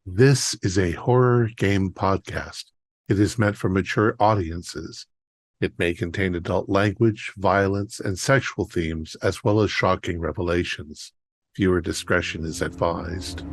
This is a horror game podcast. It is meant for mature audiences. It may contain adult language, violence, and sexual themes, as well as shocking revelations. Viewer discretion is advised.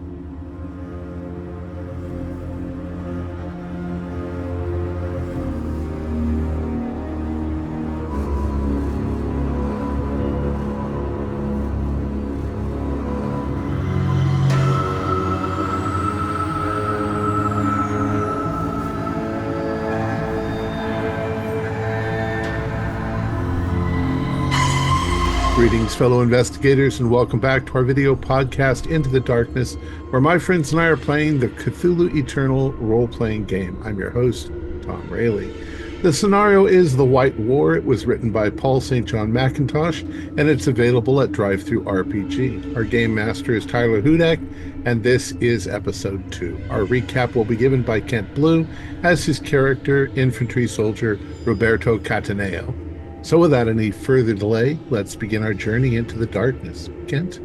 Greetings, fellow investigators, and welcome back to our video podcast, Into the Darkness, where my friends and I are playing the Cthulhu Eternal role-playing game. I'm your host, Thom Raley. The scenario is The White War. It was written by Paul St. John Mackintosh, and it's available at Drive-Thru RPG. Our game master is Tyler Hudak, and this is episode 2. Our recap will be given by Kent Blue as his character, infantry soldier Roberto Cataneo. So without any further delay, let's begin our journey into the darkness. Kent?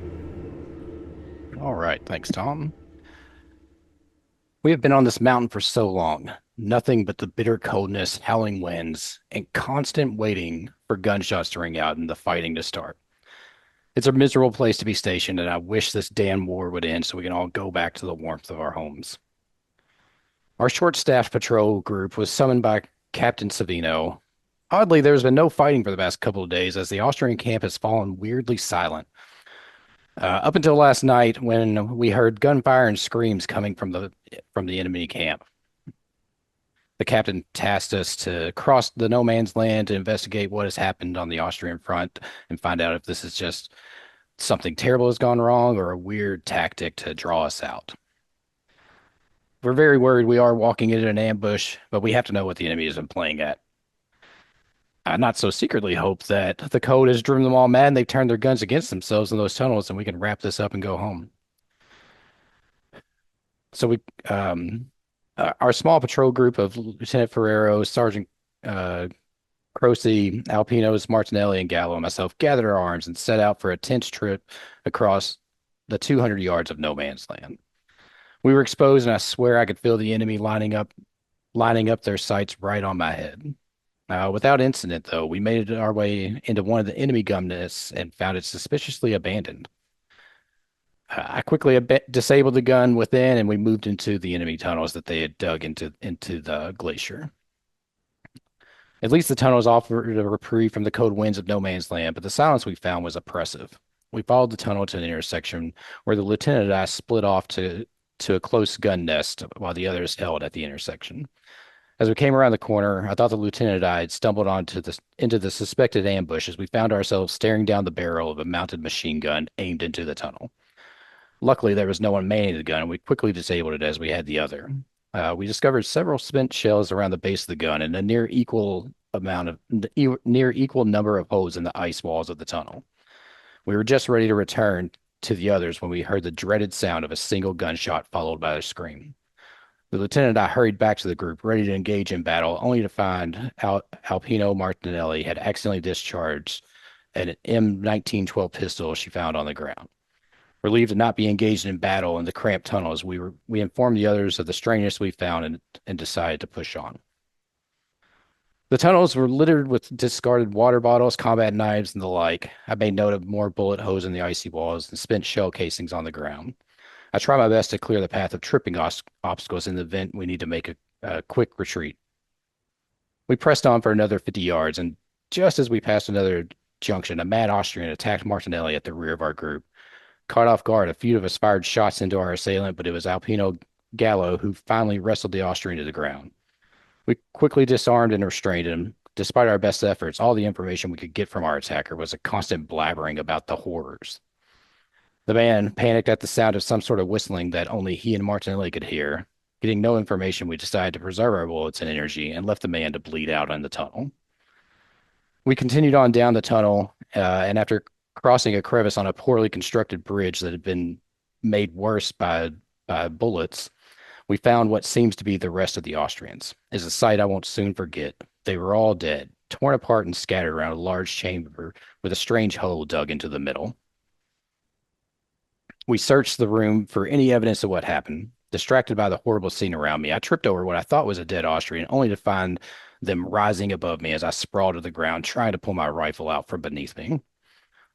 All right, thanks, Tom. We have been on this mountain for so long. Nothing but the bitter coldness, howling winds, and constant waiting for gunshots to ring out and the fighting to start. It's a miserable place to be stationed, and I wish this damn war would end so we can all go back to the warmth of our homes. Our short-staffed patrol group was summoned by Captain Savino. Oddly, there's been no fighting for the past couple of days as the Austrian camp has fallen weirdly silent. Up until last night when we heard gunfire and screams coming from the enemy camp. The captain tasked us to cross the no man's land to investigate what has happened on the Austrian front and find out if this is just something terrible has gone wrong or a weird tactic to draw us out. We're very worried we are walking into an ambush, but we have to know what the enemy has been playing at. I not so secretly hope that the code has driven them all mad and they've turned their guns against themselves in those tunnels and we can wrap this up and go home. So our small patrol group of Lieutenant Ferrero, Sergeant Croce, Alpinos, Martinelli, and Gallo and myself gathered our arms and set out for a tense trip across the 200 yards of no man's land. We were exposed and I swear I could feel the enemy lining up their sights right on my head. Without incident, though, we made our way into one of the enemy gun nests and found it suspiciously abandoned. I quickly disabled the gun within, and we moved into the enemy tunnels that they had dug into the glacier. At least the tunnels offered a reprieve from the cold winds of no man's land, but the silence we found was oppressive. We followed the tunnel to an intersection where the lieutenant and I split off to a close gun nest while the others held at the intersection. As we came around the corner, I thought the lieutenant and I had stumbled into the suspected ambush as we found ourselves staring down the barrel of a mounted machine gun aimed into the tunnel. Luckily, there was no one manning the gun, and we quickly disabled it as we had the other. We discovered several spent shells around the base of the gun and a near equal number of holes in the ice walls of the tunnel. We were just ready to return to the others when we heard the dreaded sound of a single gunshot followed by a scream. The lieutenant and I hurried back to the group, ready to engage in battle, only to find Alpino Martinelli had accidentally discharged an M1912 pistol she found on the ground. Relieved to not be engaged in battle in the cramped tunnels, we informed the others of the strangeness we found and decided to push on. The tunnels were littered with discarded water bottles, combat knives, and the like. I made note of more bullet holes in the icy walls and spent shell casings on the ground. I try my best to clear the path of tripping obstacles in the event we need to make a quick retreat. We pressed on for another 50 yards, and just as we passed another junction, a mad Austrian attacked Martinelli at the rear of our group. Caught off guard, a few of us fired shots into our assailant, but it was Alpino Gallo who finally wrestled the Austrian to the ground. We quickly disarmed and restrained him. Despite our best efforts, all the information we could get from our attacker was a constant blabbering about the horrors. The man panicked at the sound of some sort of whistling that only he and Martinelli could hear. Getting no information, we decided to preserve our bullets and energy and left the man to bleed out in the tunnel. We continued on down the tunnel, and after crossing a crevice on a poorly constructed bridge that had been made worse by bullets, we found what seems to be the rest of the Austrians. It's a sight I won't soon forget. They were all dead, torn apart and scattered around a large chamber with a strange hole dug into the middle. We searched the room for any evidence of what happened. Distracted by the horrible scene around me, I tripped over what I thought was a dead Austrian, only to find them rising above me as I sprawled to the ground, trying to pull my rifle out from beneath me.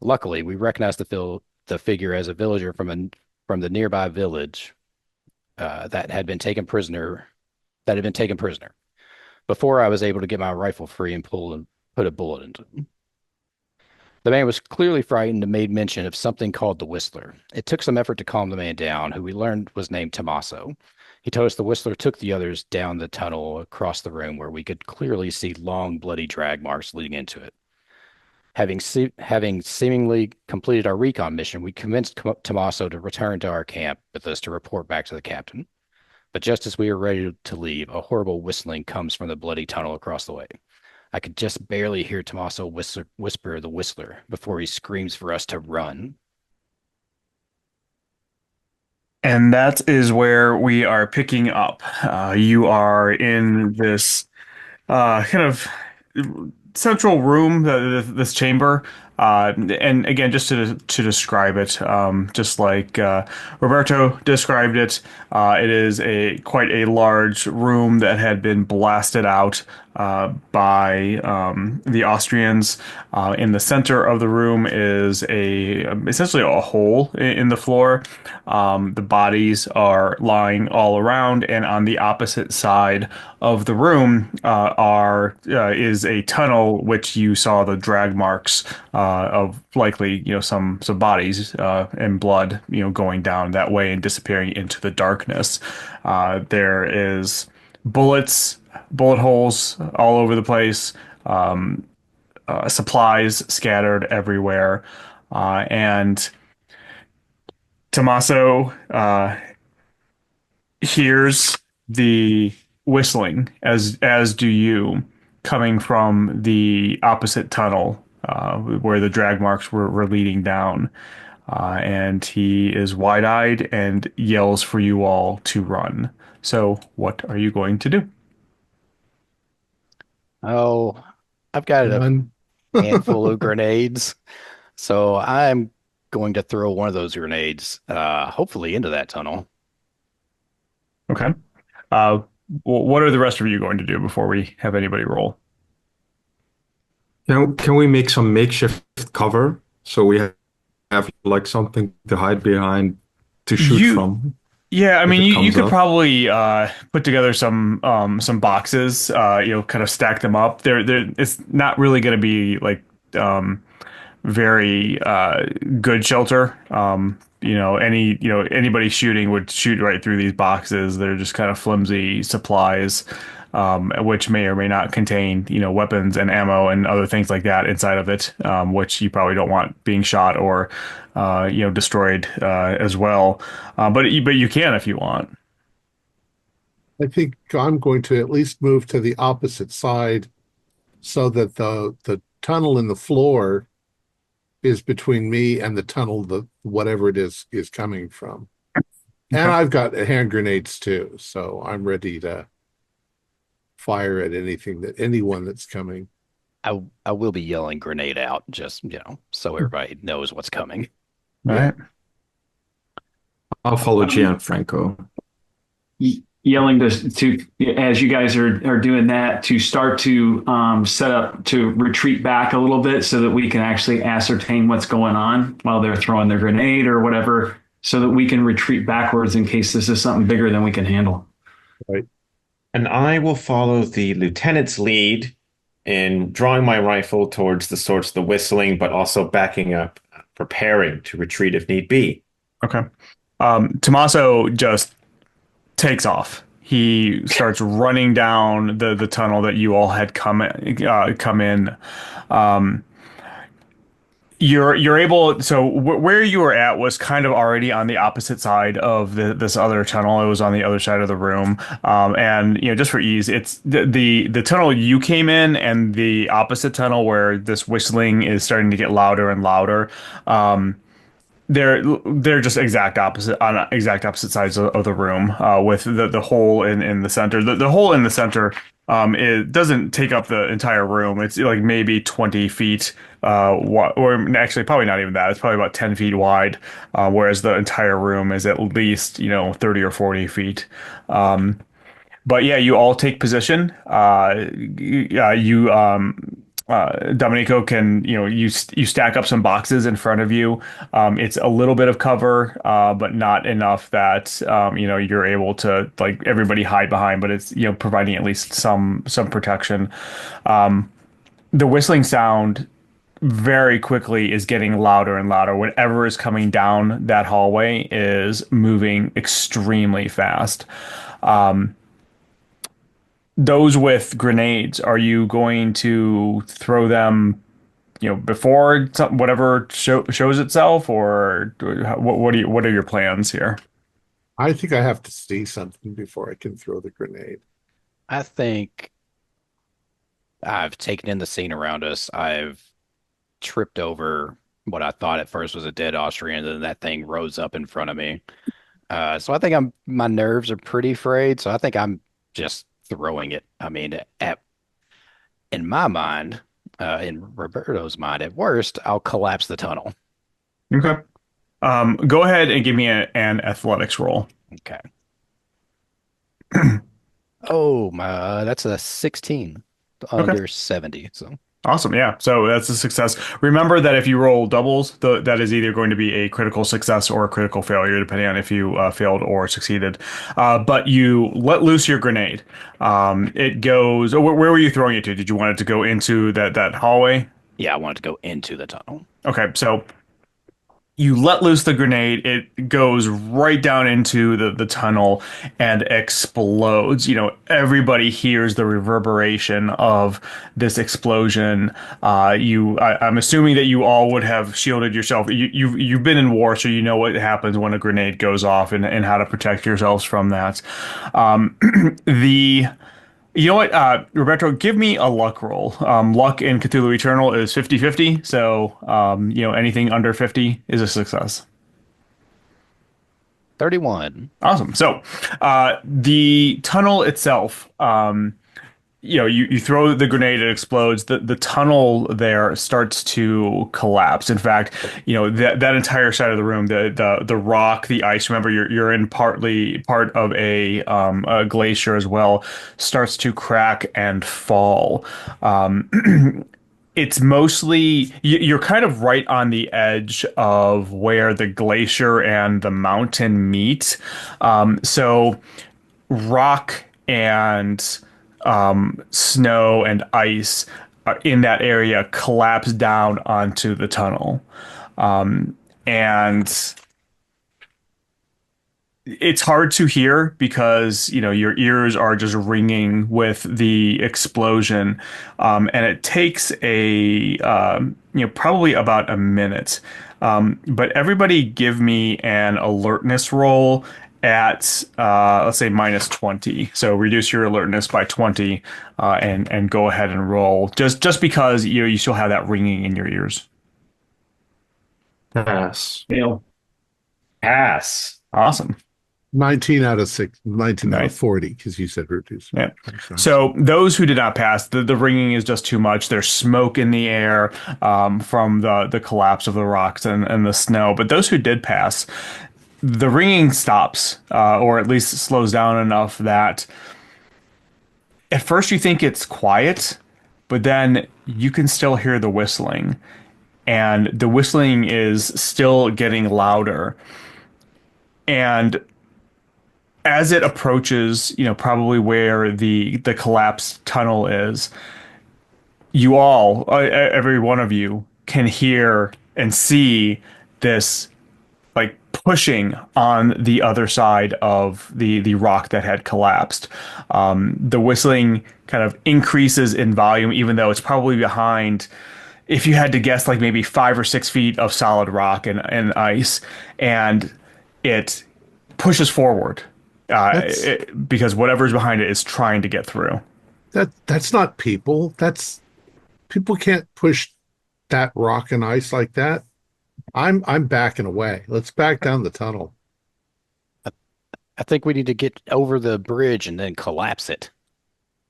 Luckily, we recognized the figure as a villager from the nearby village that had been taken prisoner. Before I was able to get my rifle free and pull and put a bullet into him. The man was clearly frightened and made mention of something called the Whistler. It took some effort to calm the man down, who we learned was named Tommaso. He told us the Whistler took the others down the tunnel across the room where we could clearly see long, bloody drag marks leading into it. Having seemingly completed our recon mission, we convinced Tommaso to return to our camp with us to report back to the captain. But just as we were ready to leave, a horrible whistling comes from the bloody tunnel across the way. I could just barely hear Tommaso whisper the Whistler before he screams for us to run. And that is where we are picking up. You are in this kind of central room, this chamber. And again, just to describe it, just like Roberto described it, it is a quite a large room that had been blasted out by the Austrians. In the center of the room is essentially a hole in the floor. The bodies are lying all around, and on the opposite side of the room is a tunnel which you saw the drag marks of likely some bodies and blood going down that way and disappearing into the darkness. There is bullet holes all over the place, supplies scattered everywhere, and Tommaso hears the whistling, as do you, coming from the opposite tunnel where the drag marks were leading down. And he is wide-eyed and yells for you all to run. So, what are you going to do? Oh, I've got a None. handful of grenades, so I'm going to throw one of those grenades, hopefully into that tunnel. Okay. Uh, what are the rest of you going to do before we have anybody roll? Can we make some makeshift cover so we have like something to hide behind to shoot You from Yeah, I if mean, it you comes could up? probably put together some boxes, kind of stack them up. It's not really going to be like very good shelter. Anybody shooting would shoot right through these boxes. They're just kind of flimsy supplies, which may or may not contain, weapons and ammo and other things like that inside of it, which you probably don't want being shot or, destroyed as well. But you can if you want. I think I'm going to at least move to the opposite side so that the tunnel in the floor is between me and the tunnel the whatever it is coming from. And Okay. I've got hand grenades too, so I'm ready to fire at anyone that's coming. I will be yelling grenade out, just, so everybody knows what's coming. All Yeah. right. I'll follow Um, Gianfranco. Yelling to as you guys are doing that to start to set up to retreat back a little bit so that we can actually ascertain what's going on while they're throwing their grenade or whatever, so that we can retreat backwards in case this is something bigger than we can handle. Right. And I will follow the lieutenant's lead in drawing my rifle towards the source of the whistling, but also backing up, preparing to retreat if need be. Okay. Tommaso just takes off. He starts running down the tunnel that you all had come in. Um, you're able, so where you were at was kind of already on the opposite side of this other tunnel. It was on the other side of the room. And just for ease, it's the tunnel you came in and the opposite tunnel where this whistling is starting to get louder and louder. They're just exact opposite on exact opposite sides of the room, with the hole in the center. The hole in the center, it doesn't take up the entire room. It's like maybe 20 feet, or actually probably not even that. It's probably about 10 feet wide, whereas the entire room is at least 30 or 40 feet. But yeah, you all take position. Domenico can, you stack up some boxes in front of you. It's a little bit of cover, but not enough that you're able to like everybody hide behind. But it's providing at least some protection. The whistling sound very quickly is getting louder and louder. Whatever is coming down that hallway is moving extremely fast. Those with grenades, are you going to throw them, before whatever shows itself, or what are your plans here? I think I have to see something before I can throw the grenade. I think I've taken in the scene around us. I've tripped over what I thought at first was a dead Austrian, and then that thing rose up in front of me. So I think my nerves are pretty frayed. So I think I'm just throwing it. I mean, in my mind, in Roberto's mind, at worst, I'll collapse the tunnel. Okay. Go ahead and give me an athletics roll. Okay. Oh my, that's a 16 under 70. So awesome. Yeah. So that's a success. Remember that if you roll doubles, that is either going to be a critical success or a critical failure, depending on if you failed or succeeded. But you let loose your grenade. It goes. Where were you throwing it to? Did you want it to go into that hallway? yeah, I wanted to go into the tunnel. Okay. So you let loose the grenade, it goes right down into the tunnel and explodes. Everybody hears the reverberation of this explosion. I'm assuming that you all would have shielded yourself. You've been in war, so you know what happens when a grenade goes off and how to protect yourselves from that. You know what, Roberto, give me a luck roll. Luck in Cthulhu Eternal is 50-50, so anything under 50 is a success. 31. Awesome. So the tunnel itself, you throw the grenade, it explodes. The tunnel there starts to collapse. In fact, that entire side of the room, the rock, the ice. Remember, you're in part of a glacier as well. Starts to crack and fall. It's mostly you're kind of right on the edge of where the glacier and the mountain meet. So rock and snow and ice in that area collapse down onto the tunnel. And it's hard to hear because, your ears are just ringing with the explosion. And it takes probably about a minute. But everybody give me an alertness roll at let's say -20. So reduce your alertness by 20 and go ahead and roll just because you still have that ringing in your ears. Pass. Fail. Pass. Awesome. 19 out of 19 out of Nice. 40, because you said reduce. Yeah. So those who did not pass, the ringing is just too much. There's smoke in the air from the collapse of the rocks and the snow. But those who did pass, the ringing stops, or at least slows down enough that at first you think it's quiet, but then you can still hear the whistling. And the whistling is still getting louder. And as it approaches, probably where the collapsed tunnel is, you all, every one of you, can hear and see this like pushing on the other side of the rock that had collapsed. The whistling kind of increases in volume, even though it's probably behind, if you had to guess, like maybe 5 or 6 feet of solid rock and ice, and it pushes forward because whatever's behind it is trying to get through. That's not people. People can't push that rock and ice like that. I'm backing away. Let's back down the tunnel. I think we need to get over the bridge and then collapse it.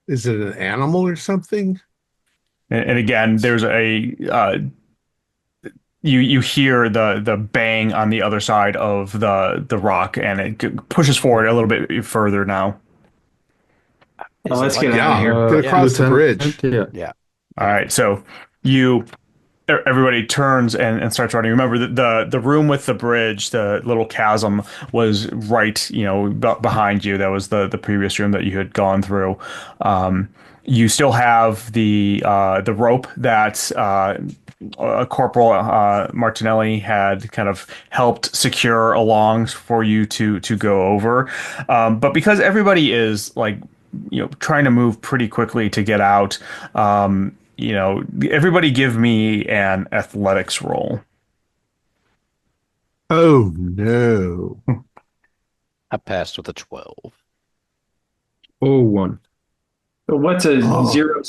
Is it an animal or something? And again, there's a you hear the bang on the other side of the rock, and it pushes forward a little bit further now. Is Well, it let's like- get out of here. Get across the bridge. Yeah. Yeah. All right, so everybody turns and starts running. Remember that the room with the bridge, the little chasm, was right, behind you. That was the previous room that you had gone through. You still have the rope that Corporal Martinelli had kind of helped secure along for you to go over. But because everybody is like, trying to move pretty quickly to get out, everybody give me an athletics roll. Oh no. I passed with a 12. Oh, one. So what's a Oh. 000?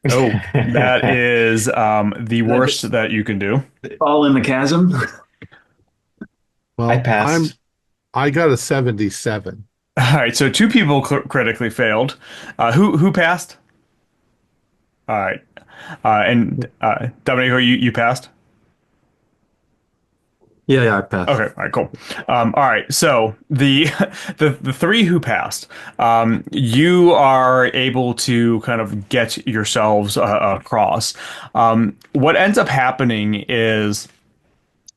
Oh, that is the worst that you can do. All in the chasm. Well, I passed. I got a 77. All right, so two people critically failed. Who passed? All right, and Domenico, you passed. Yeah, I passed. Okay, all right, cool. All right, so the the three who passed, you are able to kind of get yourselves across. What ends up happening is,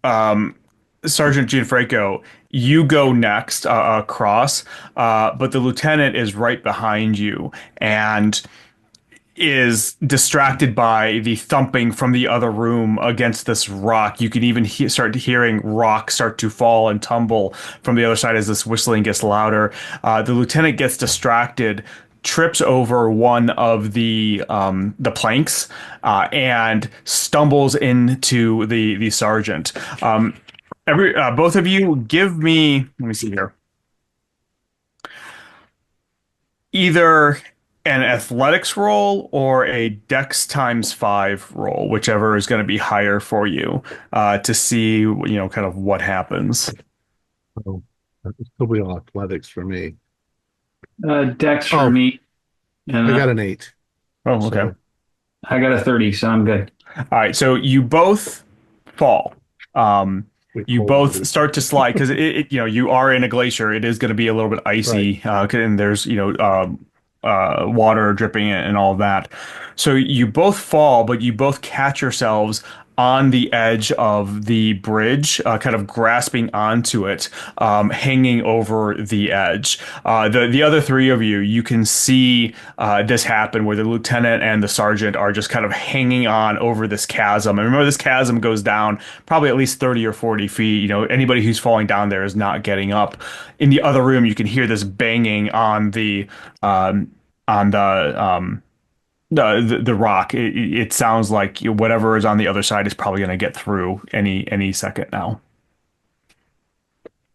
Sergeant Gianfranco, you go next across, but the lieutenant is right behind you and is distracted by the thumping from the other room against this rock. You can even start hearing rock start to fall and tumble from the other side as this whistling gets louder. The lieutenant gets distracted, trips over one of the planks, and stumbles into the sergeant. Both of you, give me. Let me see here. Either an athletics roll or a dex times 5 roll, whichever is going to be higher for you, to see, kind of what happens. Oh, it's still be all athletics for me. Dex for Oh. me. And I got an 8. Oh, okay. So, I got a 30, so I'm good. All right, so you both fall. You both cold. start to slide because you are in a glacier. It is going to be a little bit icy, and there's water dripping and all that. So you both fall, but you both catch yourselves on the edge of the bridge, kind of grasping onto it, hanging over the edge. The other three of you can see this happen where the lieutenant and the sergeant are just kind of hanging on over this chasm. And remember, this chasm goes down probably at least 30 or 40 feet. Anybody who's falling down there is not getting up. In the other room, you can hear this banging on the rock. It sounds like whatever is on the other side is probably going to get through any second now.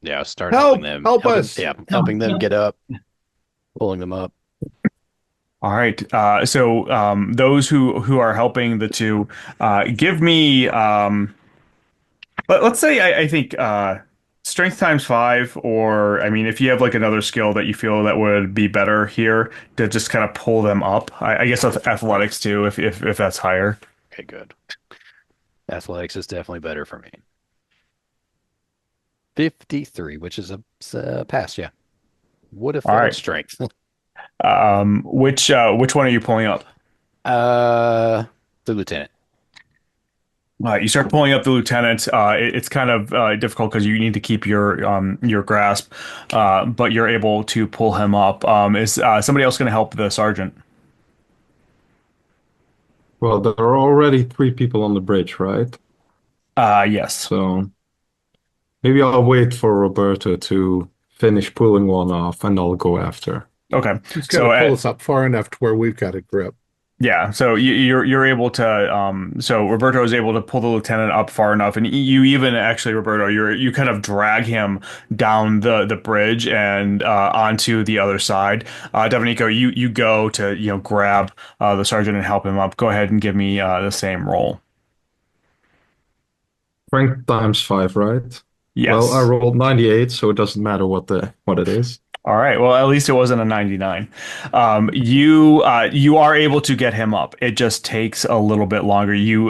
Yeah, start Help! helping them. Help us! Yeah, helping them get up, pulling them up. All right. So those who are helping the two, give me. Let's say I think strength times 5, or I mean, if you have like another skill that you feel that would be better here to just kind of pull them up. I guess with athletics too, if that's higher. Okay, good. Athletics is definitely better for me. 53, which is a pass, yeah. Would have failed right. strength. Which one are you pulling up? The lieutenant. You start pulling up the lieutenant. It's kind of difficult because you need to keep your grasp, but you're able to pull him up. Is somebody else going to help the sergeant? Well, there are already 3 people on the bridge, right? Yes. So maybe I'll wait for Roberto to finish pulling one off, and I'll go after. Okay. He's got to pull us up far enough to where we've got a grip. Yeah, so you're able to so Roberto is able to pull the lieutenant up far enough, and you even actually, Roberto, you kind of drag him down the bridge and onto the other side. Domenico, you go to grab the sergeant and help him up. Go ahead and give me the same roll. Strength times 5, right? Yes. Well, I rolled 98, so it doesn't matter what it is. All right. Well, at least it wasn't a 99. You are able to get him up. It just takes a little bit longer. You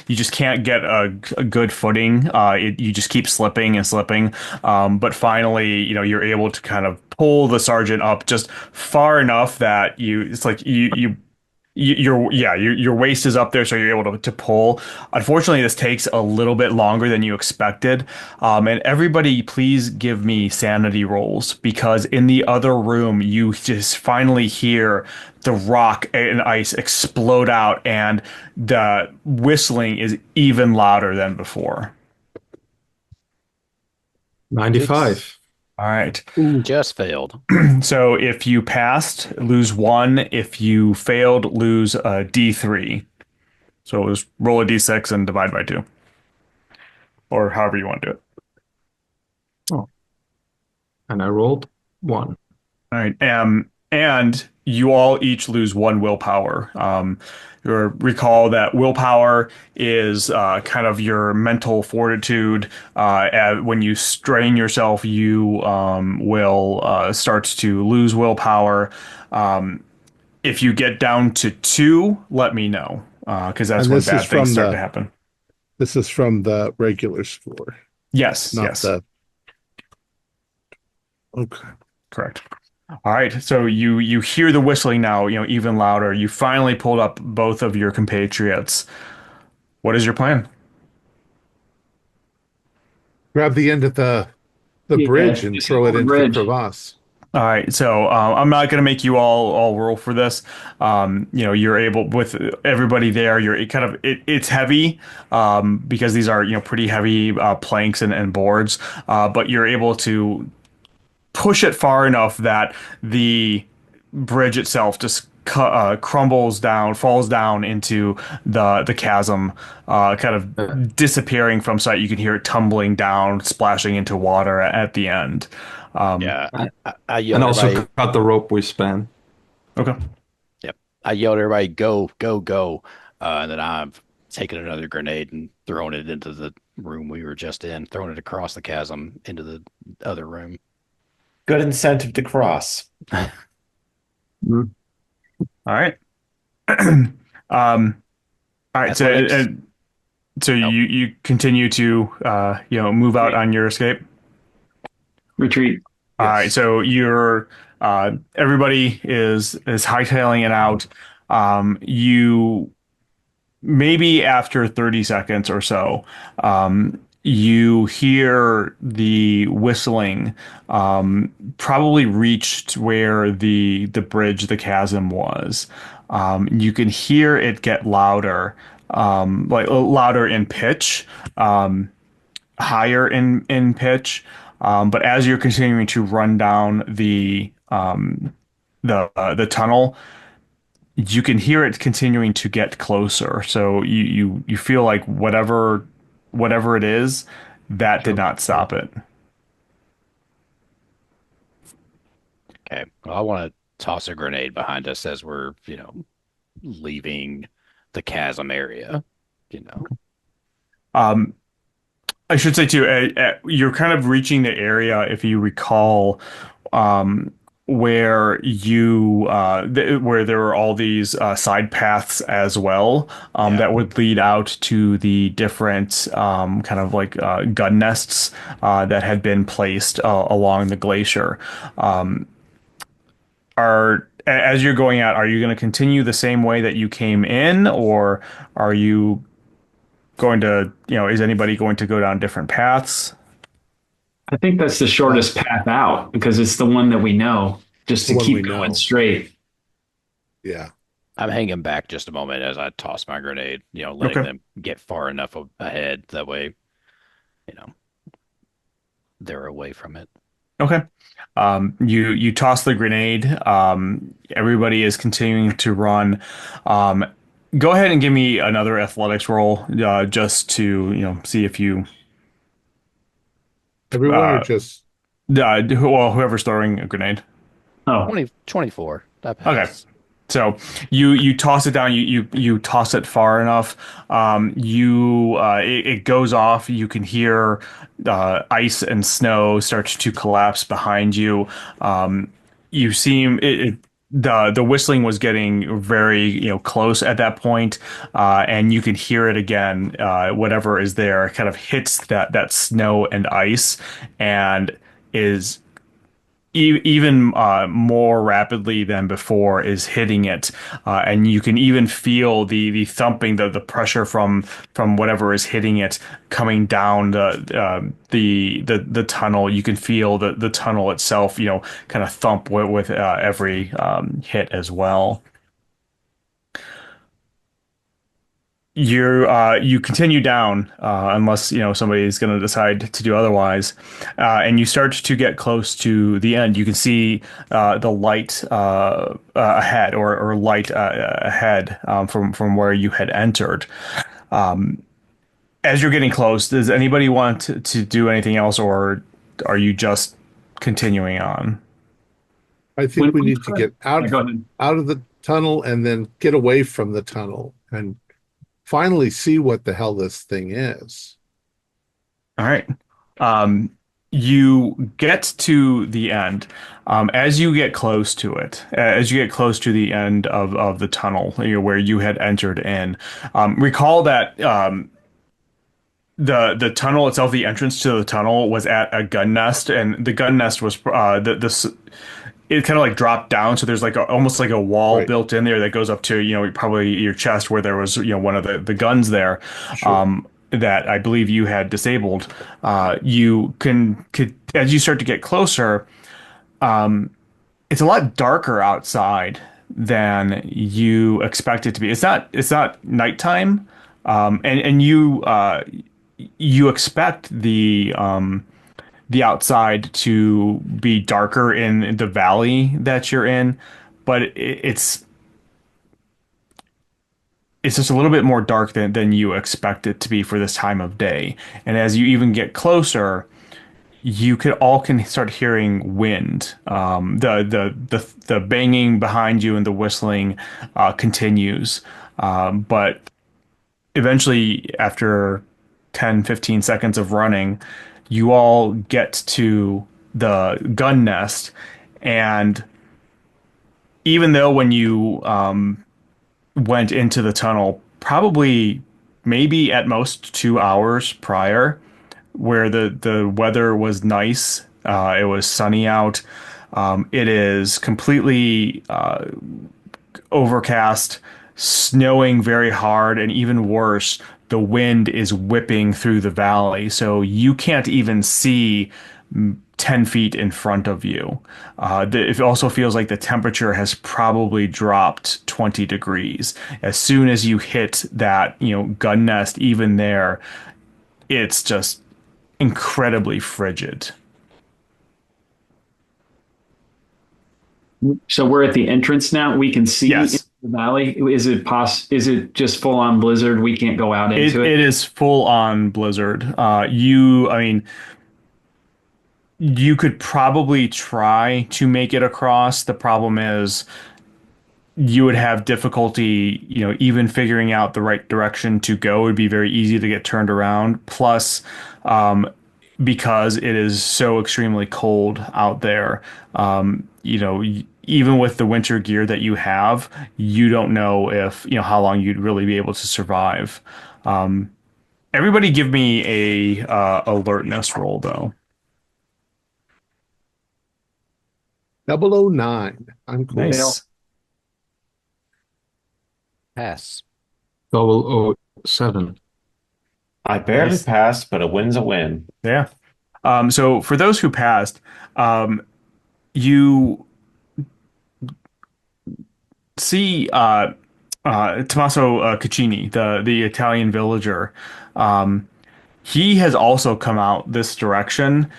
just can't get a good footing. You just keep slipping and slipping. But finally, you're able to kind of pull the sergeant up just far enough that it's like your waist is up there, so you're able to pull. Unfortunately, this takes a little bit longer than you expected. And everybody, please give me sanity rolls, because in the other room, you just finally hear the rock and ice explode out, and the whistling is even louder than before. 95. All right. Just failed. So if you passed, lose 1. If you failed, lose a D3. So it was roll a D6 and divide by 2. Or however you want to do it. Oh. And I rolled 1. All right. And you all each lose 1 willpower. Recall that willpower is kind of your mental fortitude. When you strain yourself, you will start to lose willpower. If you get down to 2, let me know, because that's And when this is bad things from start the- to happen. This is from the regular score, Yes, not yes, the. Okay. correct. All right, so you hear the whistling now, even louder. You finally pulled up both of your compatriots. What is your plan? Grab the end of the Yeah, bridge and just throw it over the into the bridge. crevasse. All right, so I'm not going to make you all roll for this. You're able, with everybody there. It's heavy because these are pretty heavy planks and boards, but you're able to push it far enough that the bridge itself just crumbles down, falls down into the chasm, kind of disappearing from sight. You can hear it tumbling down, splashing into water at the end. Yeah. I And yelled at also everybody. cut the rope we span. Okay. Yep. I yelled at everybody, go, go, go. And then I've taken another grenade and thrown it into the room we were just in, thrown it across the chasm into the other room. Good incentive to cross. All right. All right. So, Athletics. so you continue to move out on your escape. Retreat. All right. So you're everybody is hightailing it out. You maybe after 30 seconds or so, you hear the whistling probably reached where the bridge, the chasm was. You can hear it get louder, like louder in pitch, higher in pitch. But as you're continuing to run down the tunnel, you can hear it continuing to get closer. So you feel like whatever it is, that did not stop it. Okay. Well, I want to toss a grenade behind us as we're, leaving the chasm area, Um, I should say too, you're kind of reaching the area, if you recall, where where there were all these side paths as well, Yeah. that would lead out to the different kind of like gun nests that had been placed along the glacier. As you're going out, are you going to continue the same way that you came in, or are you going to, is anybody going to go down different paths? I think that's the shortest path out because it's the one that we know, just The to one keep we going know. straight. Yeah. I'm hanging back just a moment as I toss my grenade, letting Okay. them get far enough ahead. That way, they're away from it. Okay. You toss the grenade. Everybody is continuing to run. Go ahead and give me another athletics roll, just to see if you Everyone or uh, just whoever's throwing a grenade. Oh, 24. That Okay. passes. So you toss it down. You toss it far enough. It goes off. You can hear ice and snow start to collapse behind you. You seem the whistling was getting very close at that point, and you can hear it again. Whatever is there kind of hits that snow and ice, and is even more rapidly than before is hitting it, and you can even feel the thumping, the pressure from whatever is hitting it coming down the tunnel. You can feel the tunnel itself, kind of thump with every hit as well. You continue down unless somebody is going to decide to do otherwise, and you start to get close to the end. You can see the light ahead, or light ahead from where you had entered. As you're getting close, does anybody want to do anything else, or are you just continuing on? I think we need to get Yeah, go ahead. out of the tunnel and then get away from the tunnel and finally see what the hell this thing is. All right. You get to the end. As you get close to it, as you get close to the end of the tunnel, where you had entered in, recall that the tunnel itself, the entrance to the tunnel, was at a gun nest, and the gun nest was it kind of like dropped down, so there's like almost like a wall Right. built in there that goes up to probably your chest, where there was one of the guns there. Sure. That I believe you had disabled. You could as you start to get closer, it's a lot darker outside than you expect it to be. It's not nighttime, and you expect the outside to be darker in the valley that you're in, but it's just a little bit more dark than you expect it to be for this time of day. And as you even get closer, you can start hearing wind. The banging behind you and the whistling continues. But eventually, after 10-15 seconds of running, you all get to the gun nest. And even though when you went into the tunnel, probably maybe at most 2 hours prior, where the weather was nice, it was sunny out. It is completely overcast, snowing very hard, and even worse, the wind is whipping through the valley, so you can't even see 10 feet in front of you. It also feels like the temperature has probably dropped 20 degrees. As soon as you hit that, gun nest, even there, it's just incredibly frigid. So we're at the entrance now. We can see Yes. into the valley. Is it just full on blizzard? We can't go out into it. It is full on blizzard. I mean, you could probably try to make it across. The problem is you would have difficulty, even figuring out the right direction to go. It would be very easy to get turned around. Plus, because it is so extremely cold out there, even with the winter gear that you have, you don't know if, how long you'd really be able to survive. Everybody give me a alertness roll, though. 009. I'm cool. Nice. Pass. 007. I barely Nice. passed, but a win's a win. Yeah. So for those who passed, you see Tommaso Caccini, the Italian villager. He has also come out this direction,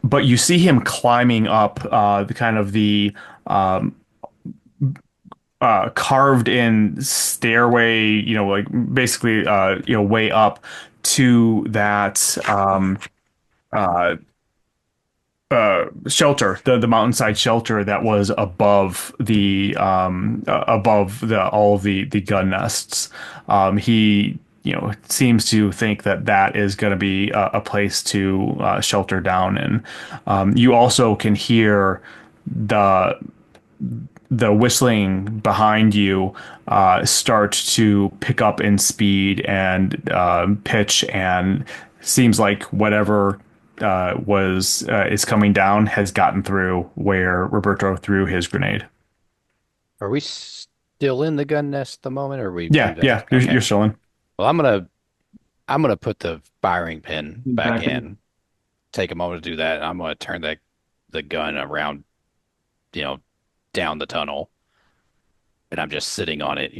but you see him climbing up the kind of the carved in stairway, like basically way up to that shelter, the mountainside shelter that was above the all the gun nests. He seems to think that that is going to be a place to shelter down in. You also can hear the whistling behind you start to pick up in speed and pitch, and seems like whatever was is coming down has gotten through where Roberto threw his grenade. Are we still in the gun nest at the moment, or we Yeah, moved out? yeah, Okay. you're still in. Well, I'm gonna put the firing pin back Back in. in. Take a moment to do that. I'm gonna turn the gun around, down the tunnel, and I'm just sitting on it,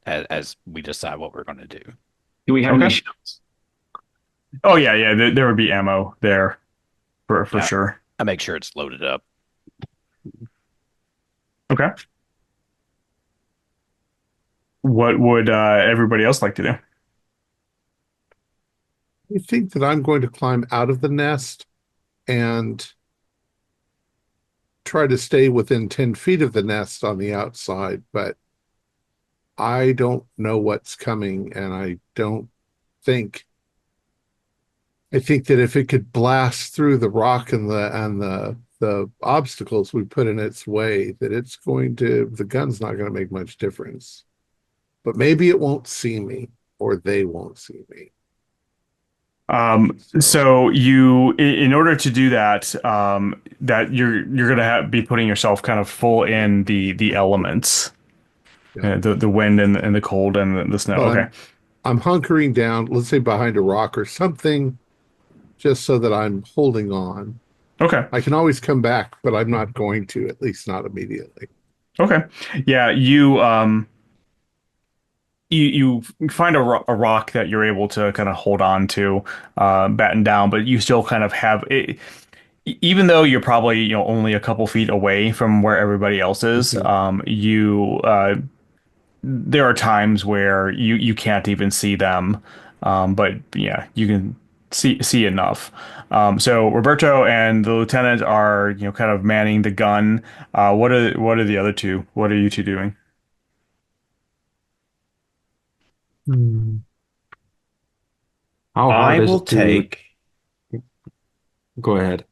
as we decide what we're gonna do. Do we have Okay. any shells? Oh yeah, yeah. There would be ammo there for Yeah. sure. I make sure it's loaded up. Okay. What would everybody else like to do? I think that I'm going to climb out of the nest and try to stay within 10 feet of the nest on the outside, but I don't know what's coming, and I think that if it could blast through the rock and the obstacles we put in its way, that the gun's not going to make much difference. But maybe it won't see me, or they won't see me. So in order to do that, that you're gonna be putting yourself kind of full in the elements, Yeah. the wind and the cold and the snow. Well, Okay. I'm hunkering down, let's say behind a rock or something, just so that I'm holding on. Okay. I can always come back, but I'm not going to, at least not immediately. Okay. Yeah. You find a rock that you're able to kind of hold on to, batten down, but you still kind of have it. Even though you're probably only a couple feet away from where everybody else is, there are times where you can't even see them, but yeah, you can see enough. So Roberto and the lieutenant are kind of manning the gun. What are the other two? What are you two doing? Hmm. How I hard is will it to take go ahead?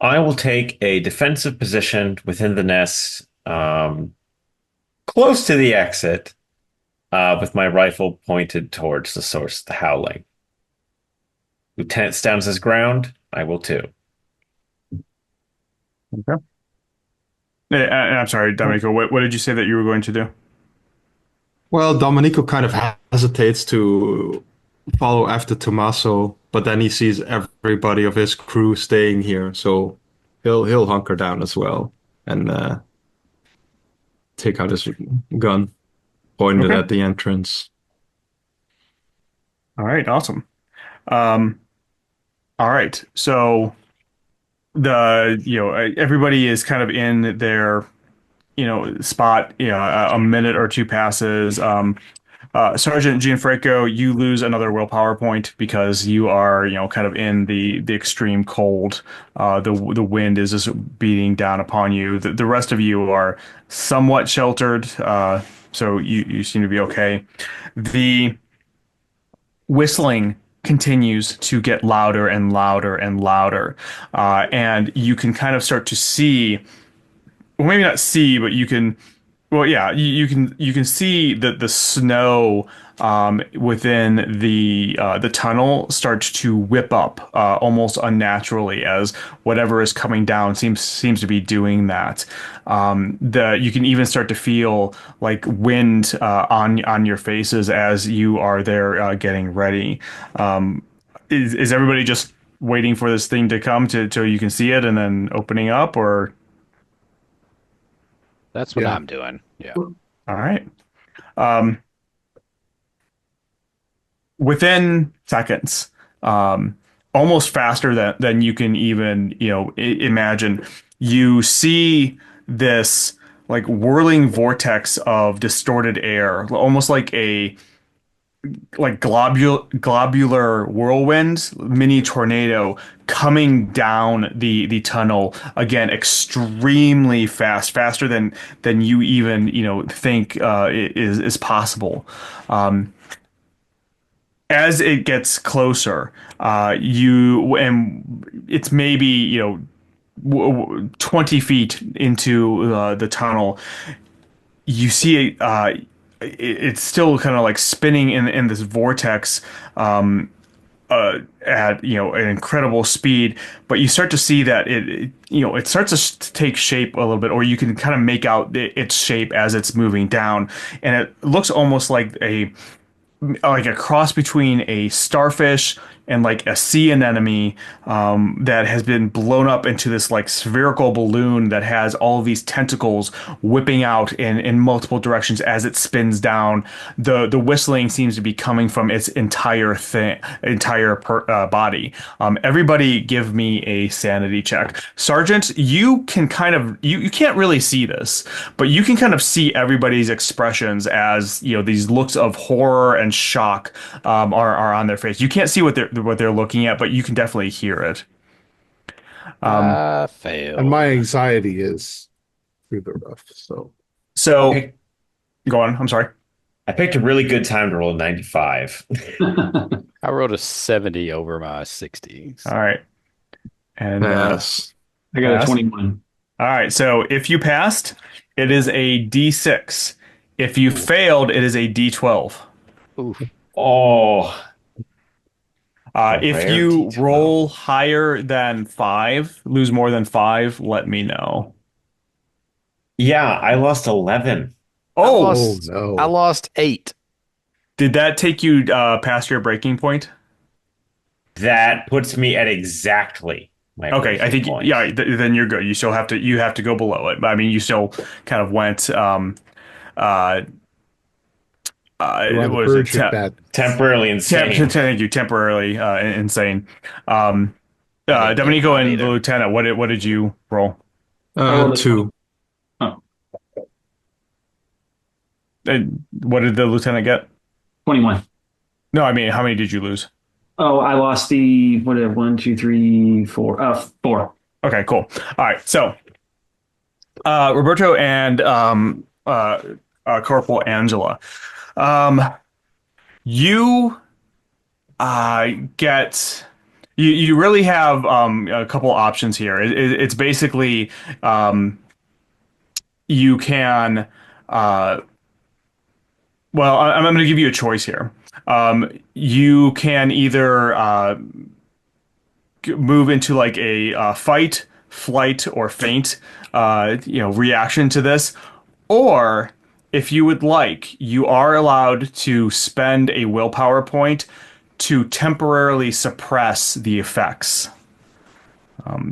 I will take a defensive position within the nest, close to the exit, with my rifle pointed towards the source of the howling. Lieutenant stands his ground. I will too. Okay. I'm sorry, Domenico. What did you say that you were going to do? Well, Domenico kind of hesitates to follow after Tommaso, but then he sees everybody of his crew staying here, so he'll hunker down as well and take out his gun, point it Okay. at the entrance. All right. Awesome. Um, all right. So everybody is kind of in their spot. A minute or two passes. Sergeant Gianfranco, you lose another willpower point because you are kind of in the extreme cold. The wind is just beating down upon you. The rest of you are somewhat sheltered, so you seem to be okay. The whistling continues to get louder and louder and louder, and you can kind of start to see, well, maybe not see, but you can, well, yeah, you can see the snow within the tunnel starts to whip up almost unnaturally as whatever is coming down seems to be doing that. You can even start to feel like wind on your faces as you are there getting ready. Is everybody just waiting for this thing to come till you can see it and then opening up, or? That's what Yeah. I'm doing. Yeah. All right. Within seconds, almost faster than you can even imagine, you see this like whirling vortex of distorted air, almost like like globular whirlwind, mini tornado coming down the tunnel again, extremely fast, faster than you even think is possible. As it gets closer, you and it's maybe 20 feet into the tunnel. You see it's still kind of like spinning in this vortex at an incredible speed, but you start to see that it starts to take shape a little bit, or you can kind of make out its shape as it's moving down, and it looks almost like a cross between a starfish and like a sea anemone that has been blown up into this like spherical balloon that has all of these tentacles whipping out in multiple directions as it spins down. The whistling seems to be coming from its body. Everybody give me a sanity check. Sergeant, you can kind of you can't really see this, but you can kind of see everybody's expressions as these looks of horror and shock are on their face. You can't see what they're looking at, but you can definitely hear it. I failed. And my anxiety is through the roof. So So go on. I'm sorry. I picked a really good time to roll a 95. I rolled a 70 over my 60. All right. And Yes. I got a Pass. 21. all right. So if you passed, it is a D6. If you failed, it is a D12. Oof. Oh, If rare you D12. roll higher than 5, lose more than 5, let me know. yeah, I lost 11. Oh, lost- no. I lost 8. did that take you past your breaking point? That puts me at exactly my Okay, I breaking think point. yeah. Then you're good. You still have to go below it. I mean, you still kind of went. Uh, you're on the what is it? verge of that. Temporarily insane. Thank you. Temporarily insane. I didn't get Domenico mine and either. the lieutenant. What did you roll? rolled a 2. Oh, What did the lieutenant get? 21. No, I mean, how many did you lose? Oh, I lost the, what, 1, 2, 3, 4. 4. Okay, cool. All right, so Roberto and Corporal Angela, you get you really have a couple options here. It's basically you can well, I'm going to give you a choice here. You can either move into like a fight, flight, or faint, reaction to this, or if you would like, you are allowed to spend a willpower point to temporarily suppress the effects.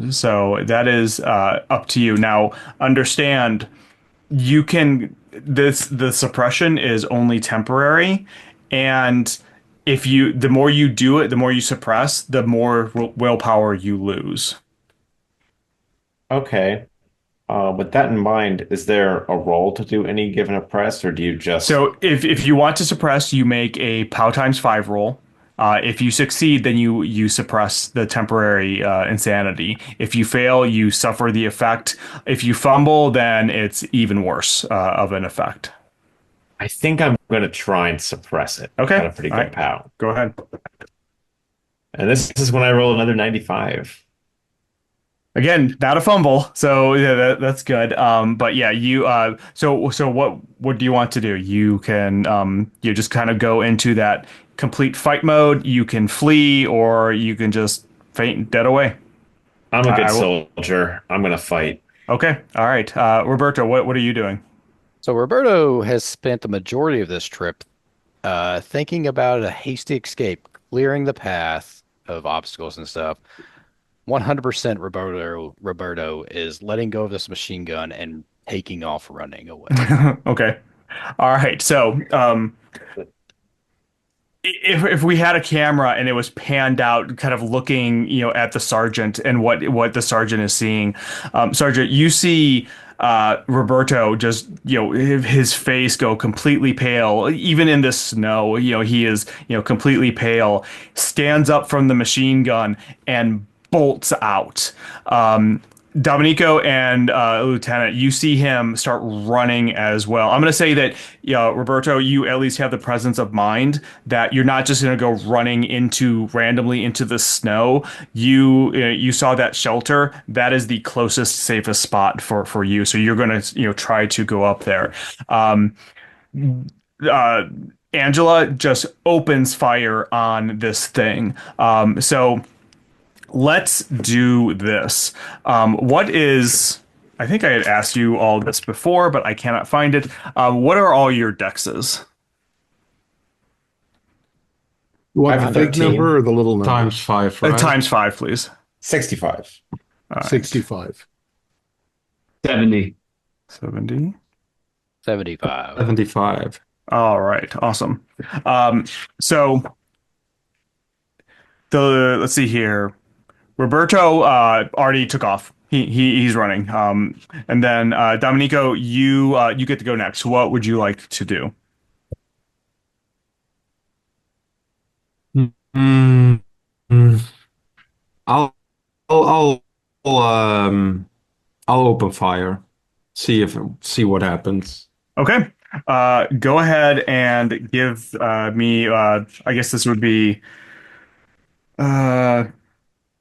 So that is up to you. Now, understand you can the suppression is only temporary, and the more you do it, the more you suppress, the more willpower you lose. Okay. With that in mind, is there a roll to do any given a press, or do you just... So if you want to suppress, you make a POW times 5 roll. If you succeed, then you suppress the temporary insanity. If you fail, you suffer the effect. If you fumble, then it's even worse of an effect. I think I'm going to try and suppress it. Okay. Got a pretty All good right. POW. Go ahead. And this is when I roll another 95. Again, not a fumble, so yeah, that's good. But yeah, you. So what do you want to do? You can you just kind of go into that complete fight mode. You can flee, or you can just faint dead away. I'm a good I will- soldier. I'm going to fight. Okay, all right. Roberto, what are you doing? So Roberto has spent the majority of this trip thinking about a hasty escape, clearing the path of obstacles and stuff. 100% Roberto is letting go of this machine gun and taking off running away. Okay, all right. So if we had a camera and it was panned out, kind of looking, at the sergeant and what the sergeant is seeing, Sergeant, you see Roberto just, his face go completely pale. Even in the snow, he is, completely pale, stands up from the machine gun and bolts out. Dominico and Lieutenant, you see him start running as well. I'm going to say that, Roberto, you at least have the presence of mind that you're not just going to go running randomly into the snow. You saw that shelter. That is the closest, safest spot for you. So you're going to try to go up there. Angela just opens fire on this thing. So. Let's do this. I think I had asked you all this before, but I cannot find it. What are all your dexes? You want I the have a big 13. number or the little number? Times 5, right? Times 5, please. 65. All right. 65. 70. 70. 75. 75. All right. Awesome. So let's see here. Roberto already took off. He's running. And then Dominico, you get to go next. What would you like to do? Mm, mm. I'll I'll I'll open fire. See what happens. Okay. Go ahead and give me. I guess this would be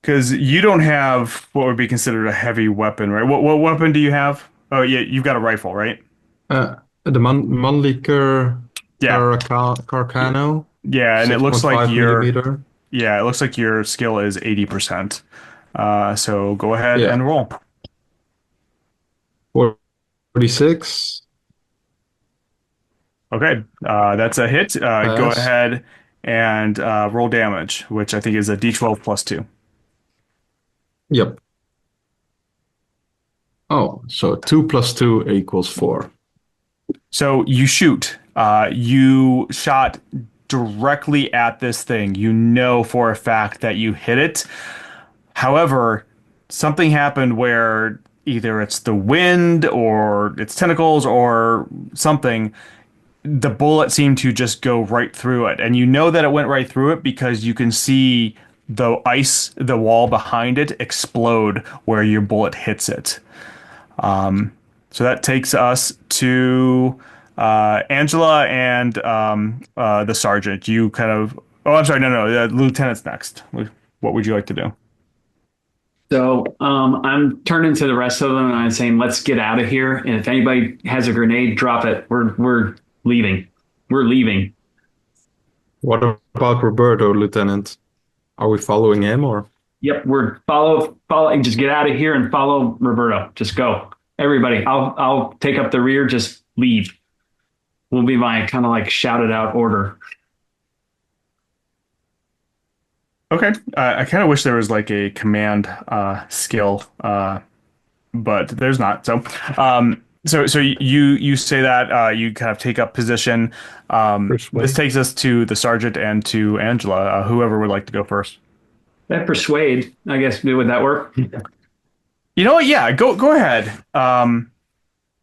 because you don't have what would be considered a heavy weapon, right? What weapon do you have? Oh yeah, you've got a rifle, right? The Mannlicher Yeah. Carcano, Yeah, and it looks like 6.5 millimeter. it looks like your skill is 80%. So go ahead Yeah. and roll. 46. Okay, that's a hit. Go Pass. ahead and roll damage, which I think is a D12 plus 2. Yep. Oh, so 2 plus 2 equals 4. So you shoot. You shot directly at this thing. You know for a fact that you hit it. However, something happened where either it's the wind or it's tentacles or something. The bullet seemed to just go right through it. And you know that it went right through it because you can see the wall behind it explode where your bullet hits it. So that takes us to Angela and the sergeant. You kind of. Oh, I'm sorry. No. The lieutenant's next. What would you like to do? So I'm turning to the rest of them and I'm saying, let's get out of here. And if anybody has a grenade, drop it. We're leaving. We're leaving. What about Roberto, Lieutenant? Are we following him or? Yep, we're follow and just get out of here and follow Roberto. Just go. Everybody, I'll take up the rear, just leave. Will be my kind of like shouted out order. Okay. I kind of wish there was like a command skill, but there's not. So you say that you kind of take up position. This takes us to the sergeant and to Angela. Whoever would like to go first. That persuade, I guess, would that work? You know what? Yeah, go ahead.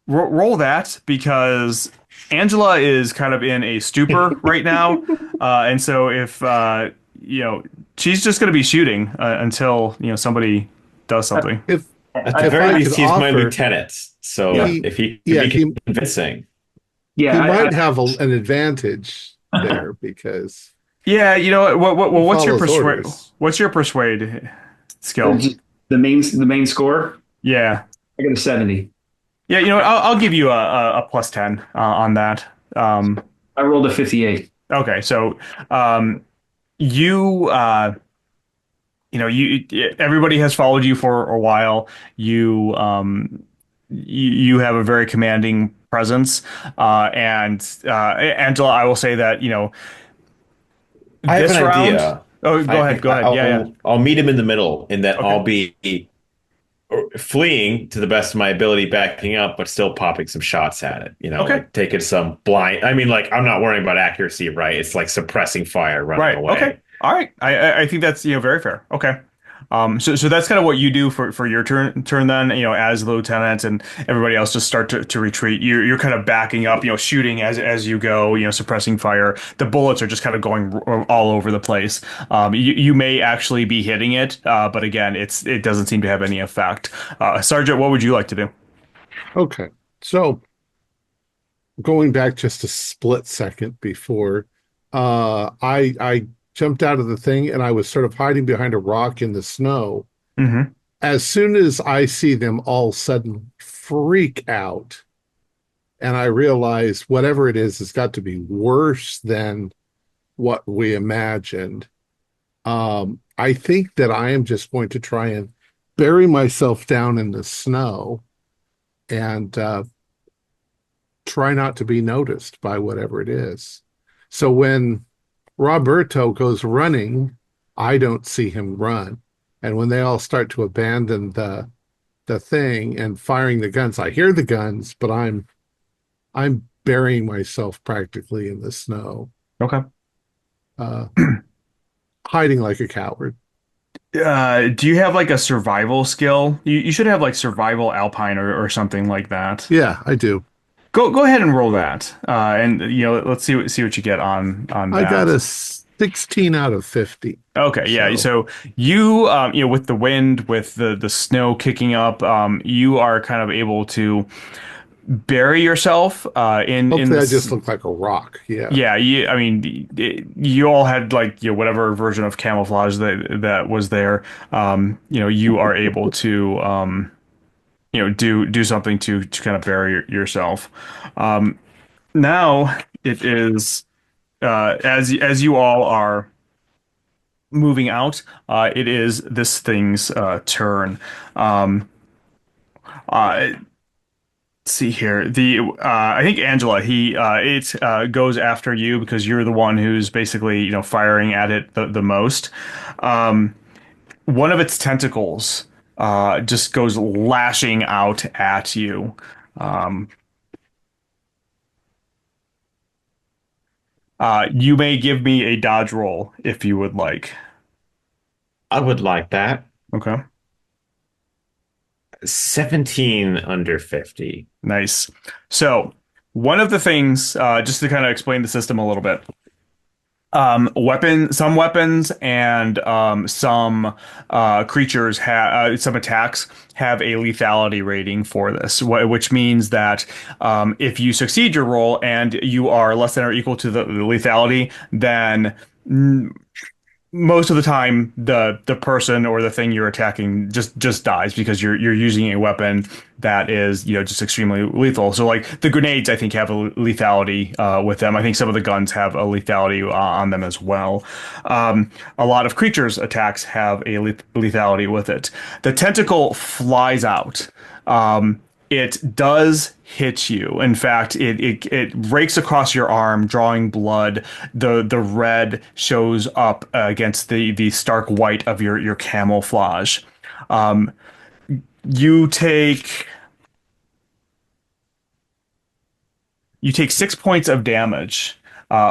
Roll that because Angela is kind of in a stupor right now, and so if she's just going to be shooting until somebody does something. At the very least, he's my lieutenant. So if he can be convincing, he might have an advantage there because. Yeah, you know what? What's your persuade? Orders. What's your persuade skill? The main score. Yeah, I got a 70. Yeah, I'll give you a plus 10 on that. I rolled a 58. Okay, so you everybody has followed you for a while. You have a very commanding presence, and Angela, I will say that I have this an round. idea. Oh, go ahead. I'll meet him in the middle in that Okay. I'll be fleeing to the best of my ability, backing up, but still popping some shots at it. Okay. Like taking some blind. I mean, like I'm not worrying about accuracy, right? It's like suppressing fire, running Right. away. Okay. All right. I think that's very fair. Okay. So that's kind of what you do for your turn then, as the lieutenant and everybody else just start to retreat. You're kind of backing up, shooting as you go, suppressing fire. The bullets are just kind of going all over the place. You may actually be hitting it, but again, it doesn't seem to have any effect. Sergeant, what would you like to do? Okay. So going back just a split second before, I jumped out of the thing and I was sort of hiding behind a rock in the snow. Hmm. As soon as I see them all sudden freak out, and I realize whatever it is has got to be worse than what we imagined. I think that I am just going to try and bury myself down in the snow and try not to be noticed by whatever it is. So when Roberto goes running, I don't see him run. And when they all start to abandon the thing and firing the guns, I hear the guns, but I'm burying myself practically in the snow, Okay. uh, hiding like a coward. Do you have like a survival skill? You should have like survival alpine or something like that. Yeah, I do. Go ahead and roll that. And let's see what you get on I got that. a 16 out of 50. Okay, yeah. So So you with the wind, with the snow kicking up, you are kind of able to bury yourself in hopefully I this. just look like a rock. Yeah. Yeah, I mean, you all had like whatever version of camouflage that was there. You are able to do something to kind of bury yourself. Now it is as you all are moving out, it is this thing's turn. Um, uh, let's see here. The I think Angela, it goes after you because you're the one who's basically firing at it the most. Um, One of its tentacles just goes lashing out at you. Um, you may give me a dodge roll if you would like. I would like that. Okay. 17 under 50. Nice. So, one of the things, just to kind of explain the system a little bit, some weapons and some creatures have some attacks have a lethality rating for this, which means that if you succeed your roll and you are less than or equal to the lethality, then most of the time the person or the thing you're attacking just dies because you're using a weapon that is just extremely lethal. So like the grenades I think have a lethality with them. I think some of the guns have a lethality on them as well. A lot of creatures attacks have a lethality with it. The tentacle flies out. It does hit you. In fact, it rakes across your arm, drawing blood. The red shows up against the stark white of your camouflage. Um, you take you take 6 points of damage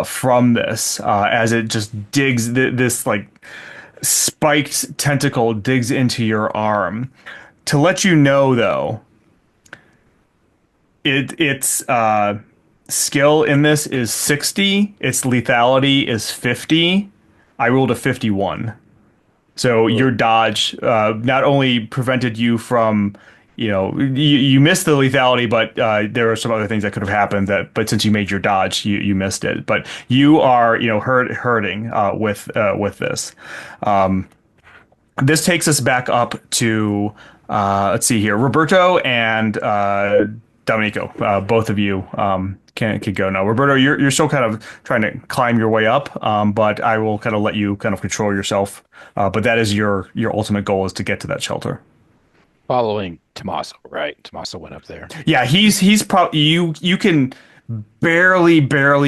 from this as it just digs this like spiked tentacle digs into your arm. To let you know, though, its skill in this is 60. Its lethality is 50. I rolled a 51. So your dodge not only prevented you from, you missed the lethality, but there were some other things that could have happened but since you made your dodge, you missed it. But you are, hurting with this. This takes us back up to let's see here, Roberto and Domenico. Both of you can go now. Roberto, you're still kind of trying to climb your way up, but I will kind of let you kind of control yourself. But that is your ultimate goal is to get to that shelter. Following Tommaso, right? Tommaso went up there. Yeah, he's probably you can barely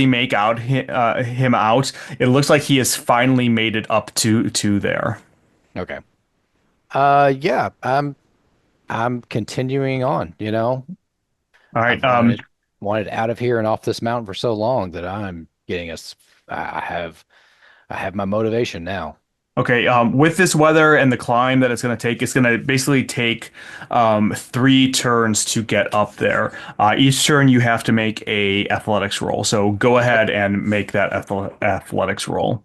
make out him out. It looks like he has finally made it up to there. Okay. Yeah, I'm continuing on, All right. I've wanted out of here and off this mountain for so long that I'm getting us I have my motivation now. Okay, with this weather and the climb that it's going to basically take 3 turns to get up there. Each turn you have to make a athletics roll. So go ahead and make that athletics roll.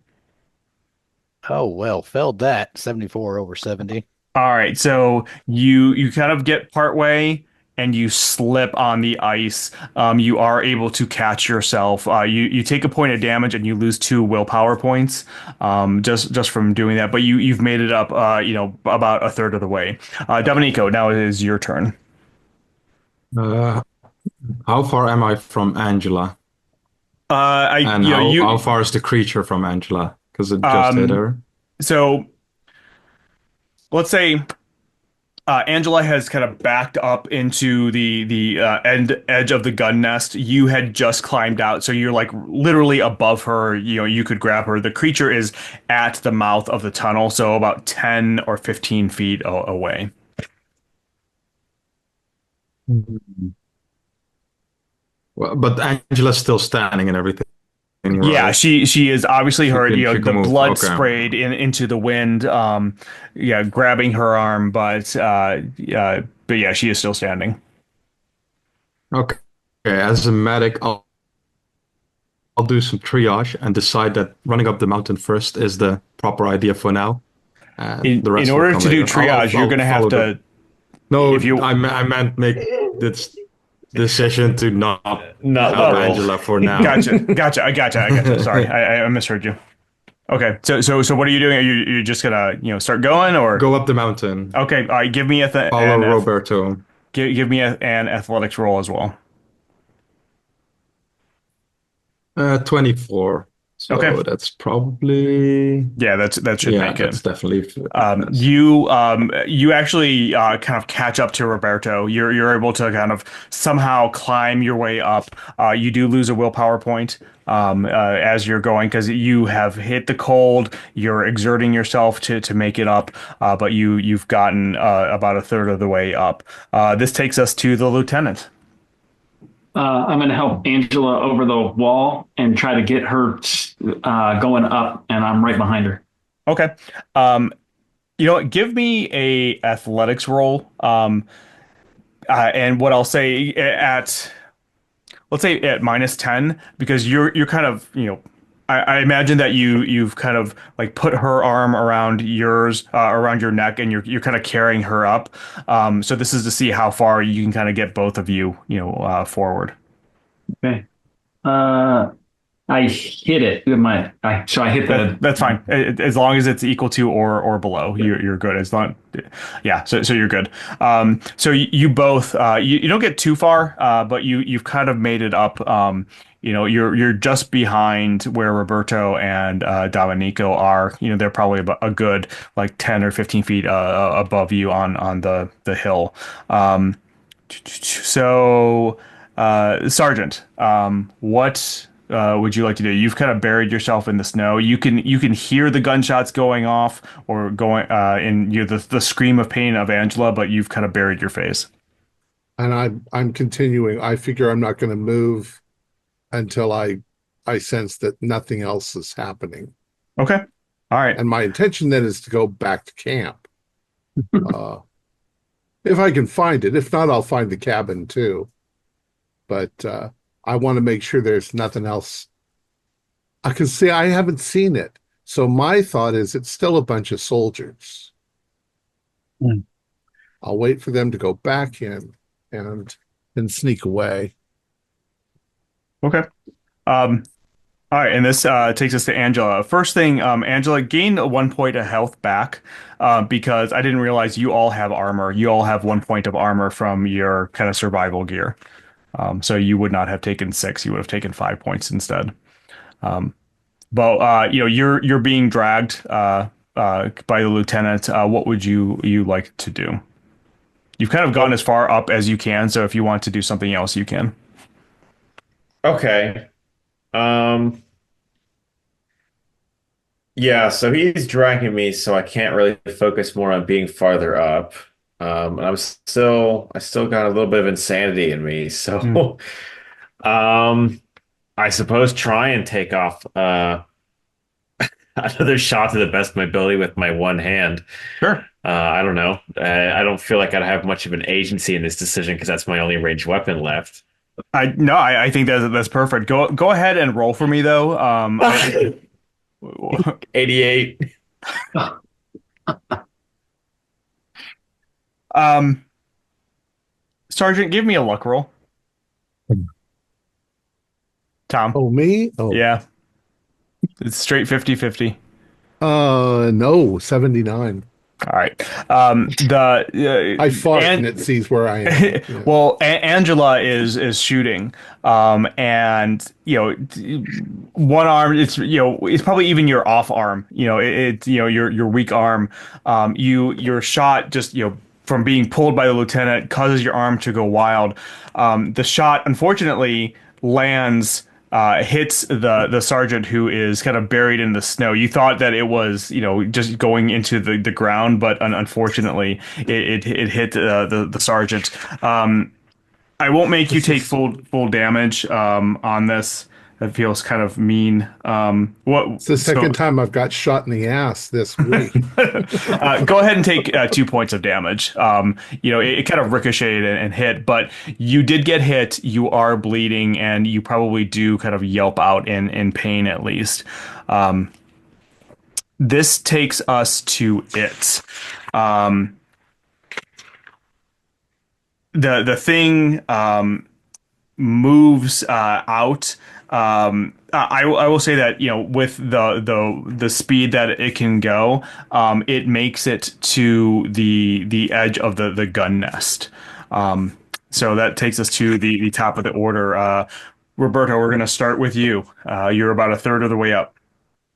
Oh, well, failed that. 74 over 70. All right, so you kind of get part way and you slip on the ice. You are able to catch yourself. You take a point of damage and you lose 2 willpower points. Just from doing that, but you've made it up. About a third of the way. Dominico, now it is your turn. Uh, how far am I from Angela? And how far is the creature from Angela? Because it just hit her. So let's say Angela has kind of backed up into the edge of the gun nest. You had just climbed out, so you're like literally above her. You could grab her. The creature is at the mouth of the tunnel, so about 10 or 15 feet away. Well, but Angela's still standing and everything. Yeah, Right? she is obviously hurt. She The can move. blood Okay. sprayed into the wind. Yeah, grabbing her arm, but yeah, she is still standing. Okay. As a medic, I'll do some triage and decide that running up the mountain first is the proper idea for now. And the In rest will order come to do later. triage, you're going to have to. No, if you- I meant make this decision to not Not help literal. Angela for now. Gotcha. I gotcha. Sorry, I misheard you. Okay, so what are you doing? Are you just gonna start going or Go up the mountain. Okay, all right. Give me Follow Roberto. give me an athletics roll as well. 24. So Okay. that's probably Yeah, that should make that's it. definitely You actually kind of catch up to Roberto. You're able to kind of somehow climb your way up. You do lose a willpower point as you're going because you have hit the cold. You're exerting yourself to make it up, but you've gotten about a third of the way up. This takes us to the lieutenant. I'm going to help Angela over the wall and try to get her going up, and I'm right behind her. Okay. You know what? Give me a athletics roll. And what I'll say let's say at -10, because you're kind of, I imagine that you've kind of like put her arm around yours, around your neck, and you're kind of carrying her up. So this is to see how far you can kind of get both of you, forward. Okay. I hit it with so I hit That's fine. As long as it's equal to or below, you're good. It's not, yeah. So you're good. So you both you don't get too far, but you've kind of made it up. You're just behind where Roberto and Dominico are. They're probably about a good like 10 or 15 feet above you on the hill. So Sergeant, what would you like to do? You've kind of buried yourself in the snow. You can hear the gunshots going off or going in the scream of pain of Angela, but you've kind of buried your face. And I'm continuing. I figure I'm not going to move until I sense that nothing else is happening. Okay. All right. And my intention then is to go back to camp. If I can find it. If not, I'll find the cabin too. But I want to make sure there's nothing else. I can see I haven't seen it. So my thought is it's still a bunch of soldiers. I'll wait for them to go back in and then sneak away. Okay. All right, and this takes us to Angela. First thing, Angela, gain 1 point of health back because I didn't realize you all have armor. You all have 1 point of armor from your kind of survival gear. So you would not have taken 6. You would have taken 5 points instead. But you're being dragged by the lieutenant. What would you like to do? You've kind of gone as far up as you can. So if you want to do something else, you can. Okay. Yeah, so he's dragging me, so I can't really focus more on being farther up. And I still got a little bit of insanity in me. So, I suppose try and take off another shot to the best of my ability with my one hand. Sure. I don't know. I don't feel like I'd have much of an agency in this decision because that's my only ranged weapon left. I think that's perfect. Go ahead and roll for me though. 88. Um, Sergeant, give me a luck roll. Tom. Oh, me? Oh, Yeah. It's straight 50-50. No, 79. All right. I fart and and it sees where I am. Yeah. well, Angela is shooting, and one arm. It's probably even your off arm. Your weak arm. Your shot just from being pulled by the lieutenant causes your arm to go wild. The shot unfortunately lands. Hits the sergeant who is kind of buried in the snow. You thought that it was just going into the ground, but unfortunately it hit the sergeant. I won't make you take full damage on this. That feels kind of mean. It's the second time I've got shot in the ass this week. Go ahead and take 2 points of damage. It kind of ricocheted and hit, but you did get hit. You are bleeding, and you probably do kind of yelp out in pain at least. This takes us to it. The thing moves out. I will say that with the speed that it can go, it makes it to the edge of the gun nest. So that takes us to the top of the order. Roberto, we're going to start with you. You're about a third of the way up.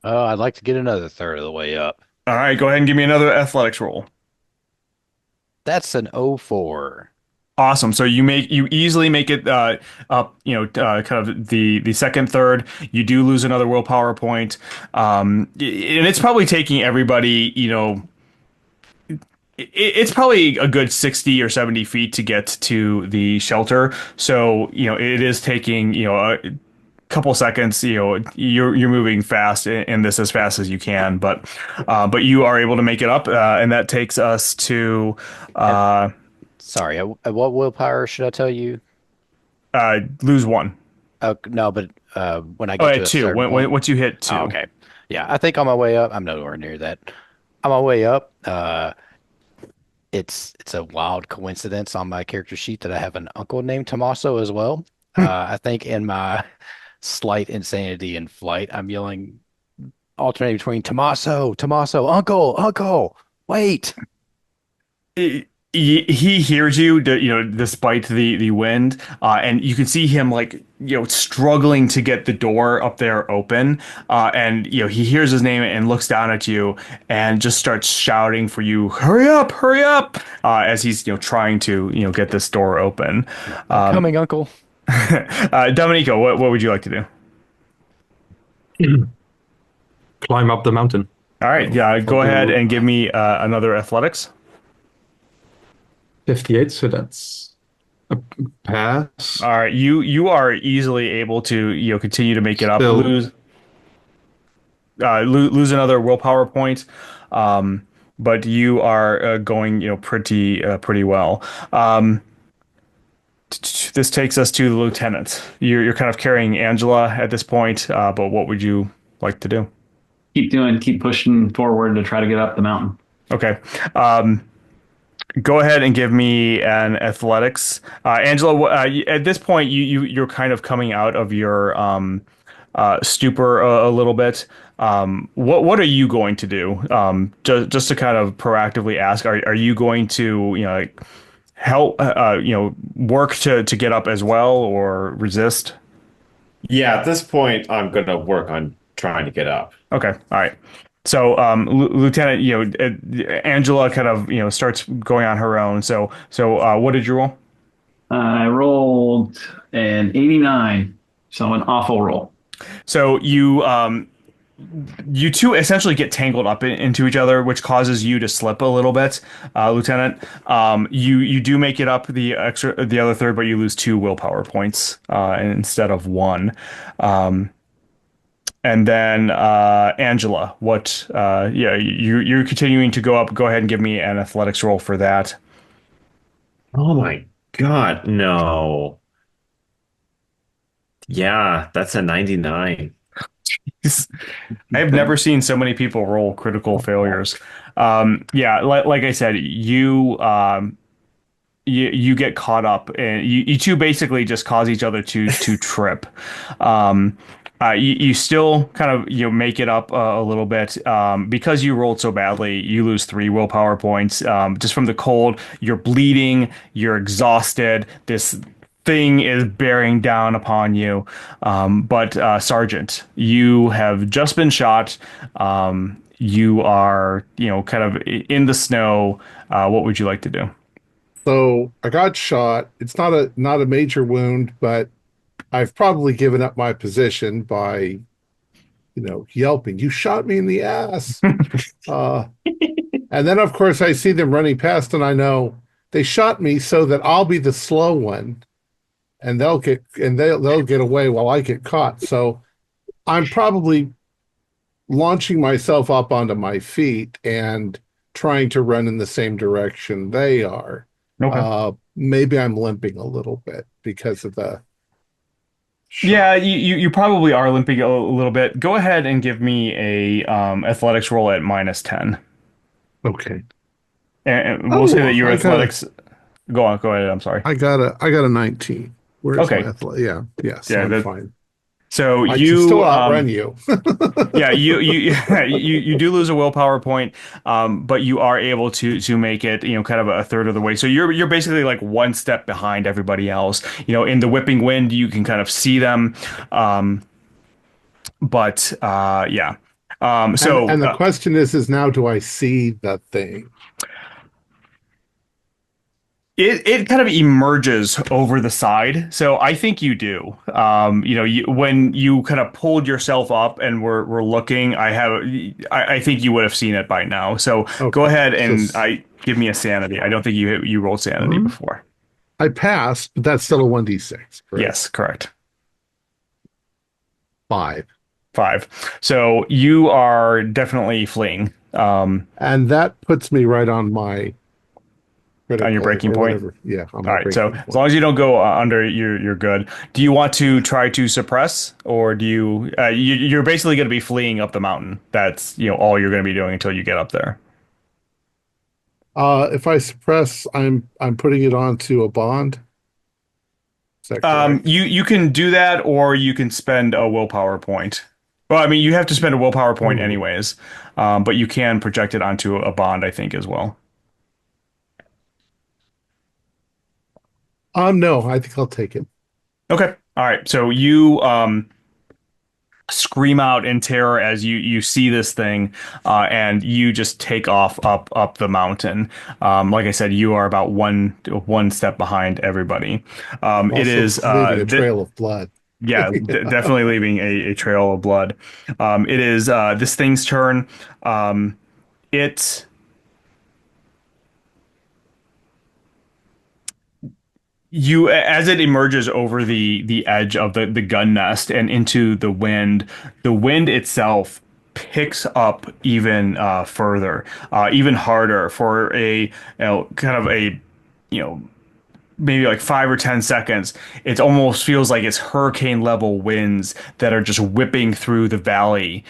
I'd like to get another third of the way up. All right, go ahead and give me another athletics roll. That's an 04. Awesome. So you easily make it up, kind of the second third. You do lose another willpower point. And it's probably taking everybody, it's probably a good 60 or 70 feet to get to the shelter. So, it is taking, a couple seconds. You're moving fast in this as fast as you can, but you are able to make it up, and that takes us to Sorry, at what willpower should I tell you? lose one. No, but when I Oh, get to at a two. certain point. Once you hit two. Oh, okay. Yeah, I think on my way up, I'm nowhere near that. On my way up, it's a wild coincidence on my character sheet that I have an uncle named Tommaso as well. I think in my slight insanity in flight, I'm yelling, alternating between Tommaso, Tommaso, uncle, uncle, wait. He hears you, despite the wind, and you can see him struggling to get the door up there open, and he hears his name and looks down at you and just starts shouting for you, hurry up, as he's trying to get this door open. Coming, uncle. Domenico, what would you like to do? Climb up the mountain. All right, yeah, go ahead and give me another athletics. 58, so that's a pass. All right, you are easily able to continue to make it up. Still- Lose another willpower point, but you are going pretty well. This takes us to the lieutenant. You're kind of carrying Angela at this point, but what would you like to do? Keep pushing forward to try to get up the mountain. Okay. Go ahead and give me an athletics, Angela. At this point, you're kind of coming out of your stupor a little bit. What are you going to do? Just to kind of proactively ask, are you going to help work to get up as well, or resist? Yeah, at this point, I'm going to work on trying to get up. Okay, all right. So, Lieutenant, Angela kind of starts going on her own. So, what did you roll? I rolled an 89, so an awful roll. So you two essentially get tangled up into each other, which causes you to slip a little bit, Lieutenant. You do make it up the other third, but you lose 2 willpower points instead of 1. And then Angela, what? Yeah, you're continuing to go up. Go ahead and give me an athletics roll for that. Oh my God, no. Yeah, that's a 99. I've never seen so many people roll critical failures. Yeah, like I said, you get caught up, and you two basically just cause each other to trip. Um, you still kind of make it up a little bit because you rolled so badly. You lose 3 willpower points just from the cold. You're bleeding. You're exhausted. This thing is bearing down upon you. But Sergeant, you have just been shot. You are kind of in the snow. What would you like to do? So I got shot. It's not a major wound, but I've probably given up my position by, yelping, "You shot me in the ass." Uh, and then of course I see them running past and I know they shot me so that I'll be the slow one and they'll get away while I get caught. So I'm probably launching myself up onto my feet and trying to run in the same direction they are. Okay. Maybe I'm limping a little bit because of the shot. Yeah, you probably are limping a little bit. Go ahead and give me a athletics roll at -10. Okay. And we'll say that your I got athletics. Go on, go ahead. I'm sorry. I got a 19. Where's Okay. my athletic? Yeah, yes, Yeah, I'm fine. So I can you still outrun you. yeah, you do lose a willpower point, but you are able to make it, kind of a third of the way. So you're basically like one step behind everybody else. In the whipping wind, you can kind of see them, but yeah. So And the question is now do I see the thing? it kind of emerges over the side, so I think you do. When you kind of pulled yourself up and were looking, I think you would have seen it by now. So go Okay. ahead and give me a sanity. I don't think you rolled sanity before. I passed, but that's still a 1d6, correct? Yes, correct. 5. 5. So you are definitely fleeing. And that puts me right on my On your breaking point? Whatever. Yeah, on All my right, so breaking point. as long as you don't go under, you're good. Do you want to try to suppress, or do you're basically going to be fleeing up the mountain? That's all you're going to be doing until you get up there. If I suppress, I'm putting it onto a bond. Is that correct? You can do that, or you can spend a willpower point. Well, I mean, you have to spend a willpower point anyways, but you can project it onto a bond, I think, as well. No, I think I'll take it. Okay. All right. So you scream out in terror as you see this thing, and you just take off up the mountain. Like I said, you are about one step behind everybody. It is leaving a trail of blood. Yeah, definitely leaving a trail of blood. It is this thing's turn. It You as it emerges over the edge of the gun nest and into the wind itself picks up even further, even harder for kind of a maybe like 5 or 10 seconds. It almost feels like it's hurricane level winds that are just whipping through the valley.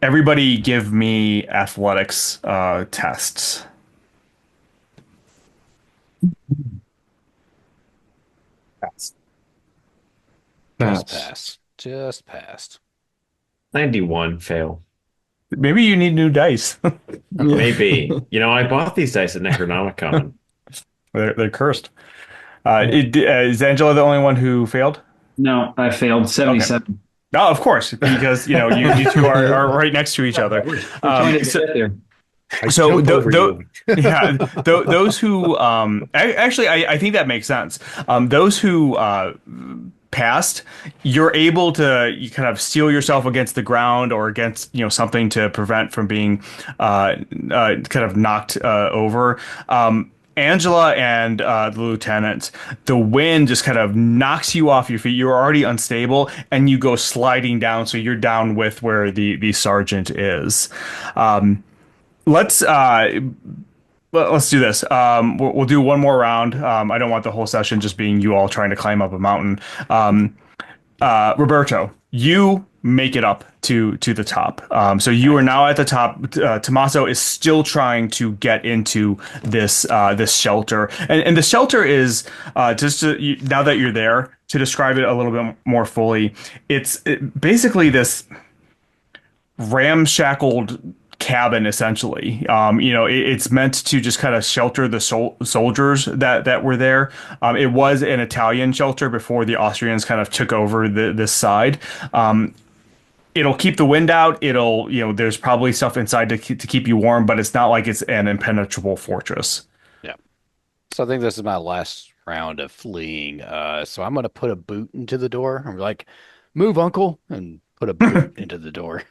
Everybody, give me athletics tests. Pass. Just pass. Just passed. 91 fail. Maybe you need new dice. Maybe. I bought these dice at Necronomicon. They're cursed. Is Angela the only one who failed? No, I failed 77. No, of course, because you two are right next to each other. Trying to get there. So Jump over you. yeah, those who actually, I think that makes sense. Those who passed, you're able to kind of steel yourself against the ground or against something to prevent from being kind of knocked over. Angela and the lieutenant, the wind just kind of knocks you off your feet. You're already unstable, and you go sliding down. So you're down with where the sergeant is. Um, let's let's do this. We'll do one more round. I don't want the whole session just being you all trying to climb up a mountain. Roberto, you make it up to the top. So you are now at the top. Tommaso is still trying to get into this shelter, and the shelter is now that you're there, to describe it a little bit more fully. It's basically this ramshackled cabin, essentially. It's meant to just kind of shelter the soldiers that were there. It was an Italian shelter before the Austrians kind of took over this side. It'll keep the wind out. There's probably stuff inside to keep you warm, but it's not like it's an impenetrable fortress. Yeah. So I think this is my last round of fleeing. So I'm gonna put a boot into the door. I'm like, move, uncle, and put a boot into the door.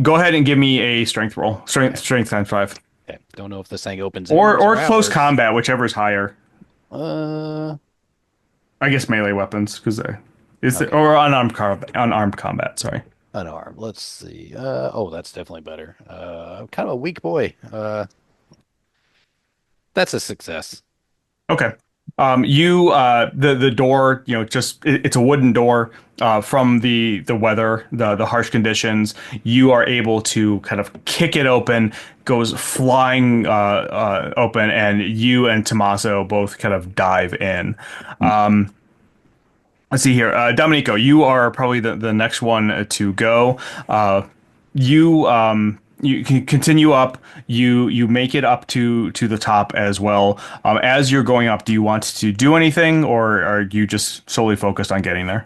Go ahead and give me a strength roll. Strength times 5. Okay. Don't know if this thing opens Or inwards close outwards. combat, whichever is higher. Uh, I guess melee weapons, because Okay. or unarmed combat. Sorry. unarmed. Let's see. Oh, that's definitely better. I'm kind of a weak boy. That's a success. Okay. The door, it's a wooden door. From the weather, the harsh conditions, you are able to kind of kick it open, goes flying open, and you and Tommaso both kind of dive in. Let's see here. Domenico, you are probably the next one to go. You can continue up. You make it up to the top as well. As you're going up, do you want to do anything, or are you just solely focused on getting there?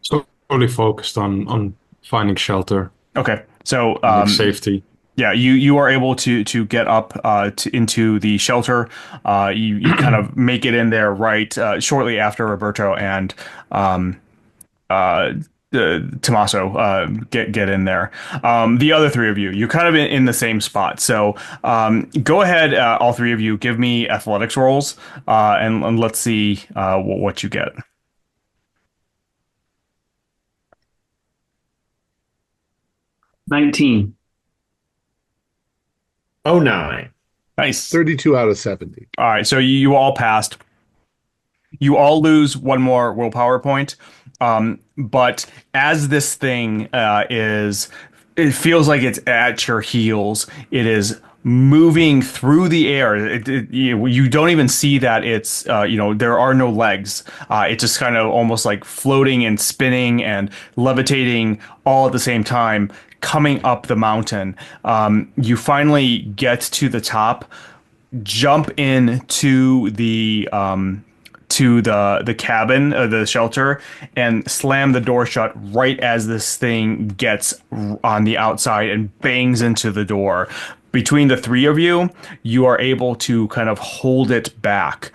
So totally focused on finding shelter, Okay. So finding safety. yeah, you are able to get up into the shelter. You kind of make it in there right shortly after Roberto and uh, Tommaso get in there. The other three of you, you're kind of in the same spot. So go ahead, all three of you, give me athletics rolls, and let's see what you get. 19. Oh, 9. Nice. 32 out of 70. All right, so you all passed. You all lose one more willpower point. But as this thing it feels like it's at your heels. It is moving through the air. You don't even see that it's, there are no legs. It's just kind of almost like floating and spinning and levitating all at the same time, coming up the mountain. You finally get to the top, jump into the cabin, the shelter, and slam the door shut right as this thing gets on the outside and bangs into the door. Between the three of you, you are able to kind of hold it back.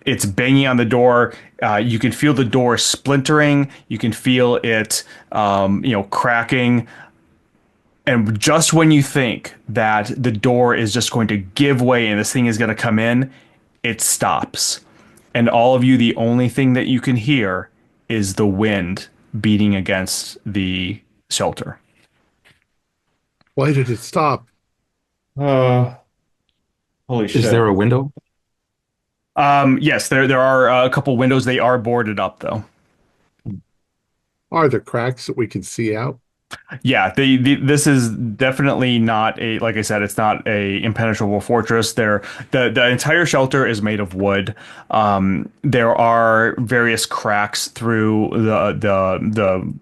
It's banging on the door. You can feel the door splintering. You can feel it, cracking. And just when you think that the door is just going to give way and this thing is going to come in, it stops. And all of you, the only thing that you can hear is the wind beating against the shelter. Why did it stop? Holy shit. Is there a window? Yes, there are a couple windows. They are boarded up, though. Are there cracks that we can see out? Yeah, this is definitely not like I said, it's not a impenetrable fortress. The entire shelter is made of wood. There are various cracks through the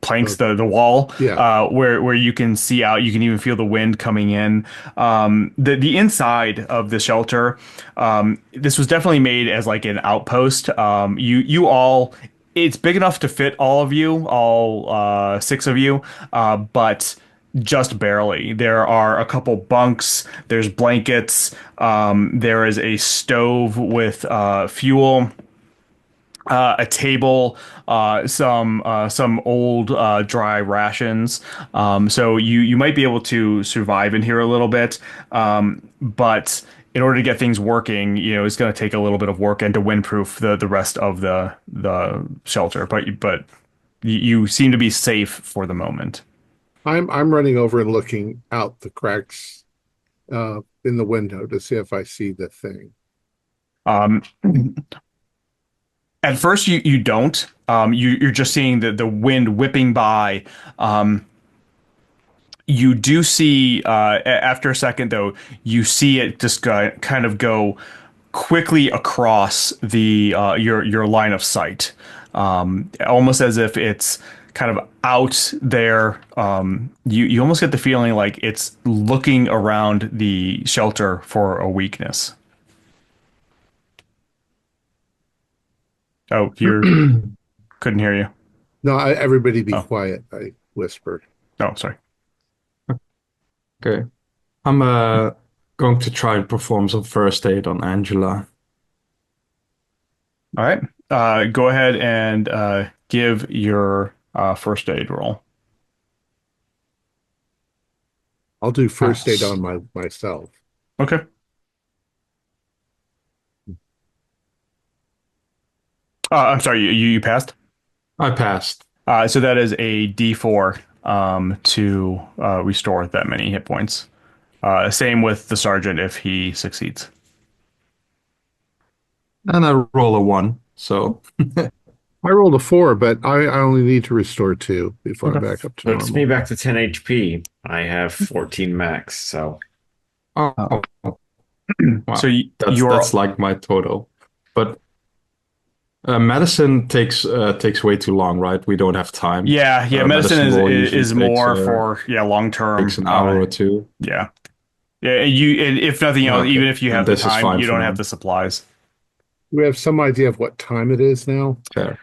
planks, the wall, Yeah. where you can see out. You can even feel the wind coming in. The inside of the shelter, this was definitely made as like an outpost. You all. It's big enough to fit all of you, all 6 of you, but just barely. There are a couple bunks. There's blankets. There is a stove with fuel. a table, some old dry rations. So you might be able to survive in here a little bit, but in order to get things working, it's going to take a little bit of work and to windproof the rest of the shelter. But you seem to be safe for the moment. I'm running over and looking out the cracks in the window to see if I see the thing. Um, At first, you don't. You're just seeing the wind whipping by. You do see after a second though, you see it just kind of go quickly across the your line of sight, almost as if it's kind of out there. You almost get the feeling like it's looking around the shelter for a weakness. Oh, you couldn't hear you. No, everybody be Oh. quiet, I whispered. Oh, sorry. Okay. I'm going to try and perform some first aid on Angela. All right. Go ahead and give your first aid roll. I'll do first aid Pass. on myself. Okay. I'm sorry, you passed? I passed. So that is a D4 to restore that many hit points. Same with the sergeant if he succeeds. And I roll a 1. So I rolled a 4, but I only need to restore 2 before I'm Okay. back up to Puts me normal. back to 10 HP. I have 14 max, so oh, wow. So That's like my total. But medicine takes way too long, right? We don't have time. yeah, medicine roll is usually more takes, for long term. takes an hour or two. Yeah. Yeah, and if nothing else, Okay. even if you And have the this is time, fine you for don't now. have the supplies. We have some idea of what time it is now. Fair.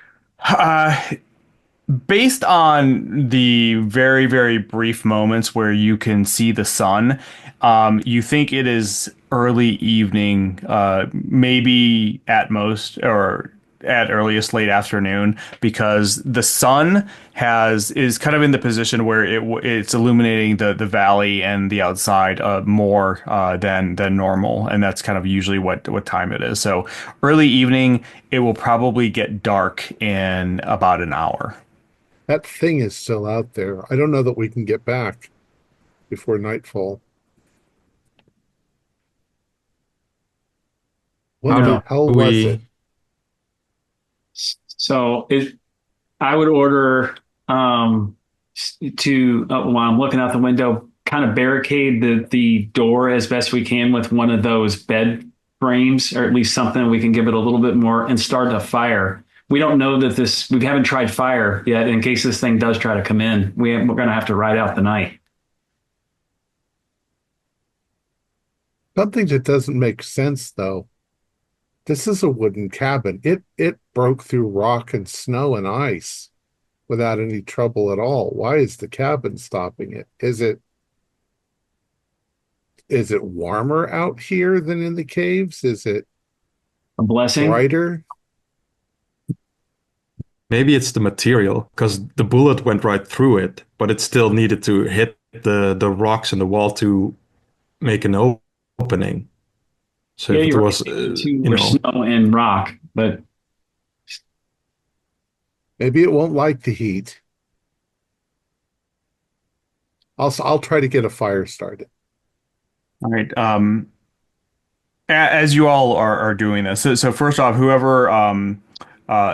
Based on the very, very brief moments where you can see the sun, you think it is early evening, maybe at most, or at earliest late afternoon, because the sun is kind of in the position where it's illuminating the valley and the outside more than normal, and that's kind of usually what time it is. So early evening, it will probably get dark in about an hour. That thing is still out there. I don't know that we can get back before nightfall. What How the do hell was we? it? So I would order to while I'm looking out the window, kind of barricade the door as best we can with one of those bed frames, or at least something we can give it a little bit more, and start a fire. We don't know that we haven't tried fire yet. In case this thing does try to come in, we're going to have to ride out the night. Something that doesn't make sense, though. This is a wooden cabin. It broke through rock and snow and ice without any trouble at all. Why is the cabin stopping it? Is it warmer out here than in the caves? Is it A blessing. brighter? Maybe it's the material because the bullet went right through it, but it still needed to hit the rocks in the wall to make an opening. So Yeah, if it you're was, right. Or snow and rock, but Maybe it won't like the heat. I'll try to get a fire started. All right. As you all are doing this, so first off, whoever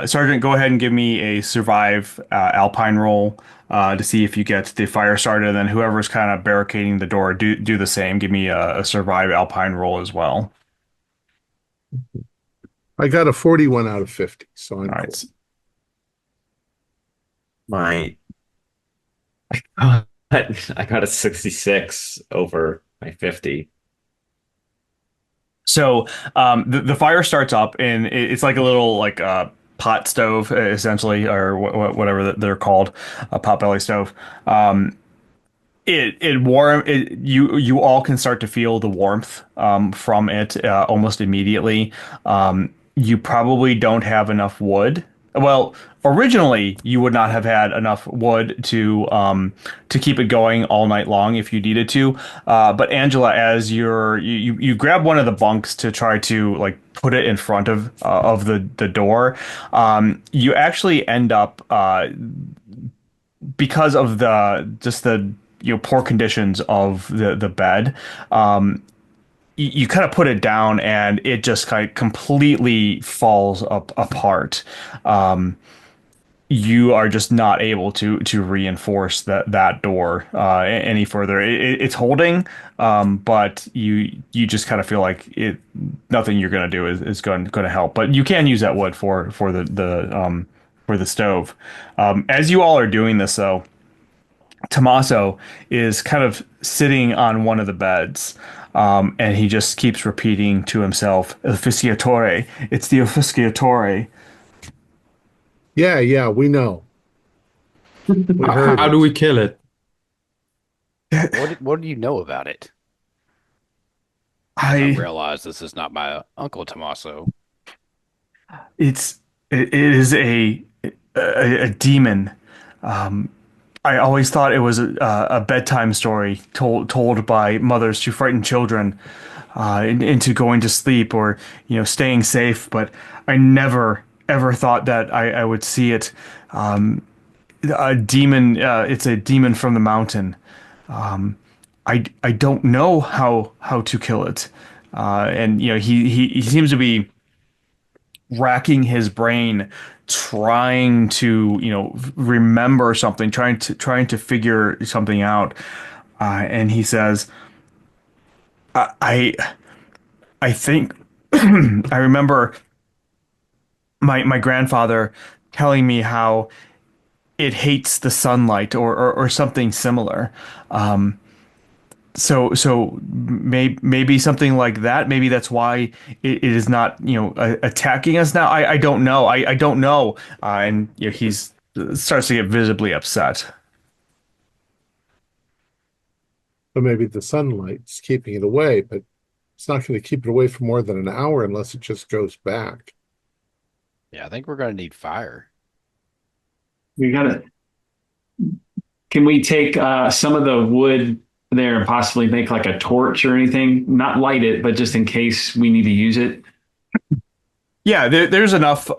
Sergeant, go ahead and give me a survive Alpine roll to see if you get the fire started. And then whoever's kind of barricading the door, do the same. Give me a survive Alpine roll as well. I got a 41 out of 50, so I'm All cool. right. I got a 66 over my 50. So the fire starts up, and it's like a little pot stove, essentially, or whatever they're called, a potbelly stove. You all can start to feel the warmth from it almost immediately. you probably don't have enough wood. Well, originally you would not have had enough wood to keep it going all night long if you needed to. But Angela, as you grab one of the bunks to try to like put it in front of the door, you actually end up because of the poor conditions of the bed. You kind of put it down and it just kind of completely falls apart. You are just not able to reinforce that door any further. It's holding, but you just kind of feel like nothing you're going to do is going to help. But you can use that wood for the stove. As you all are doing this, though, Tommaso is kind of sitting on one of the beds, and he just keeps repeating to himself, "El Fisciatore. It's the Ofusciatore." Yeah, we know. We heard How it. do we kill it? What do you know about it? I I realize this is not my Uncle Tommaso. it's it is a demon. Um, I always thought it was a bedtime story told by mothers to frighten children into going to sleep or staying safe. But I never ever thought that I would see it. A demon. It's a demon from the mountain. I don't know how to kill it. And he seems to be racking his brain trying to remember something, trying to figure something out, and he says, I I think I remember my grandfather telling me how it hates the sunlight or something similar. So maybe something like that. Maybe that's why it is not attacking us now. I don't know. I don't know. And he's starts to get visibly upset. But maybe the sunlight's keeping it away, but it's not going to keep it away for more than an hour unless it just goes back. Yeah, I think we're going to need fire. We gotta. Can we take some of the wood there and possibly make like a torch or anything? Not light it, but just in case we need to use it. Yeah, there's enough,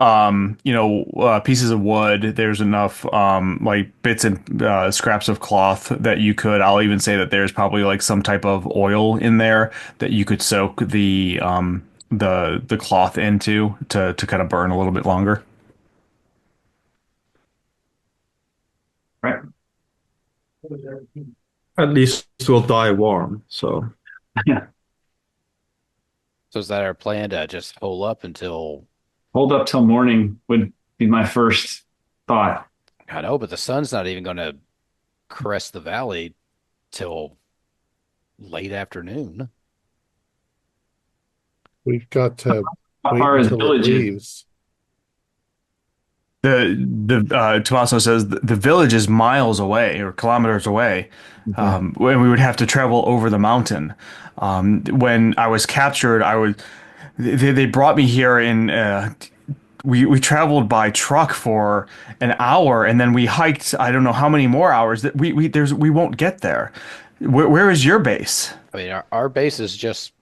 pieces of wood. There's enough, like bits and scraps of cloth that you could. I'll even say that there's probably like some type of oil in there that you could soak the cloth into to kind of burn a little bit longer. Right. At least we'll die warm. So Yeah. So is that our plan to just hole up until Hold up till morning would be my first thought. I know, but the sun's not even going to crest the valley till late afternoon. We've got to How wait far is the until it village? leaves. The Tommaso says the village is miles away or kilometers away. When we would have to travel over the mountain. When I was captured, they brought me here in. We traveled by truck for an hour, and then we hiked. I don't know how many more hours that we won't get there. Where is your base? I mean, our base is just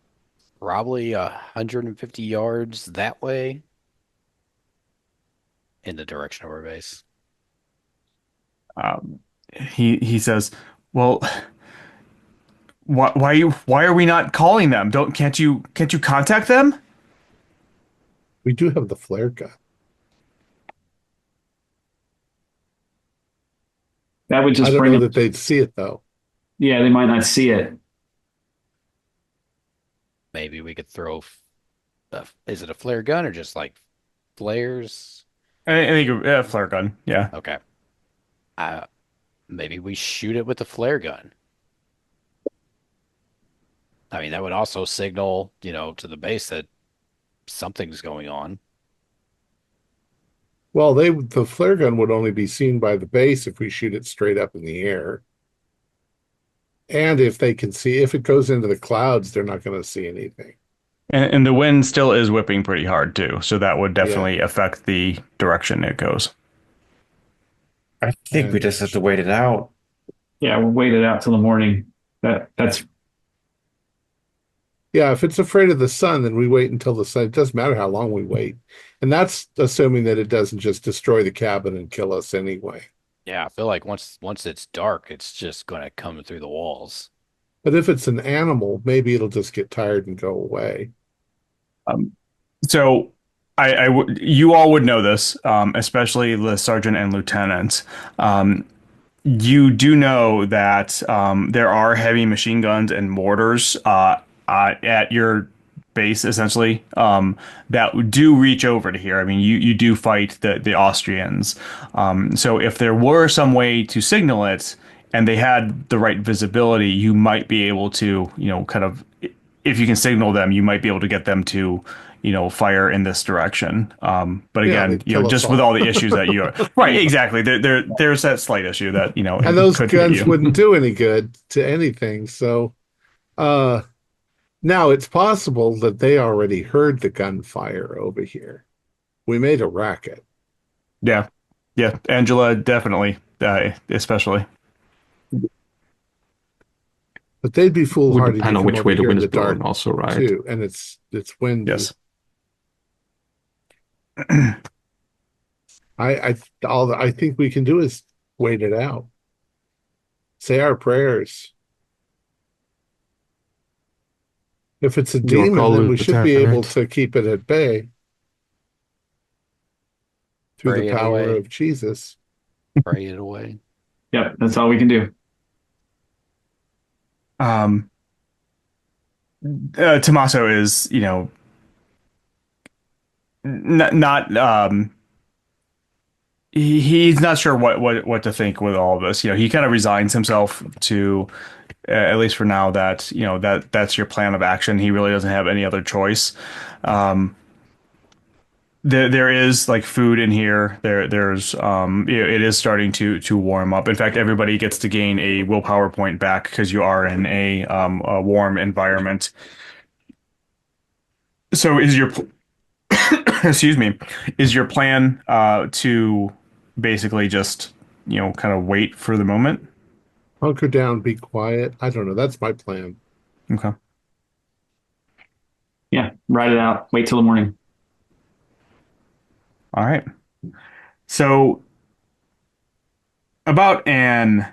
probably 150 yards that way in the direction of our base. He says, "Well, why are we not calling them? Can't you contact them?" We do have the flare gun. That would I just don't bring know them. that they'd see it though. Yeah, they might not see it. Maybe we could throw, is it a flare gun or just like flares? I think a flare gun. Yeah. Okay. Uh, maybe we shoot it with the flare gun. I mean, that would also signal, to the base that something's going on. Well, the flare gun would only be seen by the base if we shoot it straight up in the air. And if they can see, if it goes into the clouds, they're not going to see anything. And the wind still is whipping pretty hard too, so that would Yeah. definitely affect the direction it goes. I think we And just have to wait it out. Yeah, we'll wait it out till the morning. That's yeah, if it's afraid of the sun, then we wait until the sun. It doesn't matter how long we wait. And that's assuming that it doesn't just destroy the cabin and kill us anyway. Yeah, I feel like once it's dark, it's just gonna come through the walls. But if it's an animal, maybe it'll just get tired and go away. Um, so you all would know this, especially the sergeant and lieutenant. You do know that there are heavy machine guns and mortars at your base, essentially, that do reach over to here. I mean, you do fight the Austrians. So if there were some way to signal it and they had the right visibility, you might be able to, kind of, if you can signal them, you might be able to get them to, fire in this direction. But Yeah, again, they'd kill us just with all. all the issues that you are right, exactly. There's that slight issue that, And those could hit guns you. wouldn't do any good to anything. So now it's possible that they already heard the gunfire over here. We made a racket. Yeah. Yeah. Angela, definitely. Especially. But they'd be Would foolhardy to depend on come which over way the here in wind the is blowing dark also, right? too. And it's windy. Yes. All I think we can do is wait it out. Say our prayers. If it's a Your demon, call, then we should be able Lieutenant. to keep it at bay through Pray the it power away. of Jesus. Pray it away. Yep, that's all we can do. Tommaso is, not he's not sure what to think with all of this. He kind of resigns himself to, at least for now, that that's your plan of action. He really doesn't have any other choice. There is like food in here. There's it is starting to warm up. In fact, everybody gets to gain a willpower point back because you are in a warm environment. So is your excuse me, is your plan to basically just kind of wait for the moment? Hunker down, be quiet. I don't know. That's my plan. Okay. Yeah, ride it out. Wait till the morning. All right. So about an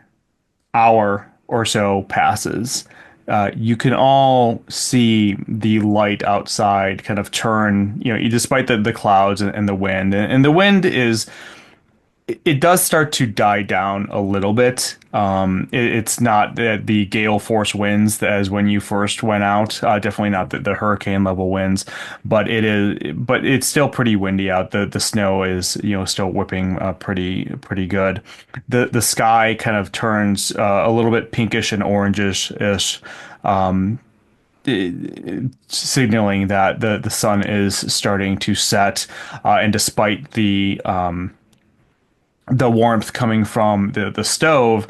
hour or so passes. You can all see the light outside kind of turn, despite the clouds and the wind. And the wind it does start to die down a little bit. It's not the gale force winds as when you first went out. Definitely not the hurricane level winds, but it's still pretty windy out. The snow is still whipping pretty good. The sky kind of turns a little bit pinkish and orangish ish. Signaling that the sun is starting to set, and despite the warmth coming from the stove,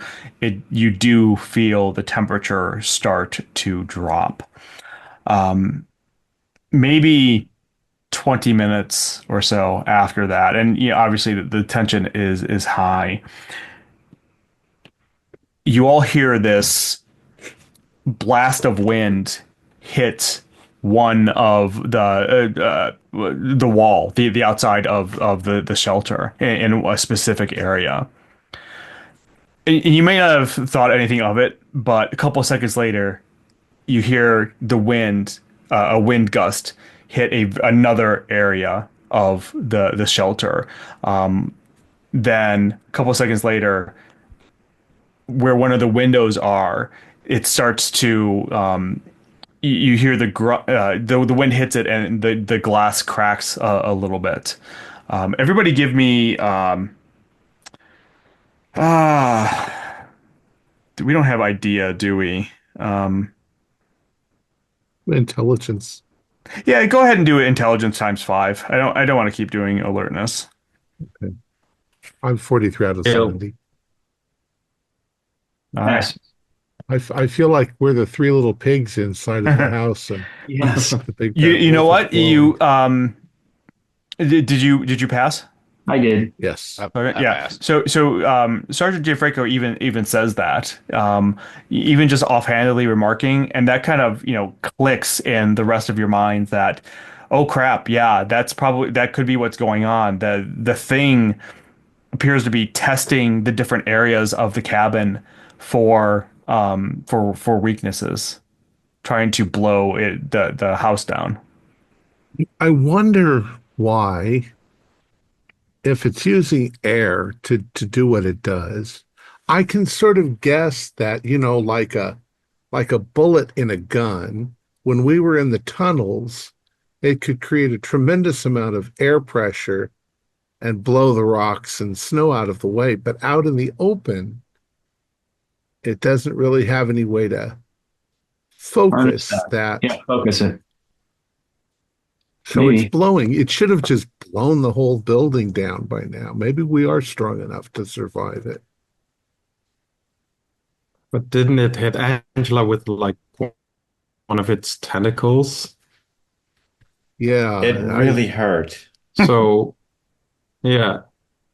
you do feel the temperature start to drop. Maybe 20 minutes or so after that, and obviously the tension is high. You all hear this blast of wind hit one of the wall, the outside of the shelter in a specific area. And you may not have thought anything of it, but a couple of seconds later, you hear the wind, a wind gust, hit another area of the shelter. Then a couple of seconds later, where one of the windows are, it starts to you hear the wind hits it and the glass cracks a little bit. Everybody give me we don't have idea, do we? Intelligence. Yeah, go ahead and do it intelligence times 5. I don't want to keep doing alertness. Okay. I'm 43 out of Ew. 70. All right. Nice. I feel like we're the three little pigs inside of the house, and Yes, the big You bad you know wolf is what? blowing. Did you pass? I did. Yes. Okay, I yeah. passed. So Sergeant Gianfranco even says that, even just offhandedly remarking, and that kind of clicks in the rest of your mind that, oh crap, yeah, that could be what's going on. The thing appears to be testing the different areas of the cabin for weaknesses, trying to blow the house down. I wonder why, if it's using air to do what it does. I can sort of guess that, like a bullet in a gun, when we were in the tunnels, it could create a tremendous amount of air pressure and blow the rocks and snow out of the way. But out in the open, it doesn't really have any way to Harness focus that. that. Yeah, focus it. So it's Maybe. blowing. It should have just blown the whole building down by now. Maybe we are strong enough to survive it. But didn't it hit Angela with like one of its tentacles? Yeah, It really hurt. So yeah.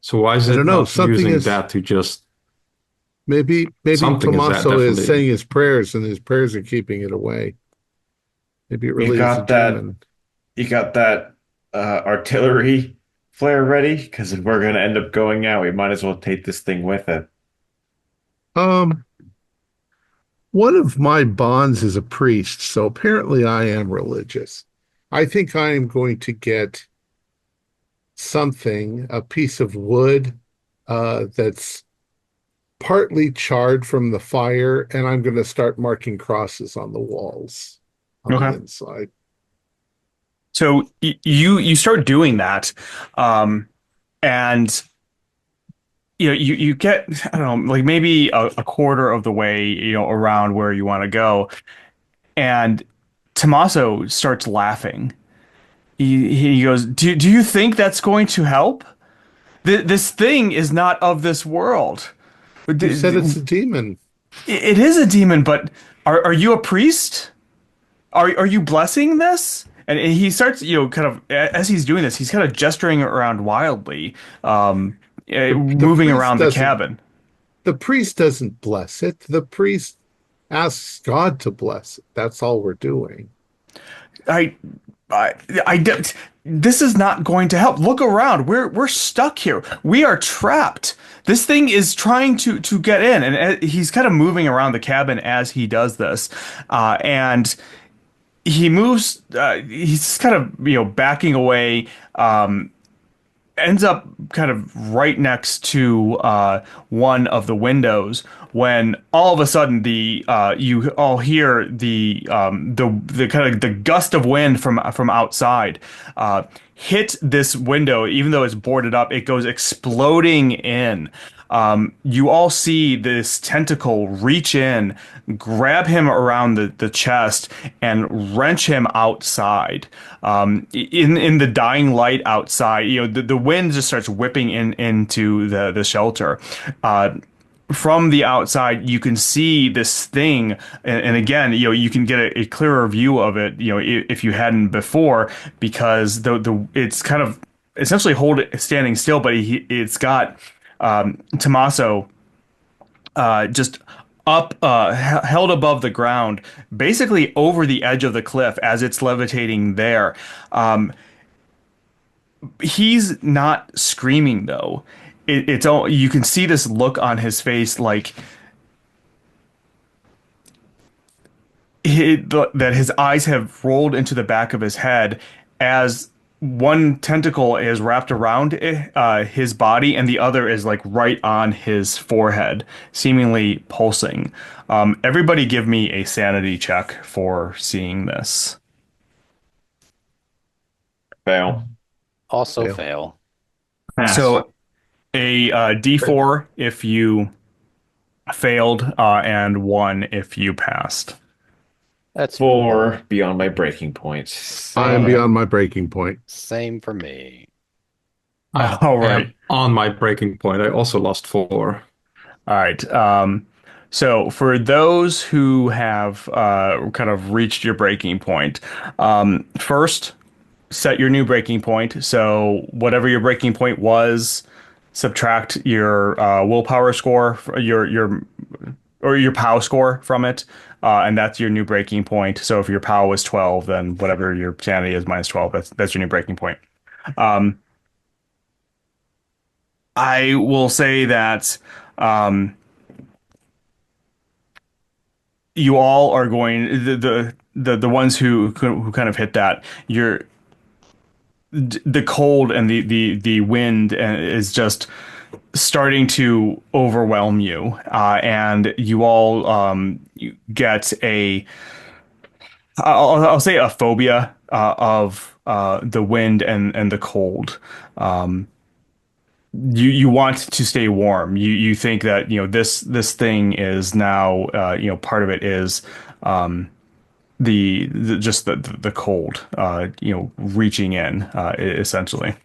So why is I don't it know. not using that to just Maybe something is that Tommaso is definitely saying his prayers and his prayers are keeping it away. Maybe it You really is a got that. demon. You got that artillery flare ready? Because if we're gonna end up going out, we might as well take this thing with it. Um, one of my bonds is a priest, so apparently I am religious. I think I am going to get something, a piece of wood, that's partly charred from the fire, and I'm going to start marking crosses on the walls on the Okay. inside. So you start doing that, and you get, I don't know, like maybe a quarter of the way around where you want to go, and Tommaso starts laughing. He goes, do you think that's going to help? This thing is not of this world. You said it's It a demon. is a demon, but are you a priest? Are you blessing this? And he starts, kind of, as he's doing this, he's kind of gesturing around wildly, The moving priest around the doesn't cabin. the priest doesn't bless it. The priest asks God to bless it. That's all we're doing. I, I, this is not going to help. Look around. We're stuck here. We are trapped. This thing is trying to get in, and he's kind of moving around the cabin as he does this, and he moves. He's kind of backing away. Ends up kind of right next to one of the windows when all of a sudden the you all hear the kind of the gust of wind from outside hit this window. Even though it's boarded up, it goes exploding in. You all see this tentacle reach in, grab him around the chest, and wrench him outside. In the dying light outside, the wind just starts whipping into the shelter. From the outside, you can see this thing, and again, you can get a clearer view of it, if you hadn't before, because the it's kind of essentially standing still, but it's got Tommaso just up, held above the ground, basically over the edge of the cliff as it's levitating there. He's not screaming though. It's all you can see this look on his face, like that his eyes have rolled into the back of his head as one tentacle is wrapped around his body and the other is like right on his forehead, seemingly pulsing. Everybody give me a sanity check for seeing this. Fail. Also Fail. fail. Pass. So a D4 if you failed, and 1 if you passed. That's 4 beyond my breaking point. I am same, beyond my breaking point. same for me. All right. am on my breaking point. I also lost 4. All right. So for those who have kind of reached your breaking point, first set your new breaking point. So whatever your breaking point was, subtract your willpower score, your POW score from it, and that's your new breaking point. So if your POW was 12, then whatever your sanity is minus 12, that's your new breaking point. Um, I will say that you all are going the ones who kind of hit that the cold and the wind is just starting to overwhelm you, and you all you get I'll say a phobia of the wind and the cold. You want to stay warm. You think that this thing is now part of it is just the cold reaching in essentially.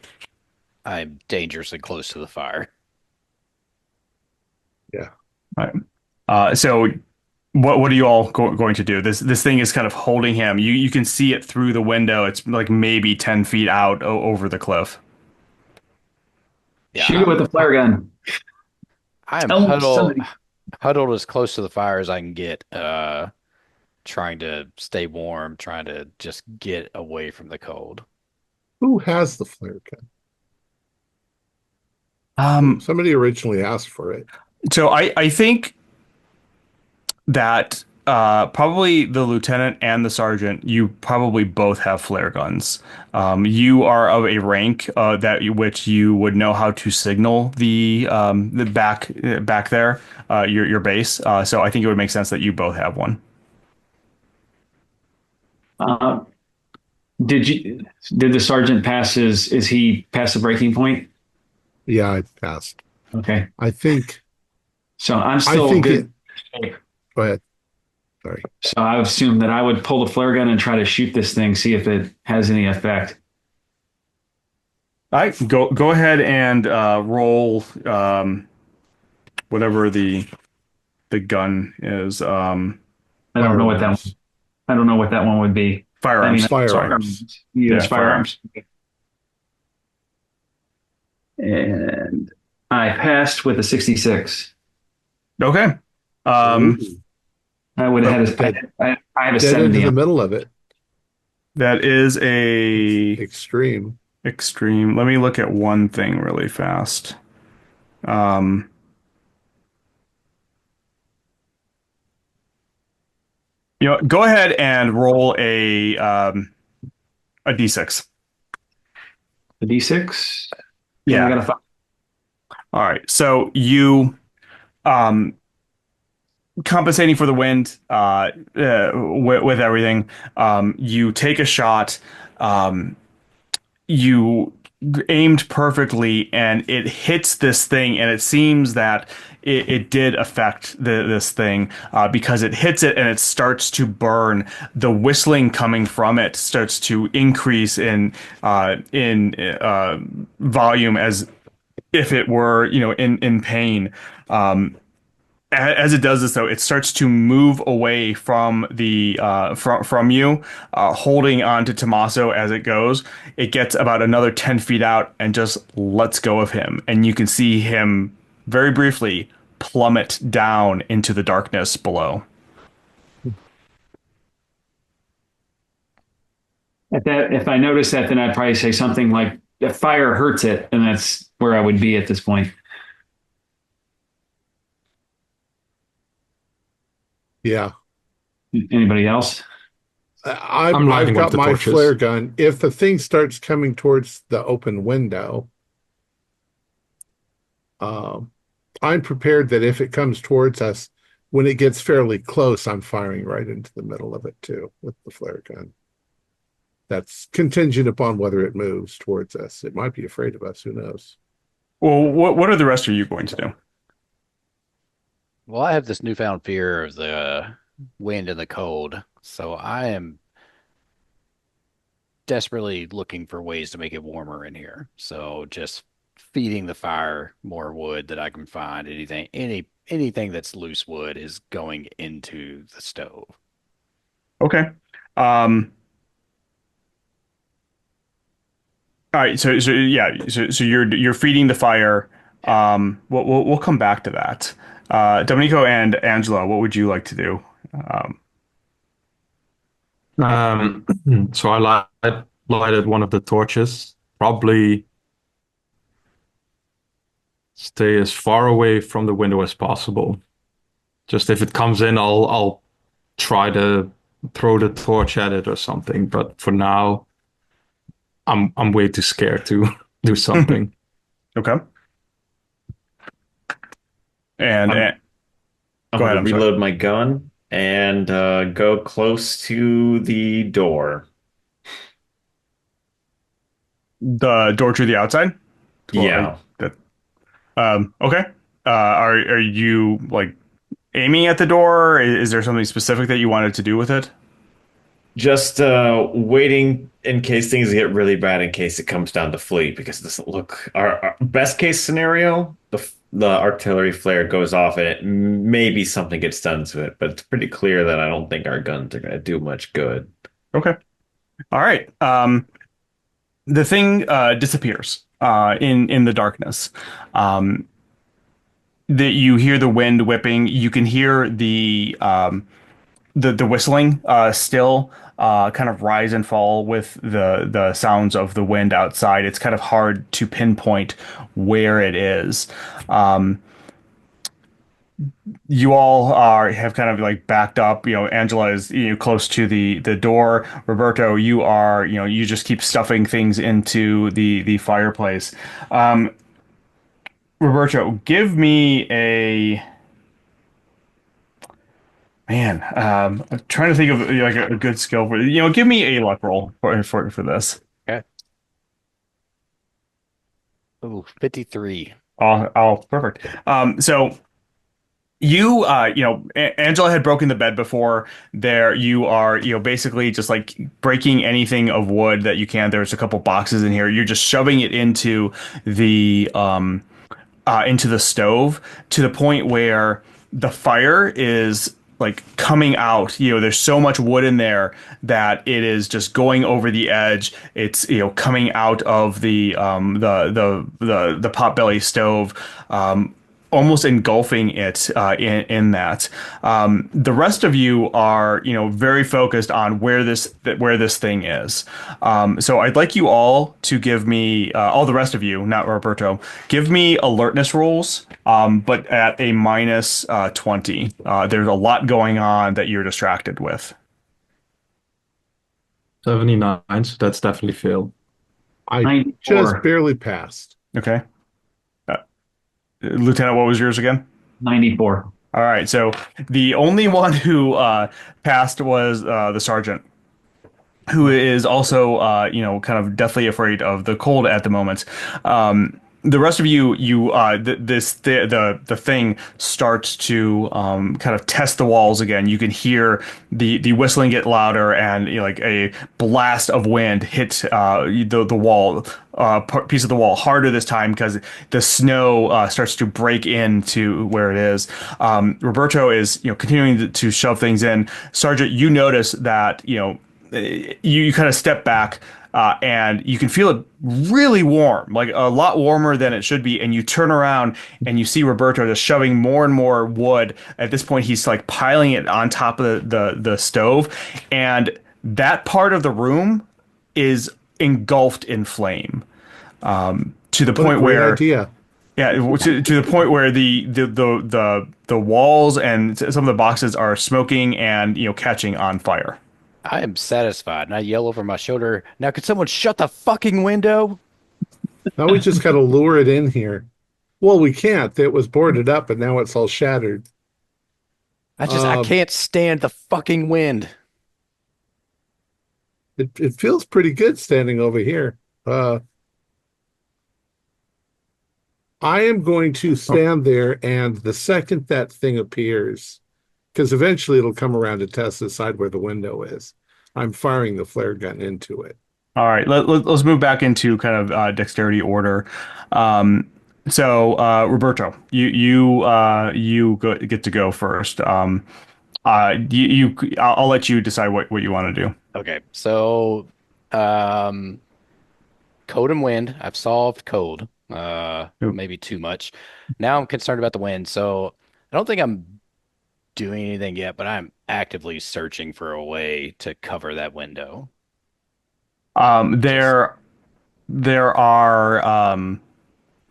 I'm dangerously close to the fire. Yeah. All right. So what are you all going to do? This thing is kind of holding him. You can see it through the window. It's like maybe 10 feet out over the cliff. Yeah, Shoot it with a flare gun. I am Tell somebody. huddled as close to the fire as I can get, trying to stay warm, trying to just get away from the cold. Who has the flare gun? Somebody originally asked for it. So I think that probably the lieutenant and the sergeant, you probably both have flare guns. You are of a rank which you would know how to signal the back there, your base. So I think it would make sense that you both have one. Uh, did the sergeant pass is he past the breaking point? Yeah, I passed. Okay. I think So I'm I still think good. go ahead. Sorry. So I assume that I would pull the flare gun and try to shoot this thing, see if it has any effect. All right, go ahead and roll whatever the gun is. I don't know what that one. Firearms. I don't know what that one would be. Firearms. I mean, Firearms. Yes, Yeah, firearms. And I passed with a 66. Okay. Um, Ooh, I would have had Dead- I have a dead into 70. the middle of it. that is a Extreme. extreme. Let me look at one thing really fast. Um, go ahead and roll a d6. The D6. Yeah. I got a 5. All right. So you um compensating for the wind with everything, you take a shot. You aimed perfectly and it hits this thing, and it seems that it did affect this thing because it hits it and it starts to burn. The whistling coming from it starts to increase in volume as if it were in pain. As it does this, though, it starts to move away from the from you, holding on to Tommaso as it goes. It gets about another 10 feet out and just lets go of him, and you can see him very briefly plummet down into the darkness below. At that, if I notice that, then I'd probably say something like, "The fire hurts it," and that's where I would be at this point. Yeah. Anybody else? I'm I've lighting up got the my torches. flare gun. If the thing starts coming towards the open window, um, I'm prepared that if it comes towards us, when it gets fairly close, I'm firing right into the middle of it too with the flare gun. That's contingent upon whether it moves towards us. It might be afraid of us. Who knows? Well, what are the rest of you going to do? Well, I have this newfound fear of the wind and the cold, so I am desperately looking for ways to make it warmer in here. So just feeding the fire more wood that I can find. Anything that's loose wood is going into the stove. Okay. Um, all right. So yeah. So you're feeding the fire. We'll come back to that. Domenico and Angela, what would you like to do? Um, Um, so lighted one of the torches. Probably stay as far away from the window as possible. Just if it comes in, I'll try to throw the torch at it or something. But for now, I'm way too scared to do something. okay. And I'm I'm go ahead. going I'm to sorry. reload my gun and go close to the door. The door to the outside. Well, Yeah. that. Okay. Are you like aiming at the door? Is there something specific that you wanted to do with it? Just waiting in case things get really bad, in case it comes down to fleet, because it doesn't look our best case scenario. The artillery flare goes off and maybe something gets done to it, but it's pretty clear that I don't think our guns are going to do much good. Okay. All right. The thing disappears in the darkness. Um, that you hear the wind whipping. You can hear the whistling still kind of rise and fall with the sounds of the wind outside. It's kind of hard to pinpoint where it is. Um, you all have kind of like backed up. Angela is close to the door. Roberto, you are you just keep stuffing things into the fireplace. Um, Roberto, give me a man. I'm trying to think of like a good skill for give me a luck roll for this. Okay. Ooh, 53. Oh, perfect. So Angela had broken the bed before. There, you are basically just like breaking anything of wood that you can. There's a couple boxes in here. You're just shoving it into the stove to the point where the fire is like coming out. There's so much wood in there that it is just going over the edge. It's coming out of the potbelly stove. Almost engulfing it in that. The rest of you are, very focused on where this thing is. So I'd like you all to give me, all the rest of you, not Roberto, give me alertness rolls, but at a minus 20. There's a lot going on that you're distracted with. 79, so that's definitely failed. I 94. just barely passed. Okay. Lieutenant, what was yours again? 94. All right. So the only one who passed was the sergeant, who is also, kind of deathly afraid of the cold at the moment. The rest of you, the thing starts to kind of test the walls again. You can hear the whistling get louder, and like a blast of wind hit the wall, piece of the wall harder this time because the snow starts to break into where it is. Roberto is continuing to shove things in. Sergeant, you notice that you kind of step back. And you can feel it really warm, like a lot warmer than it should be. And you turn around and you see Roberto just shoving more and more wood. At this point, he's like piling it on top of the stove. And that part of the room is engulfed in flame to the What a point great where. idea. Yeah, to the point where the walls and some of the boxes are smoking and catching on fire. I am satisfied, and I yell over my shoulder, "Now, could someone shut the fucking window?" Now we just got to lure it in here. Well, we can't. It was boarded up, and now it's all shattered. I can't stand the fucking wind. It feels pretty good standing over here. I am going to stand there, and the second that thing appears, because eventually it'll come around to test the side where the window is, I'm firing the flare gun into it. All right, let's move back into kind of dexterity order. Um, Roberto, get to go first. I'll let you decide what you want to do. Okay, so um, code and wind. I've solved code. Yep. Maybe too much. Now I'm concerned about the wind. So I don't think I'm doing anything yet, but I'm actively searching for a way to cover that window. Um, Just there there are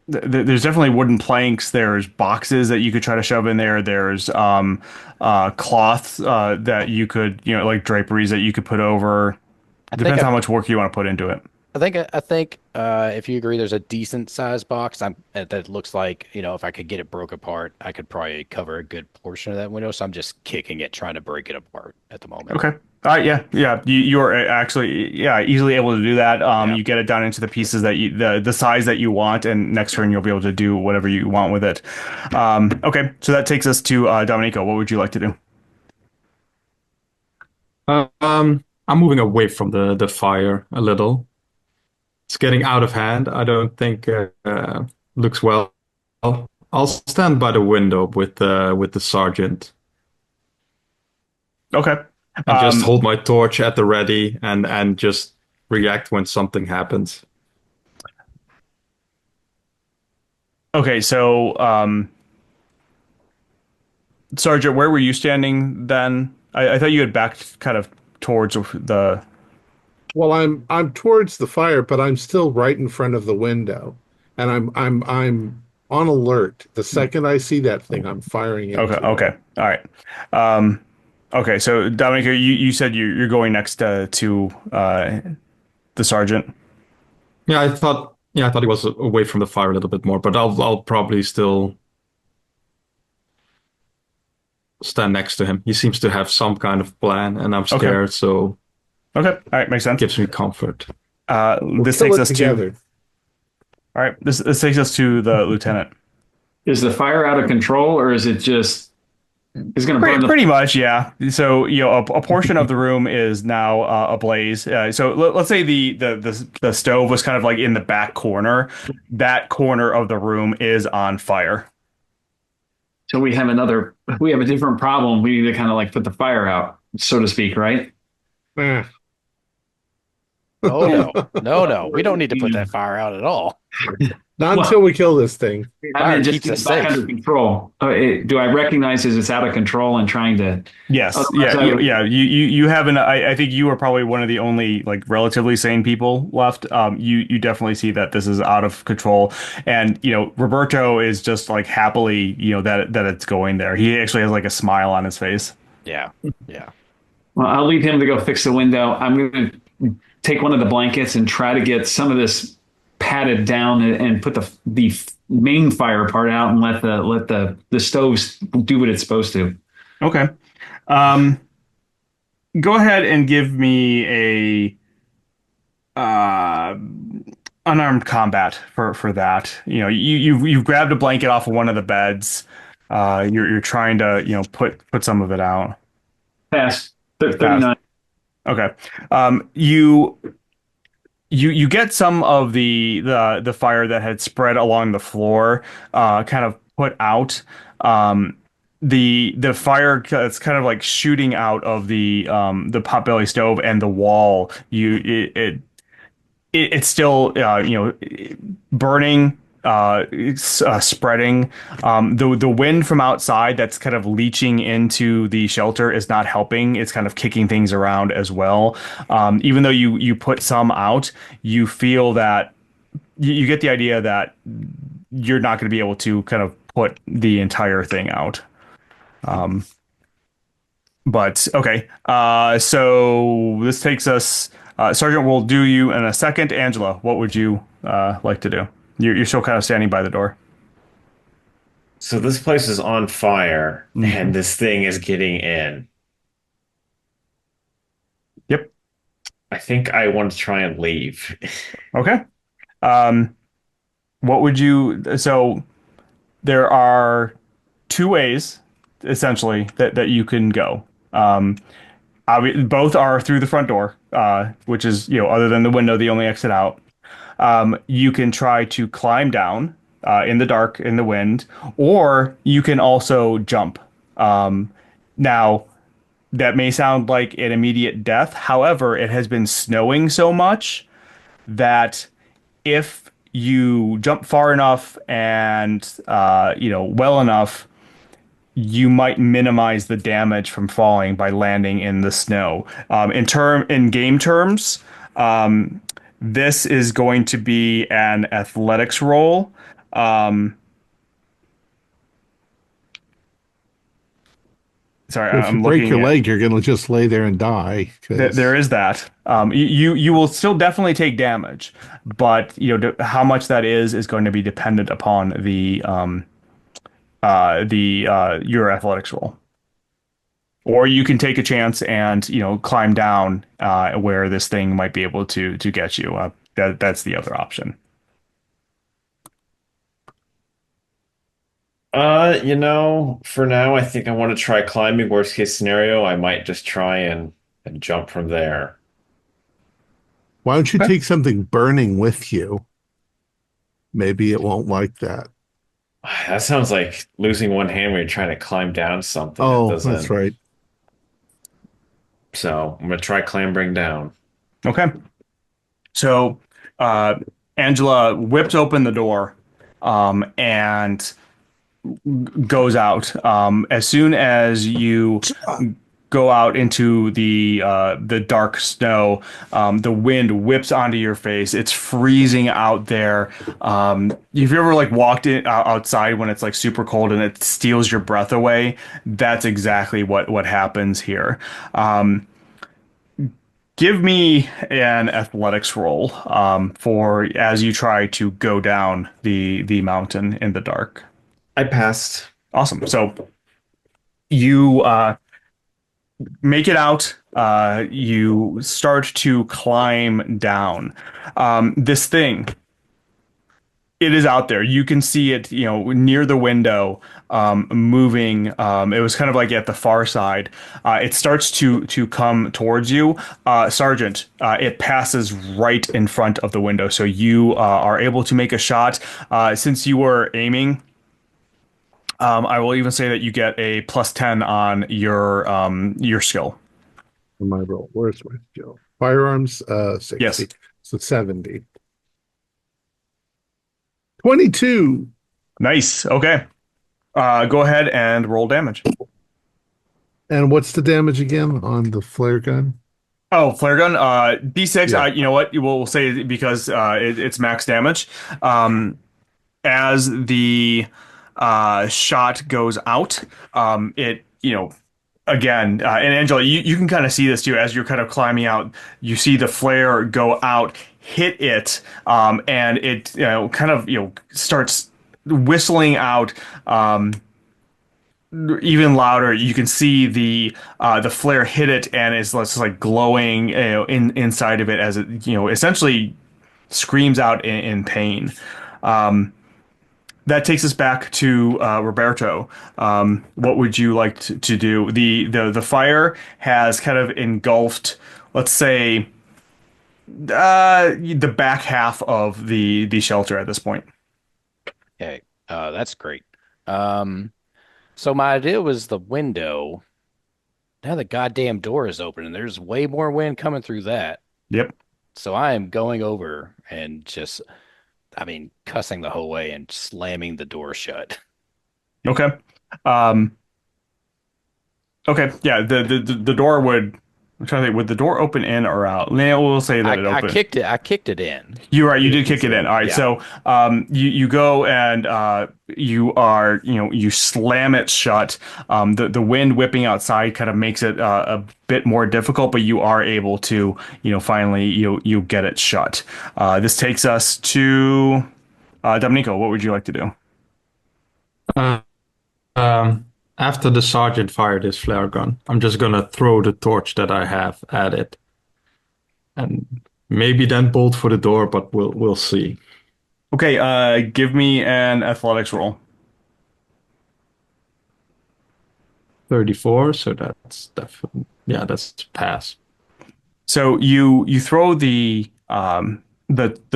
there's definitely wooden planks. There's boxes that you could try to shove in there. There's cloths that you could, like draperies that you could put over. I think Depends I how much work you want to put into it. I think if you agree, there's a decent sized box. That looks like if I could get it broke apart, I could probably cover a good portion of that window. So I'm just kicking it, trying to break it apart at the moment. Okay. Yeah, yeah. You're actually, yeah, easily able to do that. Yeah. You get it down into the pieces that the size that you want, and next turn you'll be able to do whatever you want with it. Okay, so that takes us to Domenico. What would you like to do? I'm moving away from the fire a little. It's getting out of hand. I don't think looks well. I'll stand by the window with the sergeant Okay. and just Um, hold my torch at the ready and just react when something happens. okay, so Sergeant, where were you standing then? I thought you had backed kind of towards the. Well, I'm towards the fire, but I'm still right in front of the window, and I'm on alert. The second I see that thing, I'm firing Okay, into it. okay, all right. Um, okay, so Dominic, you said you're going next to the sergeant. Yeah, I thought he was away from the fire a little bit more, but I'll probably still stand next to him. He seems to have some kind of plan, and I'm Okay, scared, so okay, all right, makes sense. gives me comfort. We'll This kill takes it us to. together. All right, this takes us to the lieutenant. Is the fire out of control, or is it just it's going to burn Pretty much, yeah. So, a portion of the room is now ablaze. So let's say the stove was kind of like in the back corner. That corner of the room is on fire. So we have a different problem. We need to kind of like put the fire out, so to speak, right? Eh. Oh no, no, no. We don't need to put that fire out at all. Not Well, until we kill this thing. I Fire mean, just keeps get us it back safe. under control. Do I recognize as it's out of control and trying to? Yes, Otherwise, yeah, I would. yeah. You haven't. I think you are probably one of the only like relatively sane people left. You definitely see that this is out of control, and Roberto is just like happily that it's going there. He actually has like a smile on his face. Yeah, yeah. Well, I'll leave him to go fix the window. I'm going to take one of the blankets and try to get some of this padded down and put the main fire part out and let the stoves do what it's supposed to. Okay. Um, Go ahead and give me a unarmed combat for that. You've grabbed a blanket off of one of the beds. You're trying to put some of it out. Pass. Fast. 39. Okay. You get some of the fire that had spread along the floor, kind of put out. The fire that's kind of like shooting out of the potbelly stove and the wall. It's still burning, spreading. The wind from outside that's kind of leaching into the shelter is not helping. It's kind of kicking things around as well. Even though you put some out, you feel that you get the idea that you're not going to be able to kind of put the entire thing out. But okay, so this takes us. Sergeant will do you in a second. Angela, what would you like to do? You're still kind of standing by the door. So this place is on fire, Mhm. and this thing is getting in. Yep. I think I want to try and leave. Okay. Um, what would you? So there are two ways essentially that you can go. Um, Both are through the front door, which is, other than the window, the only exit out. You can try to climb down in the dark, in the wind, or you can also jump. Now, that may sound like an immediate death. However, it has been snowing so much that if you jump far enough and well enough, you might minimize the damage from falling by landing in the snow. In game terms, this is going to be an athletics roll. Sorry, If you I'm break looking your at. leg, you're going to just lay there and die. There is that. You will still definitely take damage, but how much that is going to be dependent upon the your athletics roll. Or you can take a chance and climb down where this thing might be able to get you. That's the other option. For now, I think I want to try climbing. Worst case scenario, I might just try and jump from there. Why don't you Okay. take something burning with you? Maybe it won't like that. That sounds like losing one hand when you're trying to climb down something. That Oh, that's doesn't. right. So I'm gonna try clambering down. Okay. So uh, Angela whips open the door and goes out. As soon as you go out into the dark snow, the wind whips onto your face. It's freezing out there. If you ever walked outside when it's super cold and it steals your breath away, that's exactly what happens here. Give me an athletics roll for as you try to go down the mountain in the dark. I passed. Awesome. So you make it out. You start to climb down. This thing, it is out there. You can see it, near the window, moving. It was kind of at the far side. It starts to come towards you, Sergeant. It passes right in front of the window, so you are able to make a shot. Since you were aiming, I will even say that you get a +10 on your skill. On my roll. Where's my skill? Firearms, 60. Yes. So 70. 22. Nice. Okay. Go ahead and roll damage. And what's the damage again on the flare gun? Oh, flare gun. D6. Yeah. You know what? We'll say because it's max damage. As the shot goes out, it again, and Angela, you can kind of see this too as you're kind of climbing out. You see the flare go out, hit it, and it kind of starts whistling out. Even louder, you can see the flare hit it and it's just glowing inside of it as it essentially screams out in pain. That takes us back to Roberto. What would you like to do? The fire has kind of engulfed, let's say, the back half of the shelter at this point. Okay, that's great. So my idea was the window. Now the goddamn door is open and there's way more wind coming through that. Yep. So I am going over and just, cussing the whole way and slamming the door shut. Okay. Okay. Yeah. The door would. I'm trying to think. Would the door open in or out? We'll say that it I opened. kicked it. I kicked it in. You're right. You did kick it in. All right. Yeah. So you go and you slam it shut. The wind whipping outside kind of makes it a bit more difficult, but you are able to finally you get it shut. This takes us to Domenico. What would you like to do? Uh, After the sergeant fired his flare gun, I'm just gonna throw the torch that I have at it, and maybe then bolt for the door. But we'll see. Okay. Give me an athletics roll. 34, so that's definitely, yeah, that's pass. So you throw the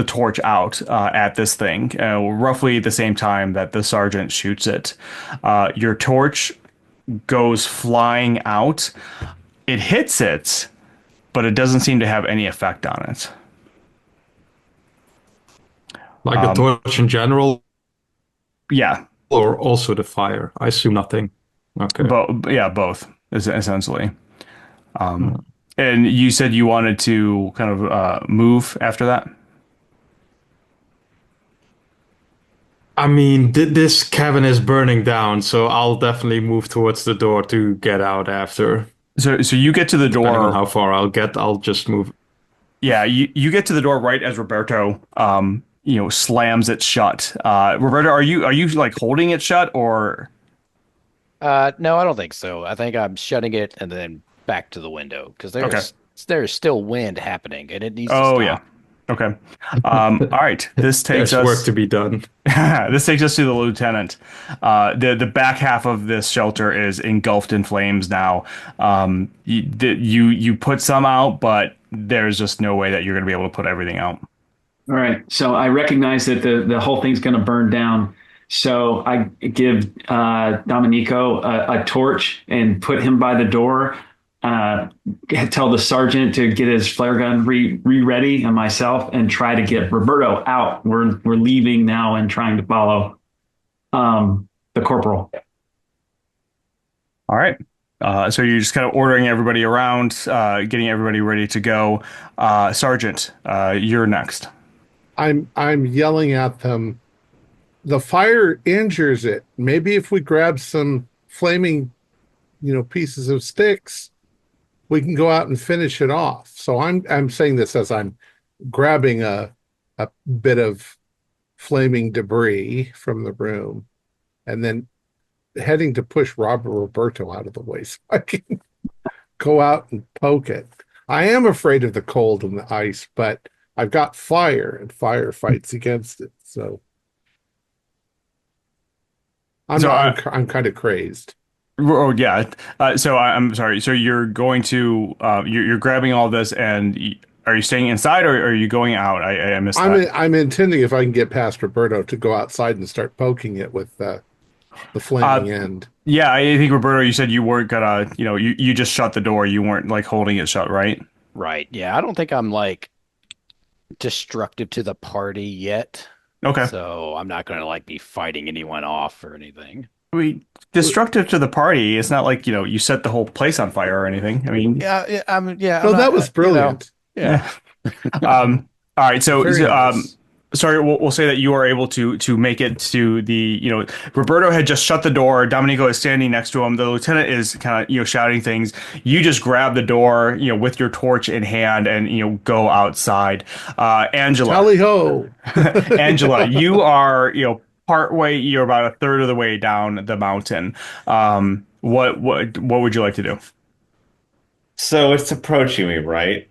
torch out at this thing roughly the same time that the sergeant shoots it. Your torch goes flying out. It hits it, but it doesn't seem to have any effect on it. Like the torch in general, Yeah, or also the fire? I assume nothing. Okay. both essentially. And you said you wanted to kind of move after that. I mean, this cabin is burning down, so I'll definitely move towards the door to get out after. So you get to the Depending on door. how far I'll get, I'll just move. Yeah, you get to the door right as Roberto slams it shut. Roberto, are you like holding it shut or No, I don't think so. I think I'm shutting it and then back to the window because okay? there's still wind happening and it needs to Oh stop. yeah. Okay. All right. This takes There's work us. to be done. This takes us to the lieutenant. The back half of this shelter is engulfed in flames now. You put some out, but there's just no way that you're going to be able to put everything out. All right. So I recognize that the whole thing's going to burn down. So I give Domenico a torch and put him by the door. Tell the sergeant to get his flare gun ready and myself and try to get Roberto out. We're leaving now and trying to follow the corporal. All right. So you're just kind of ordering everybody around, getting everybody ready to go. Sergeant, you're next. I'm yelling at them. The fire injures it. Maybe if we grab some flaming, pieces of sticks, we can go out and finish it off. So I'm saying this as I'm grabbing a bit of flaming debris from the room and then heading to push Roberto out of the way so I can go out and poke it. I am afraid of the cold and the ice, but I've got fire and fire fights against it. So I'm kind of crazed. Oh yeah. So I'm sorry. So you're going to you're grabbing all this, and are you staying inside or are you going out? I missed that. I'm intending if I can get past Roberto to go outside and start poking it with the flaming end. Yeah, I think Roberto, you said you weren't gonna, you just shut the door. You weren't like holding it shut, right? Right. Yeah, I don't think I'm like destructive to the party yet. Okay. So I'm not gonna like be fighting anyone off or anything. I mean, destructive to the party. It's not like, you set the whole place on fire or anything. I mean, Yeah, No, that was brilliant. Yeah. all right. So, Very nice. sorry, we'll say that you are able to make it to the, Roberto had just shut the door. Domenico is standing next to him. The lieutenant is kind of, shouting things. You just grab the door, with your torch in hand and, go outside. Angela. Tally ho. Angela, you are, partway, you're about a third of the way down the mountain. What would you like to do? So it's approaching me, right?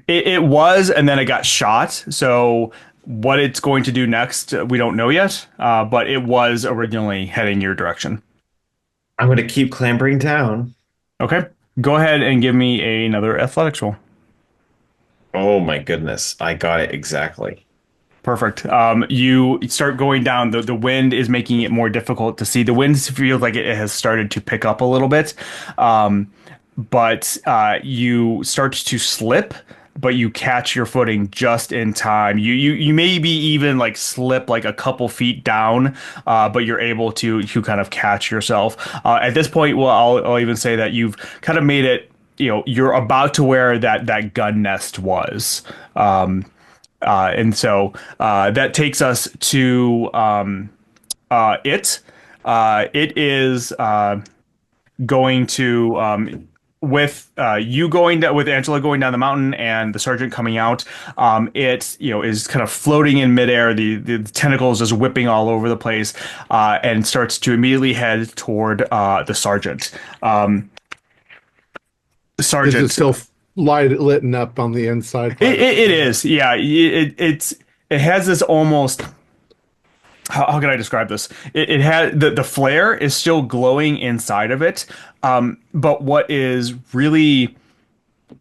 It was, and then it got shot. So what it's going to do next, we don't know yet. But it was originally heading your direction. I'm going to keep clambering down. Okay, go ahead and give me another athletics roll. Oh my goodness. I got it exactly. Perfect. You start going down. The wind is making it more difficult to see. The wind feels like it has started to pick up a little bit. But you start to slip, but you catch your footing just in time. You maybe even like slip like a couple feet down, but you're able to kind of catch yourself. At this point, well, I'll even say that you've kind of made it. You're about to where that gun nest was. And so that takes us to it. It is going to with you going down, with Angela going down the mountain and the sergeant coming out. It is kind of floating in midair. The tentacles just whipping all over the place, and starts to immediately head toward the sergeant. Sergeant, Is it still lit up on the inside? It is, yeah. It has this almost how can I describe this? It had the flare is still glowing inside of it, but what is really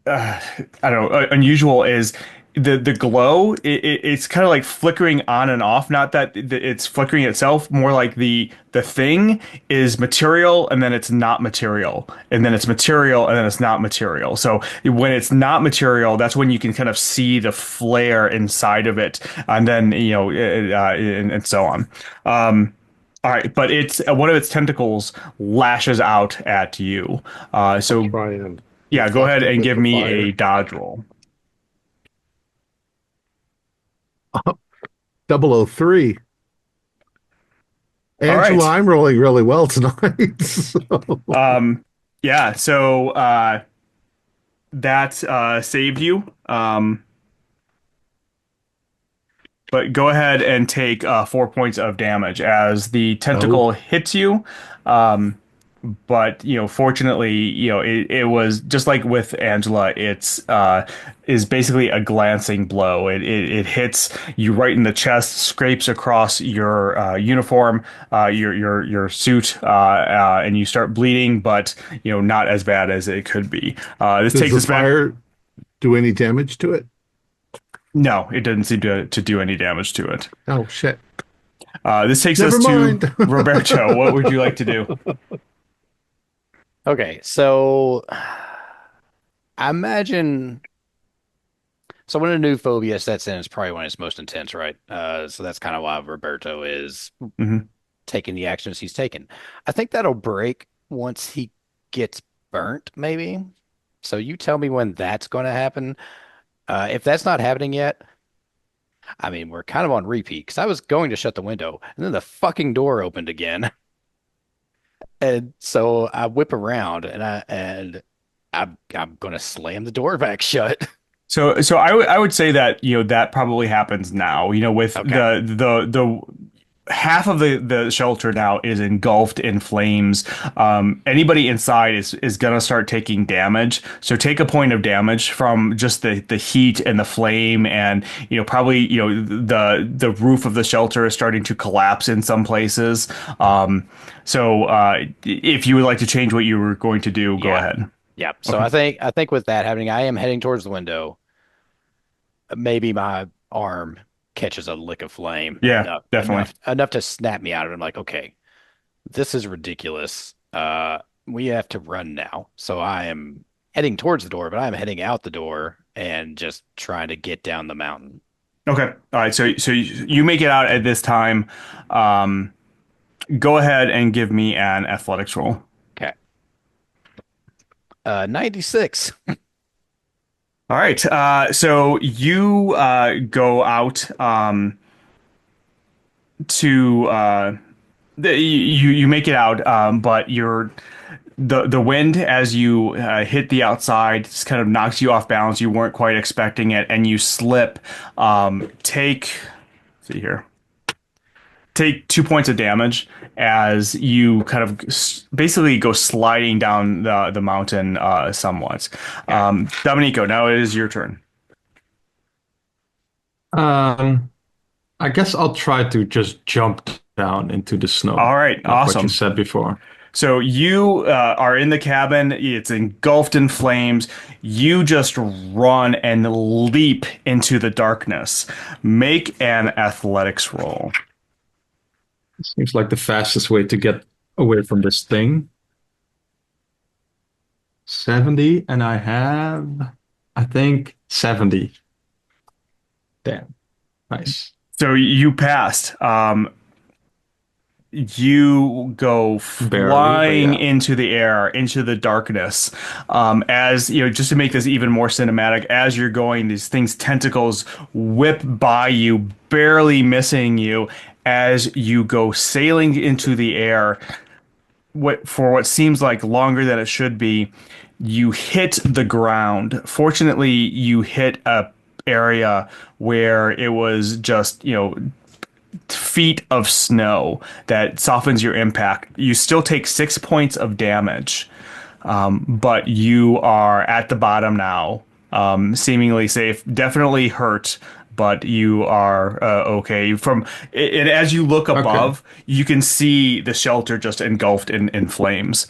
I don't know, unusual is the glow. It's kind of like flickering on and off. Not that it's flickering itself, more like the thing is material and then it's not material, and then it's material and then it's not material. So when it's not material, that's when you can kind of see the flare inside of it, and then and so on. All right, but it's one of its tentacles lashes out at you. So Try and yeah, go ahead and with give the me fire. a dodge roll. 003. All Angela, right. I'm rolling really well tonight. So. Yeah, so that saved you. But go ahead and take 4 points of damage as the tentacle hits you. Um, but fortunately, it was just like with Angela. It's is basically a glancing blow. It hits you right in the chest, scrapes across your uniform, your suit, and you start bleeding. But not as bad as it could be. This Does takes the us back. fire do any damage to it? No, it didn't seem to do any damage to it. Oh, shit. This takes Never us mind. to Roberto. What would you like to do? Okay, so I imagine. So when a new phobia sets in, it's probably when it's most intense, right? So that's kind of why Roberto is Mhm. taking the actions he's taken. I think that'll break once he gets burnt, maybe. So you tell me when that's going to happen. If that's not happening yet, I mean, we're kind of on repeat because I was going to shut the window and then the fucking door opened again. And so I whip around I'm going to slam the door back shut. So I would say that that probably happens now. With Okay. the half of the shelter now is engulfed in flames. Anybody inside is gonna start taking damage. So take a point of damage from just the heat and the flame, and probably the roof of the shelter is starting to collapse in some places. So if you would like to change what you were going to do, go Yeah. ahead. Yeah. So Okay. I think with that happening, I am heading towards the window. Maybe my arm catches a lick of flame Yeah, definitely. enough to snap me out of it. I'm like, okay, this is ridiculous. We have to run now. So I am heading towards the door, but I'm heading out the door and just trying to get down the mountain. Okay. All right. So you make it out at this time. Um, Go ahead and give me an athletics roll. Okay. 96. All right. So you go out to you make it out, but the wind as you hit the outside just kind of knocks you off balance. You weren't quite expecting it, and you slip. See here. Take 2 points of damage as you kind of basically go sliding down the mountain somewhat. Dominico, now it is your turn. I guess I'll try to just jump down into the snow. All right, like what you awesome. said before. So you are in the cabin. It's engulfed in flames. You just run and leap into the darkness. Make an athletics roll. Seems like the fastest way to get away from this thing. 70, and I have, I think, 70. Damn. Nice. So you passed. You go Barely, flying but yeah. into the air, into the darkness. As just to make this even more cinematic, as you're going, these things tentacles whip by you, barely missing you as you go sailing into the air. For what seems like longer than it should be, you hit the ground. Fortunately, you hit a area where it was just feet of snow that softens your impact. You still take 6 points of damage, but you are at the bottom now, seemingly safe. Definitely hurt, but you are okay. And as you look above, you can see the shelter just engulfed in flames.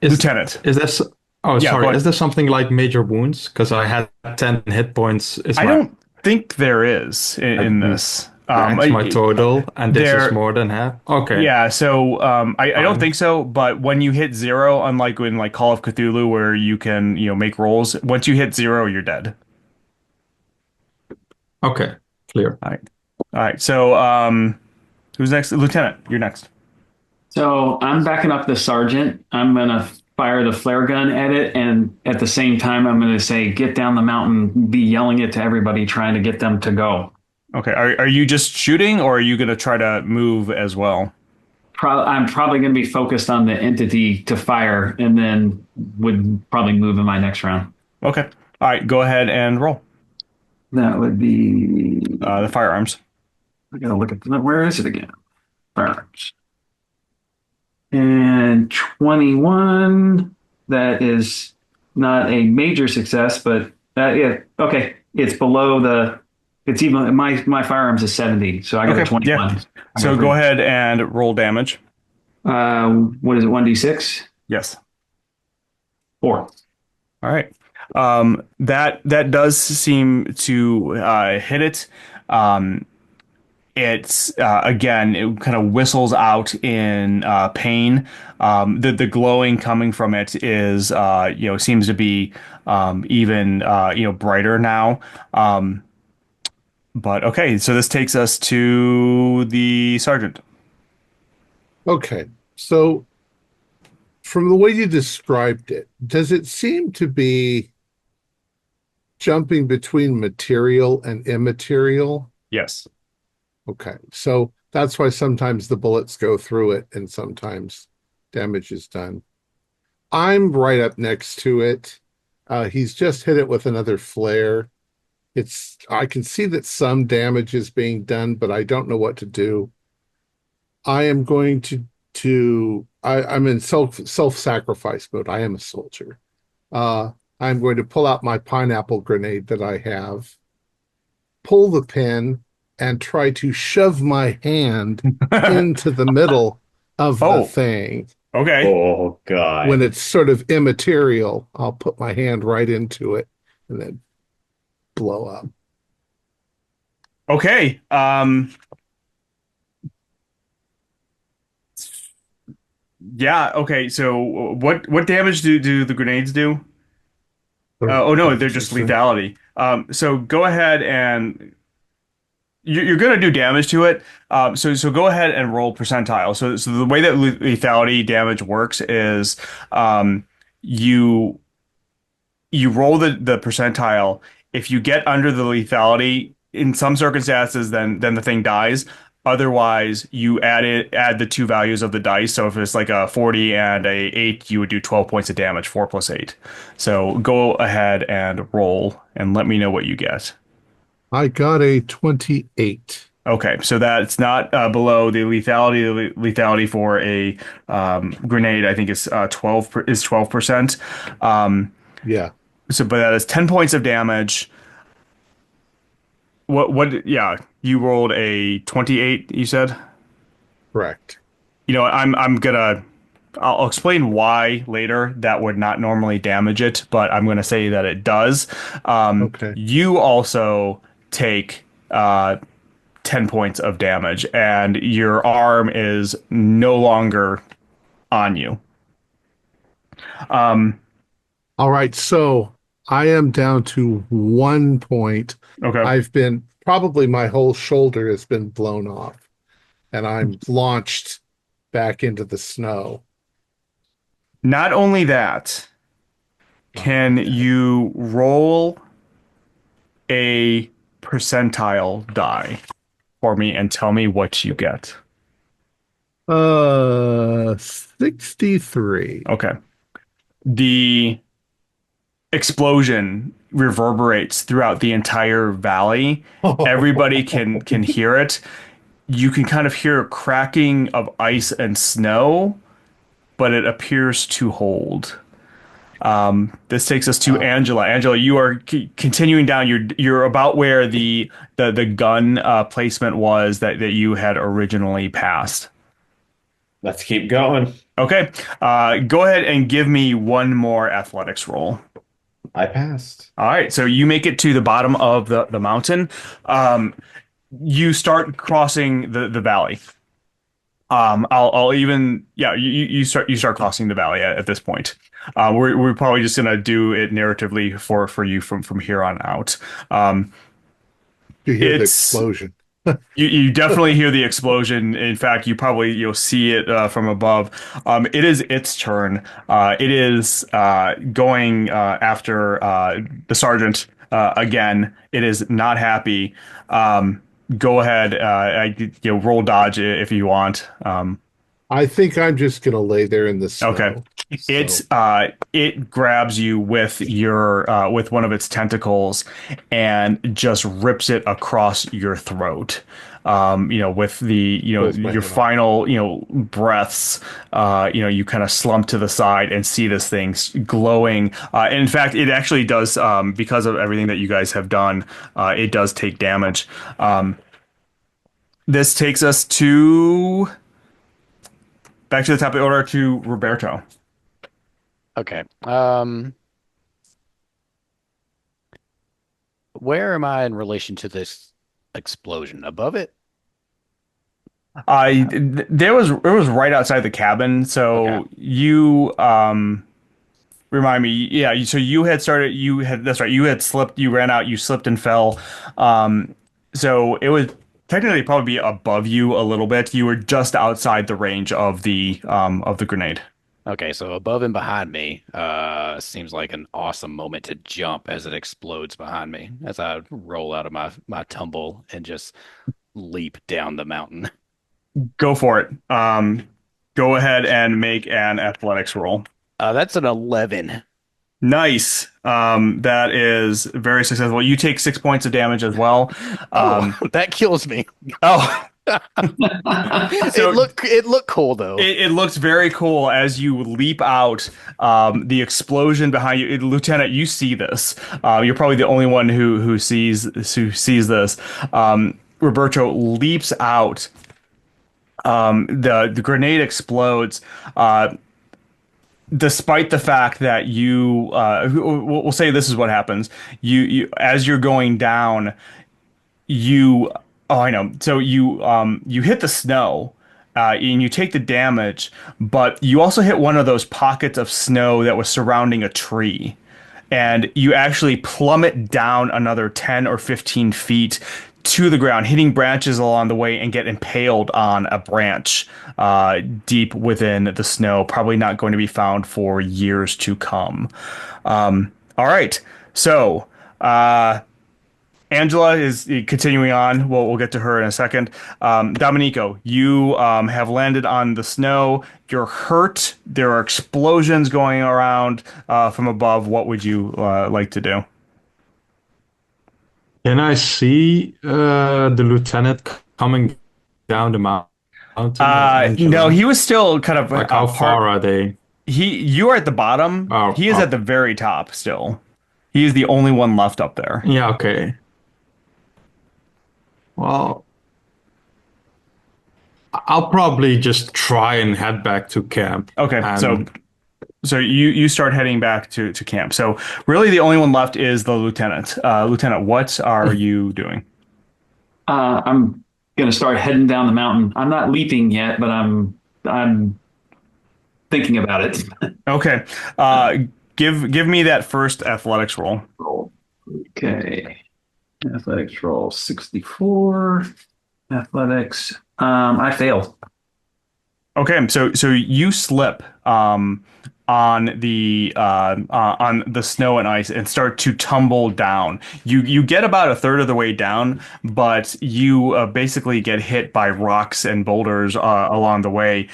Is Lieutenant. is this? Oh, Yeah, go sorry. ahead. Is there something like major wounds? Because I had 10 hit points. Is I my don't think there is in this. That's my total, and this is there, more than half. Okay, yeah. So I don't fine. think so. But when you hit zero, unlike in like Call of Cthulhu, where you can make rolls, once you hit zero, you're dead. Okay, clear. All right. All right. So who's next? Lieutenant, you're next. So I'm backing up the sergeant. I'm gonna fire the flare gun at it, and at the same time, I'm gonna say, "Get down the mountain!" Be yelling it to everybody, trying to get them to go. Okay. Are you just shooting, or are you going to try to move as well? I'm probably going to be focused on the entity to fire, and then would probably move in my next round. Okay. All right. Go ahead and roll That would be. the firearms. I gotta look at where is it again? Firearms. And 21. That is not a major success, but yeah, okay. It's below the. It's even my firearms is 70, so I got a Okay. 21. Yeah. So go ahead and roll damage. What is it? 1d6? Yes. 4. All right. That does seem to hit it. It's again, it kind of whistles out in pain. The glowing coming from it is seems to be even brighter now. But okay, so this takes us to the sergeant. Okay. So from the way you described it, does it seem to be jumping between material and immaterial? Yes. Okay. So that's why sometimes the bullets go through it and sometimes damage is done. I'm right up next to it. He's just hit it with another flare. I can see that some damage is being done, but I don't know what to do. I am going I'm in self-sacrifice mode. I am a soldier. I'm going to pull out my pineapple grenade that I have, pull the pin, and try to shove my hand into the middle of the thing. Okay. Oh, God. When it's sort of immaterial, I'll put my hand right into it and then blow up. Okay. Yeah, okay. So what damage do the grenades do? Oh no, they're just lethality. So go ahead and you're going to do damage to it. So go ahead and roll percentile. So the way that lethality damage works is you roll the percentile. If you get under the lethality, in some circumstances, then the thing dies. Otherwise, you add the two values of the dice. So if it's like a 40 and a 8, you would do 12 points of damage, 4 plus 8. So go ahead and roll and let me know what you get. I got a 28. Okay, so that's not below the lethality. The lethality for a grenade, I think, is 12%. Yeah. So, but that is 10 points of damage. What? Yeah, you rolled a 28. You said. Correct. I'll explain why later that would not normally damage it, but I'm gonna say that it does. Okay. You also take 10 points of damage, and your arm is no longer on you. All right. So I am down to 1 point. Okay. Probably my whole shoulder has been blown off, and I'm launched back into the snow. Not only that, can you roll a percentile die for me and tell me what you get? 63. Okay. The explosion reverberates throughout the entire valley. Everybody can hear it. You can kind of hear a cracking of ice and snow, but it appears to hold. This takes us to Angela. Angela, you are continuing down. You're about where the gun placement was that you had originally passed. Let's keep going. Okay. Go ahead and give me one more athletics roll. I passed. All right. So you make it to the bottom of the mountain. You start crossing the valley. I'll even you start crossing the valley at this point. We're probably just gonna do it narratively for you from here on out. You hear the It's explosion. you definitely hear the explosion. In fact, you'll see it from above. It is its turn. It is going after the sergeant again. It is not happy. Go ahead. Roll dodge if you want. I think I'm just gonna lay there in the snow. Okay. It grabs you with with one of its tentacles and just rips it across your throat. With Pulls my your head off. final breaths, you kind of slump to the side and see this thing glowing. And in fact, it actually does, because of everything that you guys have done, it does take damage. This takes us back to the top of the order to Roberto. Okay. Where am I in relation to this explosion? Above it? It was right outside the cabin. So Okay. you remind me. Yeah. So you had started. That's right. You had slipped. You ran out. You slipped and fell. So it would technically probably be above you a little bit. You were just outside the range of the grenade. Okay, so above and behind me, seems like an awesome moment to jump as it explodes behind me, as I roll out of my tumble and just leap down the mountain. Go for it. Go ahead and make an athletics roll. That's an 11. Nice. That is very successful. You take 6 points of damage as well. Oh, that kills me. Oh, So- it looked cool though. it looks very cool as you leap out. The explosion behind you, Lieutenant. You see this. You're probably the only one who sees this. Roberto leaps out. The grenade explodes. Despite the fact that we'll say this is what happens. You as you're going down, oh, I know. So you hit the snow, and you take the damage, but you also hit one of those pockets of snow that was surrounding a tree, and you actually plummet down another 10 or 15 feet to the ground, hitting branches along the way, and get impaled on a branch deep within the snow. Probably not going to be found for years to come. All right, so. Angela is continuing on. We'll get to her in a second. Dominico, you have landed on the snow. You're hurt. There are explosions going around from above. What would you like to do? Can I see the lieutenant coming down the mountain? No, he was still kind of Like how far are they? You are at the bottom. Oh, He is at the very top still. He is the only one left up there. Yeah, okay. Well, I'll probably just try and head back to camp. Okay, And so you start heading back to camp. So really the only one left is the lieutenant. Lieutenant, what are you doing? I'm gonna start heading down the mountain. I'm not leaping yet, but I'm thinking about it. Okay. Give me that first athletics roll. Roll. Okay. Athletics roll 64. Athletics. I fail. Okay, so you slip on the snow and ice and start to tumble down. You get about a third of the way down, but you basically get hit by rocks and boulders along the way.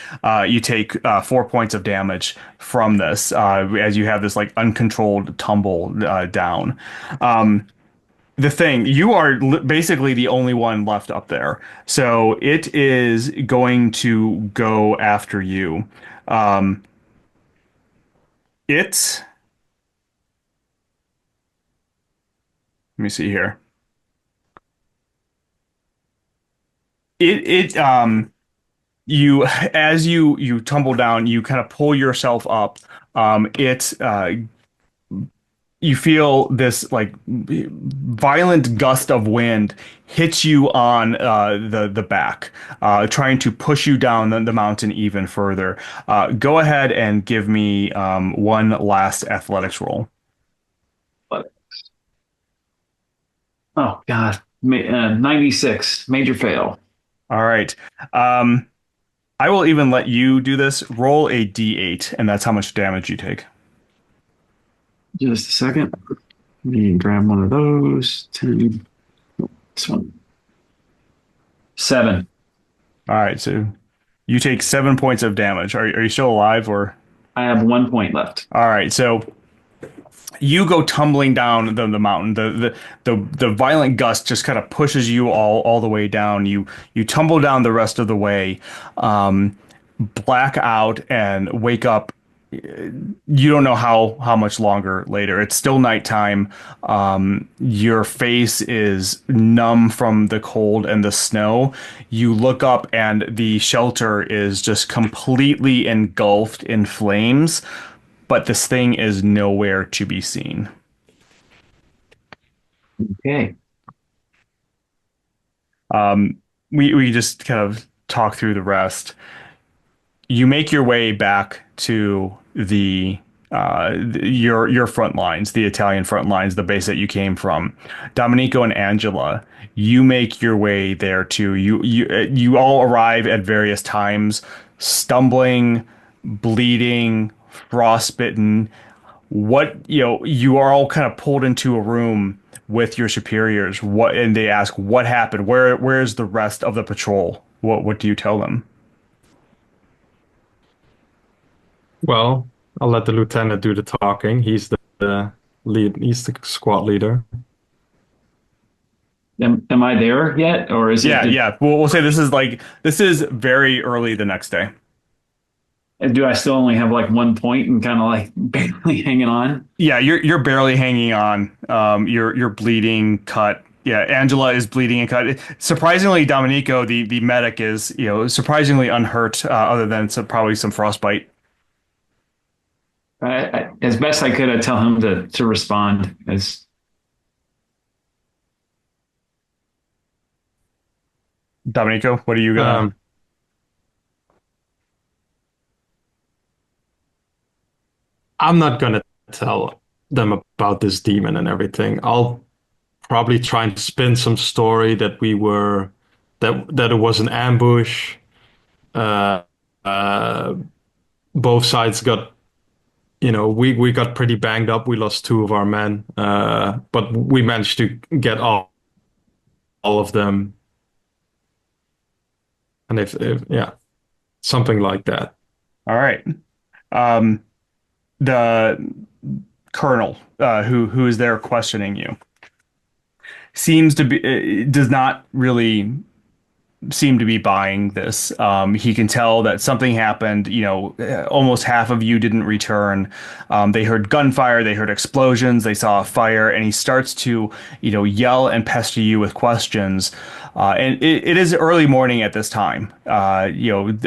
You take 4 points of damage from this as you have this like uncontrolled tumble down. The thing, you are basically the only one left up there, so it is going to go after you. It Let me see here. It you as you tumble down, you kind of pull yourself up. It You feel this like violent gust of wind hits you on the back, trying to push you down the mountain even further. Go ahead and give me one last athletics roll. But oh God, 96, major fail. All right. I will even let you do this. Roll a d8, and that's how much damage you take. Just a second. Let me grab one of those. 10. This one. 7. All right, so you take 7 points of damage. Are you still alive or? I have 1 point left. All right, so you go tumbling down the mountain. The violent gust just kind of pushes you all the way down. You tumble down the rest of the way, black out, and wake up. You don't know how much longer later. It's still nighttime. Your face is numb from the cold and the snow. You look up and the shelter is just completely engulfed in flames, but this thing is nowhere to be seen. Okay. We just kind of talk through the rest. You make your way back to your front lines, the Italian front lines, the base that you came from. Domenico and Angela, you make your way there too. You all arrive at various times, stumbling, bleeding, frostbitten. You are all kind of pulled into a room with your superiors. And they ask what happened. Where's the rest of the patrol? What do you tell them? Well, I'll let the lieutenant do the talking. He's the lead. He's the squad leader. Am I there yet, or is it? Yeah. We'll say this is very early the next day. Do I still only have like 1 point and kind of like barely hanging on? Yeah, you're barely hanging on. You're bleeding, cut. Yeah, Angela is bleeding and cut. Surprisingly, Domenico, the medic, is surprisingly unhurt, other than probably some frostbite. As best I could, I tell him to respond as. Domenico, what are you gonna? I'm not gonna tell them about this demon and everything. I'll probably try and spin some story that that it was an ambush. Uh, uh, both sides got, we got pretty banged up. We lost 2 of our men, but we managed to get all of them. And if yeah, something like that. All right. The colonel, who is there questioning you, seems to be does not really seem to be buying this. He can tell that something happened. Almost half of you didn't return. They heard gunfire, they heard explosions, they saw a fire, and he starts to, yell and pester you with questions. And it is early morning at this time. It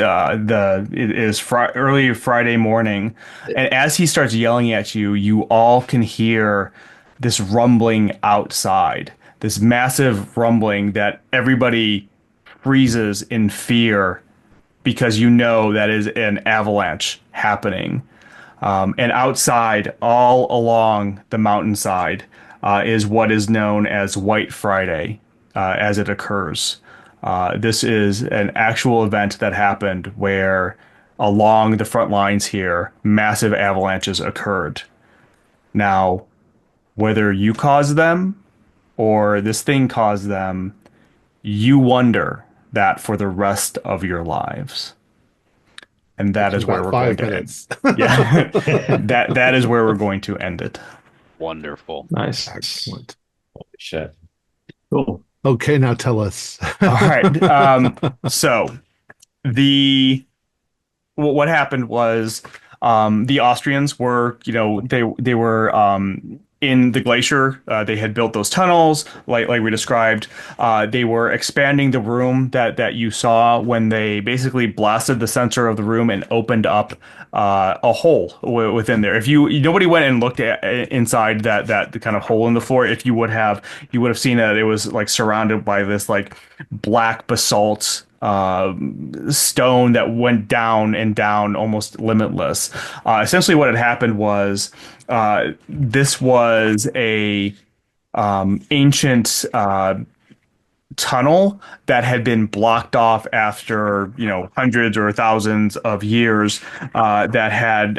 is early Friday morning, and as he starts yelling at you, you all can hear this rumbling outside. This massive rumbling that everybody freezes in fear because that is an avalanche happening. And outside, all along the mountainside, is what is known as White Friday as it occurs. This is an actual event that happened where along the front lines here, massive avalanches occurred. Now, whether you caused them or this thing caused them, you wonder that for the rest of your lives. And that is where we're going to end. Yeah. that is where we're going to end it. Wonderful. Nice. Excellent. Holy shit. Cool. Okay, now tell us. All right. So what happened was the Austrians were, they were in the glacier, they had built those tunnels, like we described. They were expanding the room that you saw when they basically blasted the center of the room and opened up a hole within there. If nobody went and looked at inside that kind of hole in the floor, if you would have seen that it was like surrounded by this like black basalt stone that went down and down, almost limitless. Essentially, what had happened was this was a ancient tunnel that had been blocked off after hundreds or thousands of years that had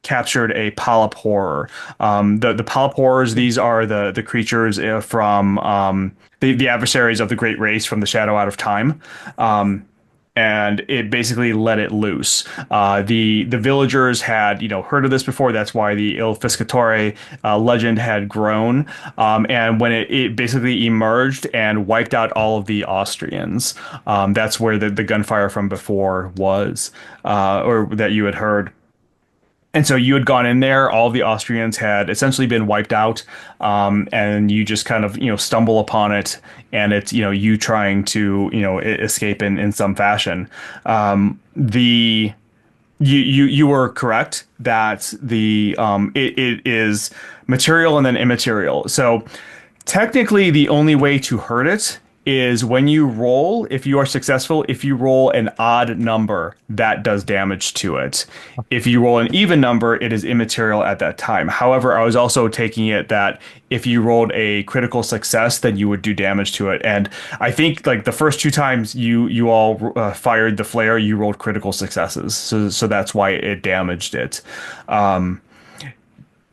captured a polyp horror. The polyp horrors, these are the creatures from the adversaries of the Great Race from the Shadow Out of Time. And it basically let it loose. The villagers had heard of this before. That's why the Il Fiscatore legend had grown. And when it basically emerged and wiped out all of the Austrians, that's where the gunfire from before was, or that you had heard. And so you had gone in there, all of the Austrians had essentially been wiped out, and you just kind of, stumble upon it, and it's, you trying to, escape in some fashion. You were correct that it is material and then immaterial. So technically the only way to hurt it is when you roll, if you are successful, if you roll an odd number, that does damage to it. If you roll an even number, it is immaterial at that time. However, I was also taking it that if you rolled a critical success, then you would do damage to it. And I think like the first 2 times you all fired the flare, you rolled critical successes. So that's why it damaged it.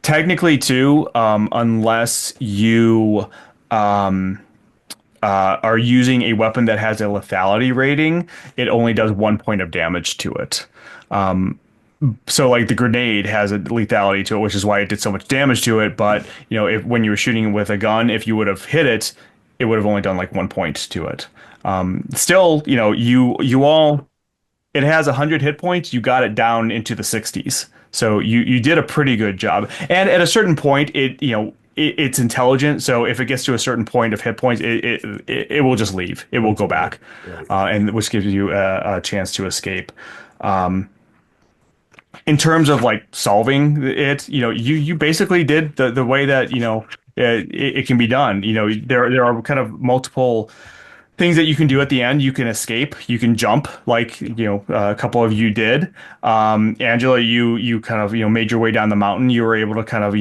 Technically too, unless you are using a weapon that has a lethality rating, it only does 1 point of damage to it. So like the grenade has a lethality to it, which is why it did so much damage to it. But if when you were shooting with a gun, if you would have hit it, it would have only done like 1 point to it. Still, you all, it has 100 hit points. You got it down into the 60s. So you did a pretty good job. And at a certain point, it's intelligent, so if it gets to a certain point of hit points, it will just leave. It will go back, and which gives you a chance to escape. In terms of like solving it, you basically did the way that it can be done. There are kind of multiple things that you can do at the end. You can escape, you can jump, like a couple of you did. Angela, you kind of made your way down the mountain. You were able to kind of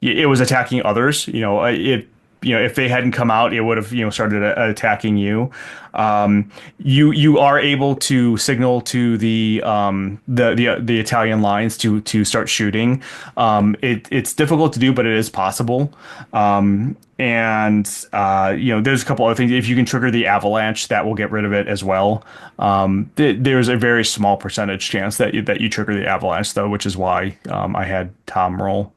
it was attacking others. If they hadn't come out, it would have started attacking you. You are able to signal to the Italian lines to start shooting. It's difficult to do, but it is possible. And there's a couple other things. If you can trigger the avalanche, that will get rid of it as well. There's a very small percentage chance that you trigger the avalanche, though, which is why I had Thom roll.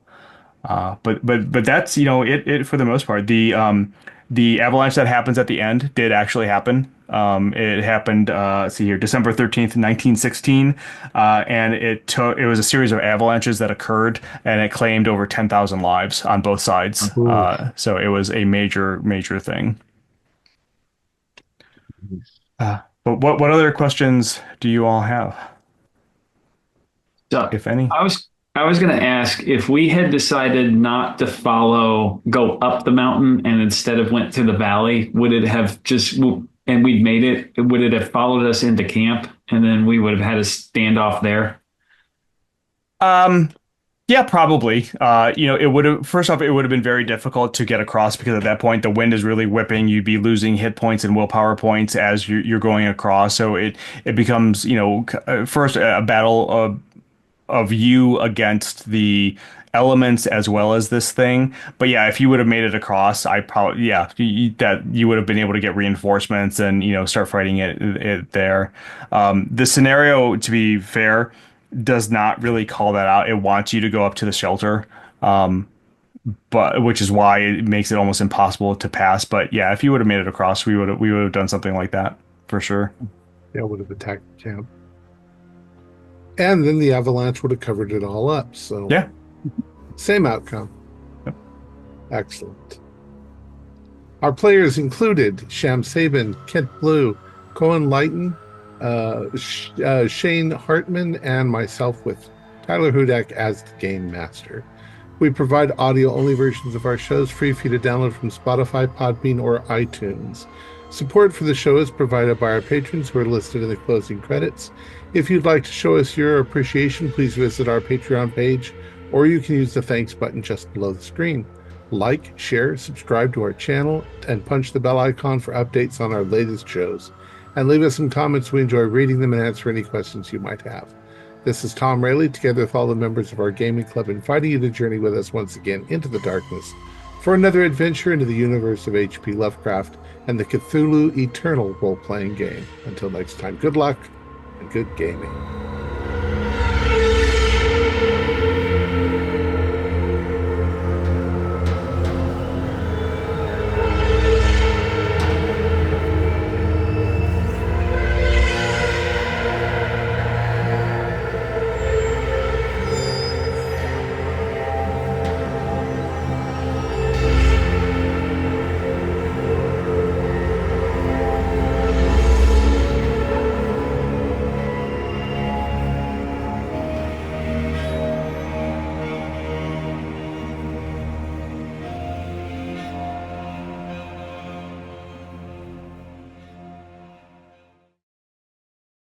But that's it for the most part. The avalanche that happens at the end did actually happen. It happened, see here, December 13th, 1916. And it was a series of avalanches that occurred, and it claimed over 10,000 lives on both sides. So it was a major thing. But what other questions do you all have? So if any? I was going to ask, if we had decided not to go up the mountain and instead of went to the valley, would it have and we'd made it, would it have followed us into camp and then we would have had a standoff there? Yeah, probably. It would have, first off, it would have been very difficult to get across because at that point the wind is really whipping. You'd be losing hit points and willpower points as you're going across. So it becomes, first a battle of you against the elements as well as this thing. But yeah, if you would have made it across, that you would have been able to get reinforcements and start fighting it there. The scenario, to be fair, does not really call that out. It wants you to go up to the shelter, but which is why it makes it almost impossible to pass. But yeah, if you would have made it across, we would have done something like that for sure. Yeah, would have attacked the camp. And then the avalanche would have covered it all up. So yeah, same outcome. Yep. Excellent. Our players included Sham Sabin, Kent Blue, Cohen Lighton, Shane Hartman, and myself with Tyler Hudak as the Game Master. We provide audio-only versions of our shows free for you to download from Spotify, Podbean, or iTunes. Support for the show is provided by our patrons who are listed in the closing credits. If you'd like to show us your appreciation, please visit our Patreon page, or you can use the thanks button just below the screen. Like, share, subscribe to our channel, and punch the bell icon for updates on our latest shows. And leave us some comments. We enjoy reading them and answer any questions you might have. This is Thom Raley, together with all the members of our gaming club, inviting you to journey with us once again into the darkness for another adventure into the universe of H.P. Lovecraft and the Cthulhu Eternal role-playing game. Until next time, good luck and good gaming.